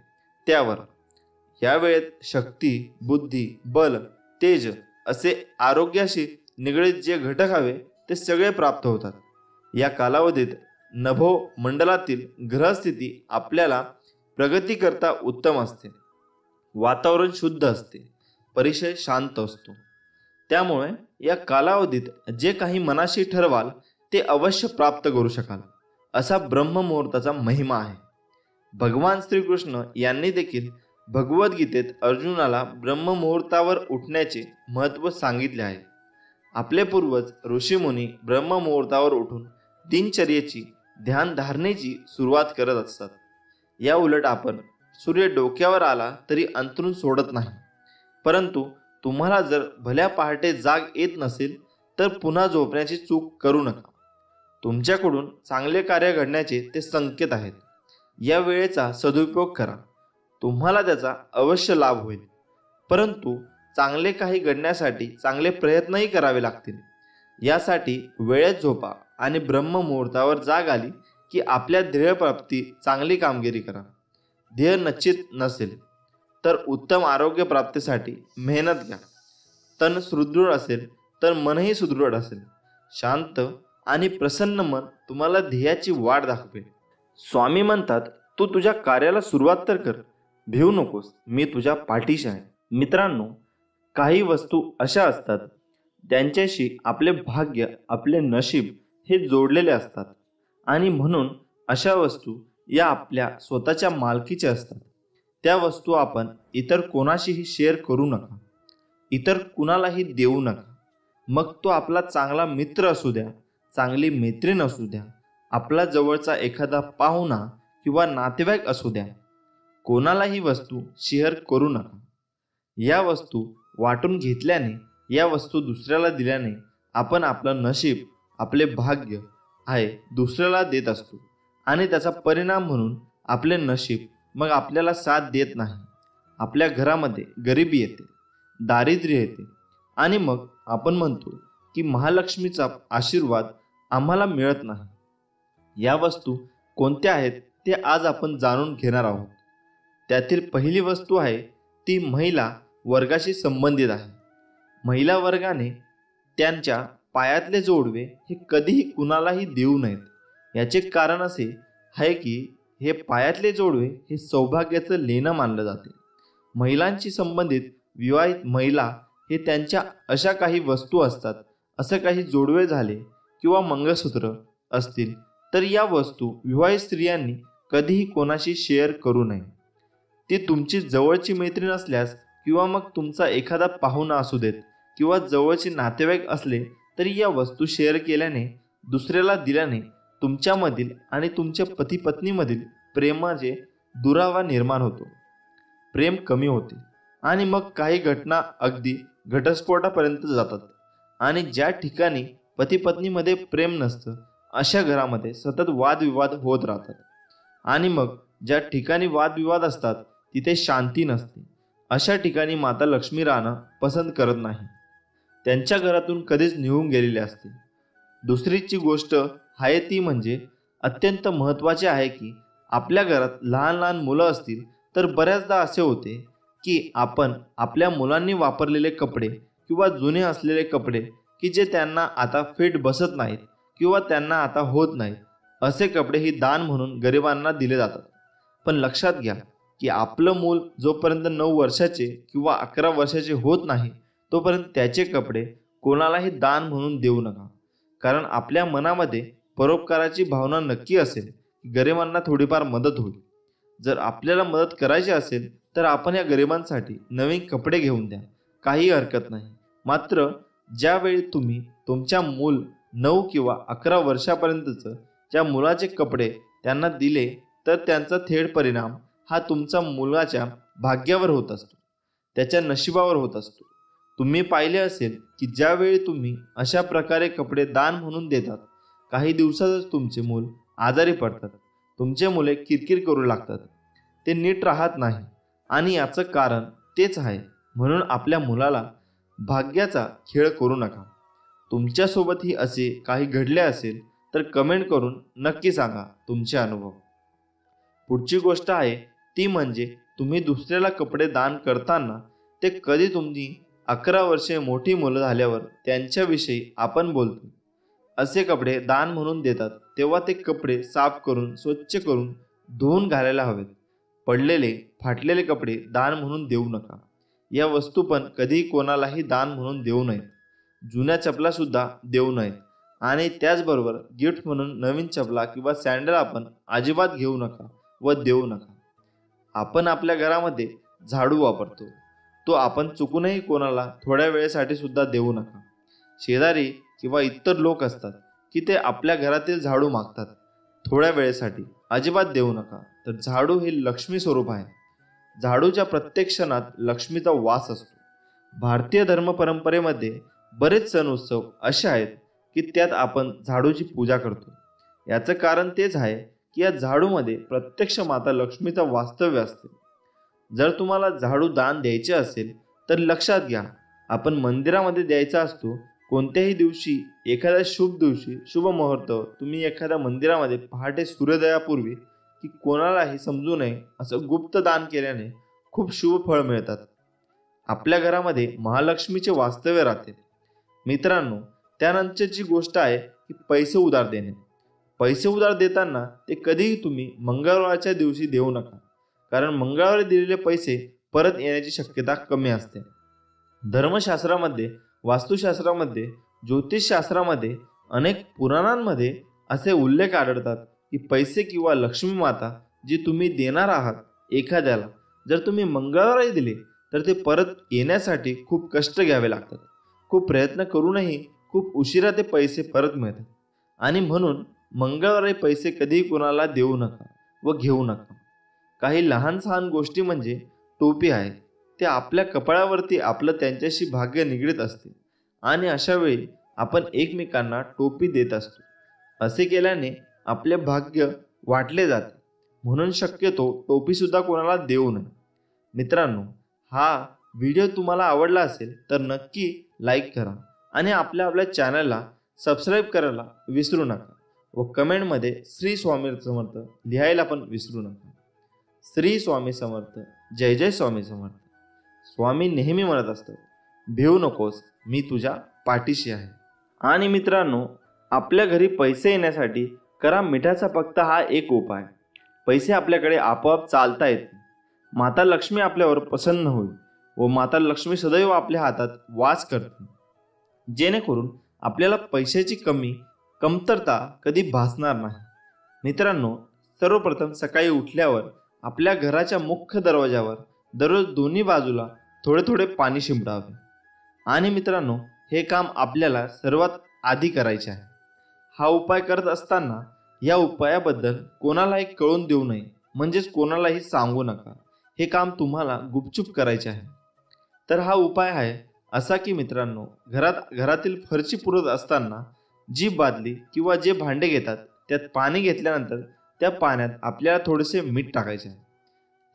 त्यावर. या वेळेत शक्ती, बुद्धी, बल, तेज असे आरोग्याशी निगडीत जे घटक हवे ते सगळे प्राप्त होतात. या कालावधीत नभो मंडलातील ग्रहस्थिती आपल्याला प्रगती करता उत्तम असते. वातावरण शुद्ध असते, परिसर शांत असतो. त्यामुळे या कालावधीत जे काही मनाशी ठरवाल ते अवश्य प्राप्त करू शकाल असा ब्रह्ममुहूर्ताचा महिमा आहे. भगवान श्रीकृष्ण यांनी देखील भगवद्गीतेत अर्जुनाला ब्रह्ममुहूर्तावर उठण्याचे महत्त्व सांगितले आहे. आपले पूर्वज ऋषीमुनी ब्रह्ममुहूर्तावर उठून दिनचर्येची ध्यानधारणेची सुरुवात करत असतात. या उलट आपण सूर्य डोक्यावर आला तरी अंथरूण सोडत नाही. परंतु तुम्हाला जर भल्या पहाटे जाग येत नसेल तर पुन्हा झोपण्याची चूक करू नका. तुमच्याकडून चांगले कार्य घडण्याचे ते संकेत आहेत. या वेळेचा सदुपयोग करा, तुम्हाला त्याचा अवश्य लाभ होईल. परंतु चांगले काही घडण्यासाठी चांगले प्रयत्नही करावे लागतील. यासाठी वेळेत झोपा आणि ब्रह्ममुहूर्तावर जाग आली की आपल्या ध्येयप्राप्ती चांगली कामगिरी करा. ध्येय निश्चित नसेल तर उत्तम आरोग्य प्राप्तीसाठी मेहनत घ्या. तन सुदृढ असेल तर मनही सुदृढ असेल. शांत आणि प्रसन्न मन तुम्हाला ध्येयाची वाट दाखवेल. स्वामी म्हणतात, तू तुझ्या कार्याला सुरुवात तर कर, भिवू नकोस, मी तुझ्या पाठीशी आहे. मित्रांनो, काही वस्तू अशा असतात त्यांच्याशी आपले भाग्य, आपले नशीब हे जोडलेले असतात आणि म्हणून अशा वस्तू या आपल्या स्वतःच्या मालकीच्या असतात. त्या वस्तू आपण इतर कोणाशीही शेअर करू नका, इतर कुणालाही देऊ नका. मग तो आपला चांगला मित्र असू द्या, चांगली मैत्रीण असू द्या, आपला जवळचा एखादा पाहुणा किंवा नातेवाईक असू द्या, कोणालाही वस्तू शेअर करू नका. या वस्तू वाटून घेतल्याने, या वस्तू दुसऱ्याला दिल्याने आपण आपलं नशीब, आपले भाग्य आहे दुसऱ्याला देत असतो आणि त्याचा परिणाम म्हणून आपले नशीब मग आपल्याला साथ देत नाही. आपल्या घरामध्ये गरिबी येते, दारिद्र्य येते आणि मग आपण म्हणतो की महालक्ष्मीचा आशीर्वाद आम्हाला मिळत नाही. या वस्तू कोणत्या आहेत ते आज आपण जाणून घेणार आहोत. त्यातील पहिली वस्तू आहे ती महिला वर्गाशी संबंधित आहे. महिला वर्गाने त्यांच्या पायातले जोडवे हे कधीही कुणालाही देऊ नयेत. याचे कारण असे आहे की हे पायातले जोडवे हे सौभाग्याचं लेणं मानलं जाते. महिलांशी संबंधित विवाहित महिला हे त्यांच्या अशा काही वस्तू असतात, असं काही जोडवे झाले किंवा मंगळसूत्र असतील तर या वस्तू विवाहित स्त्रियांनी कधीही कोणाशी शेअर करू नये. ती तुमची जवळची मैत्रीण असल्यास किंवा मग तुमचा एखादा पाहुणा असू देत किंवा जवळचे नातेवाईक असले तरी या वस्तू शेअर केल्याने, दुसऱ्याला दिल्याने तुमच्यामधील आणि तुमच्या पती पत्नीमधील प्रेमाचे दुरावा निर्माण होतो, प्रेम कमी होते आणि मग काही घटना अगदी घटस्फोटापर्यंत जातात. आणि ज्या ठिकाणी पती पत्नीमध्ये प्रेम नसतं अशा घरामध्ये सतत वादविवाद होत राहतात आणि मग ज्या ठिकाणी वादविवाद असतात तिथे शांती नसते. अशा ठिकाणी माता लक्ष्मी राहणं पसंत करत नाही, त्यांच्या घरातून कधीच निघून गेलेले असते. दुसरीची गोष्ट आहे ती म्हणजे अत्यंत महत्त्वाचे आहे की आपल्या घरात लहान लहान मुलं असतील तर बऱ्याचदा असे होते की आपण आपल्या मुलांनी वापरलेले कपडे किंवा जुने असलेले कपडे की जे त्यांना आता फिट बसत नाहीत किंवा त्यांना आता होत नाहीत असे कपडेही दान म्हणून गरिबांना दिले जातात. पण लक्षात घ्या की आपलं मूल जोपर्यंत 9 वर्षाचे किंवा 11 वर्षाचे होत नाही तोपर्यंत त्याचे कपडे कोणालाही दान म्हणून देऊ नका. कारण आपल्या मनामध्ये परोपकाराची भावना नक्की असेल की गरिबांना थोडीफार मदत होईल. जर आपल्याला मदत करायची असेल तर आपण या गरिबांसाठी नवीन कपडे घेऊन द्या, काही हरकत नाही. मात्र ज्यावेळी तुम्ही तुमच्या मूल 9 किंवा 11 वर्षापर्यंतचं ज्या मुलाचे कपडे त्यांना दिले तर त्यांचा थेट परिणाम हा तुमच्या मुलाच्या भाग्यावर होत असतो, त्याच्या नशिबावर होत असतो. तुम्ही पाहिले असेल की ज्यावेळी तुम्ही अशा प्रकारे कपडे दान म्हणून देतात, काही दिवसातच तुमचे मूल आजारी पडतात, तुमचे मुले किरकिर करू लागतात, ते नीट राहत नाही. आणि याचं कारण तेच आहे. म्हणून आपल्या मुलाला भाग्याचा खेळ करू नका. तुमच्यासोबतही असे काही घडले असेल तर कमेंट करून नक्की सांगा तुमचे अनुभव. पुढची गोष्ट आहे ती म्हणजे तुम्ही दुसऱ्याला कपडे दान करताना ते कधी तुम्ही 11 वर्षे मोठी मुलं झाल्यावर त्यांच्याविषयी आपण बोलतो असे कपडे दान म्हणून देतात, तेव्हा ते कपडे साफ करून स्वच्छ करून धुवून घालायला हवेत. पडलेले फाटलेले कपडे दान म्हणून देऊ नका. या वस्तू पण कधीही कोणालाही दान म्हणून देऊ नयेत. जुन्या चपला सुद्धा देऊ नयेत. आणि त्याचबरोबर गिफ्ट म्हणून नवीन चपला किंवा सँडल आपण अजिबात घेऊ नका व देऊ नका. आपण आपल्या घरामध्ये झाडू वापरतो, तो आपण चुकूनही कोणाला थोड्या वेळेसाठी सुद्धा देऊ नका. शेजारी किंवा इतर लोक असतात की ते आपल्या घरातील झाडू मागतात थोड्या वेळेसाठी, अजिबात देऊ नका. तर झाडू हे लक्ष्मी स्वरूप आहे. झाडूच्या प्रत्येक क्षणात लक्ष्मीचा वास असतो. भारतीय धर्म परंपरेमध्ये बरेच सण उत्सव असे आहेत की त्यात आपण झाडूची पूजा करतो. याचं कारण तेच आहे की या झाडूमध्ये प्रत्यक्ष माता लक्ष्मीचा वास्तव्य असते. जर तुम्हाला झाडू दान द्यायचे असेल तर लक्षात घ्या, आपण मंदिरामध्ये द्यायचा असतो. कोणत्याही दिवशी, एखाद्या शुभ दिवशी, शुभ मुहूर्त तुम्ही एखाद्या मंदिरामध्ये पहाटे सूर्योदयापूर्वी की कोणालाही समजू नये असं गुप्त दान केल्याने खूप शुभ फळ मिळतात. आपल्या घरामध्ये महालक्ष्मीचे वास्तव्य राहते. मित्रांनो, त्यानंतरची गोष्ट आहे की पैसे उधार देणे. पैसे उधार देताना ते कधीही तुम्ही मंगळवारच्या दिवशी देऊ नका, कारण मंगळवारी दिलेले पैसे परत येण्याची शक्यता कमी असते. धर्मशास्त्रामध्ये, वास्तुशास्त्रामध्ये, ज्योतिषशास्त्रामध्ये, अनेक पुराणांमध्ये असे उल्लेख आढळतात की पैसे किंवा लक्ष्मी माता जी तुम्ही देणार आहात एखाद्याला, जर तुम्ही मंगळवारी दिले तर ते परत येण्यासाठी खूप कष्ट घ्यावे लागतात. खूप प्रयत्न करूनही खूप उशिरा ते पैसे परत मिळतात. आणि म्हणून मंगळवारी पैसे कधीही कोणाला देऊ नका व घेऊ नका. काही लहान सहान गोष्टी म्हणजे टोपी आहे, ते आपल्या कपाळावरती आपलं त्यांच्याशी भाग्य निगडीत असते आणि अशा वेळी आपण एकमेकांना टोपी देत असतो. असे केल्याने आपले भाग्य वाटले जाते. म्हणून शक्यतो टोपीसुद्धा कोणाला देऊ नये. मित्रांनो, हा व्हिडिओ तुम्हाला आवडला असेल तर नक्की लाईक करा आणि आपल्या चॅनलला सबस्क्राईब करायला विसरू नका व कमेंटमध्ये श्री स्वामी समर्थ लिहायला पण विसरू नका. श्री स्वामी समर्थ. जय जय स्वामी समर्थ. स्वामी नेहमी म्हणत असतात, भिवू नकोस, मी तुझ्या पाठीशी आहे. आणि मित्रांनो, आपल्या घरी पैसे येण्यासाठी करा मिठाचा फक्त हा एक उपाय. पैसे आपल्याकडे आपोआप चालता येतील. माता लक्ष्मी आपल्यावर प्रसन्न होईल व माता लक्ष्मी सदैव आपल्या हातात वास करते, जेणेकरून आपल्याला पैशाची कमतरता कधी भासणार नाही. मित्रांनो, सर्वप्रथम सकाळी उठल्यावर आपल्या घराच्या मुख्य दरवाजावर दररोज दोन्ही बाजूला थोडे थोडे पाणी शिंपडावे. आणि मित्रांनो, हे काम आपल्याला सर्वात आधी करायचे आहे. हा उपाय करत असताना या उपायाबद्दल कोणालाही कळून देऊ नये, म्हणजेच कोणालाही सांगू नका. हे काम तुम्हाला गुपचूप करायचे आहे. तर हा उपाय आहे असा की मित्रांनो, घरातील फरशी पुरत असताना जी बादली किंवा जे भांडे घेतात त्यात पाणी घेतल्यानंतर त्या पाण्यात आपल्याला थोडेसे मीठ टाकायचे आहे.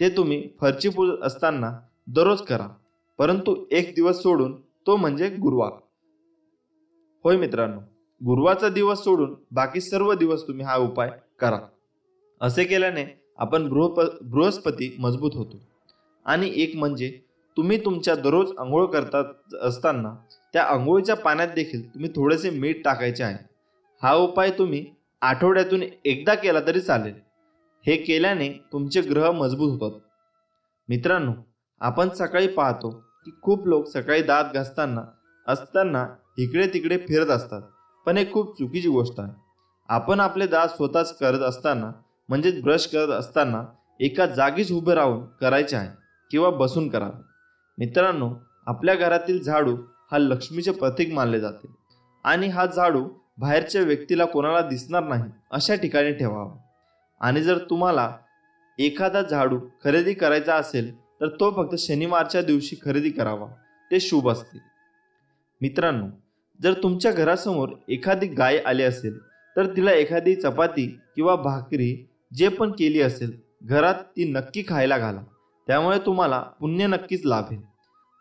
ते तुम्ही फरशी पुरत असताना दररोज करा, परंतु एक दिवस सोडून, तो म्हणजे गुरुवार. होय मित्रांनो, गुरुवारचा दिवस सोडून बाकी सर्व दिवस तुम्ही हा उपाय करा. असे केल्याने आपण बृहस्पती मजबूत होतो. आणि एक म्हणजे तुम्ही तुमच्या दररोज आंघोळ करत असताना त्या आंघोळीच्या पाण्यात देखील तुम्ही थोडेसे मीठ टाकायचे आहे. हा उपाय तुम्ही आठवड्यातून एकदा केला तरी चालेल. हे केल्याने तुमचे ग्रह मजबूत होतात. मित्रांनो, आपण सकाळी पाहतो की खूप लोक सकाळी दात घासताना इकडे तिकडे फिरत असतात, पण हे खूप चुकीची गोष्ट आहे. आपण आपले दात स्वतःच करत असताना, म्हणजेच ब्रश करत असताना एका जागीच उभे राहून करायचे आहे किंवा बसून करावे. मित्रांनो, आपल्या घरातील झाडू हा लक्ष्मीचे प्रतीक मानले जाते आणि हा झाडू बाहेरच्या व्यक्तीला कोणाला दिसणार नाही अशा ठिकाणी ठेवावा. आणि जर तुम्हाला एखादा झाडू खरेदी करायचा असेल तर तो फक्त शनिवारच्या दिवशी खरेदी करावा, ते शुभ असते. मित्रांनो, जर तुमच्या घरासमोर एखादी गाय आली असेल तर तिला एखादी चपाती किंवा भाकरी जे पण केली असेल घरात ती नक्की खायला घाला. त्यामुळे तुम्हाला पुण्य नक्कीच लाभेल.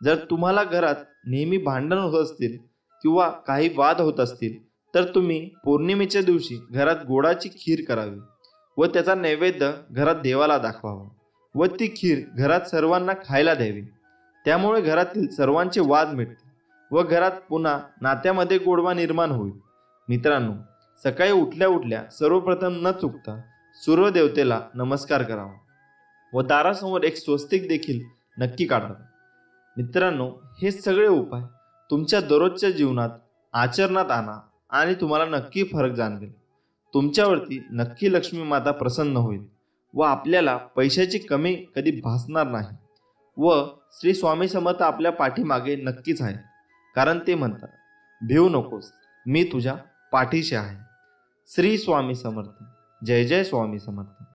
जर तुम्हाला घरात नेहमी भांडण होत असतील किंवा काही वाद होत असतील तर तुम्ही पौर्णिमेच्या दिवशी घरात गोडाची खीर करावी व त्याचा नैवेद्य घरात देवाला दाखवावा व ती खीर घरात सर्वांना खायला द्यावी. त्यामुळे घरातील सर्वांचे वाद मिटतील व घरात पुन्हा नात्यामध्ये गोडवा निर्माण होईल. मित्रांनो, सकाळी उठल्या उठल्या सर्वप्रथम न चुकता सूर्यदेवतेला नमस्कार करावा व दारासमोर एक स्वस्तिक देखील नक्की काढावे. मित्रांनो, हे सगळे उपाय तुमच्या दररोजच्या जीवनात आचरणात आणा आणि तुम्हाला नक्की फरक जाणवेल. तुमच्यावरती नक्की लक्ष्मी माता प्रसन्न होईल व आपल्याला पैशाची कमी कधी भासणार नाही. व श्री स्वामी समर्थ आपल्या पाठीमागे नक्कीच आहे, कारण ते म्हणतात, भिवू नकोस, मी तुझ्या पाठीशी आहे. श्री स्वामी समर्थ. जय जय स्वामी समर्थ.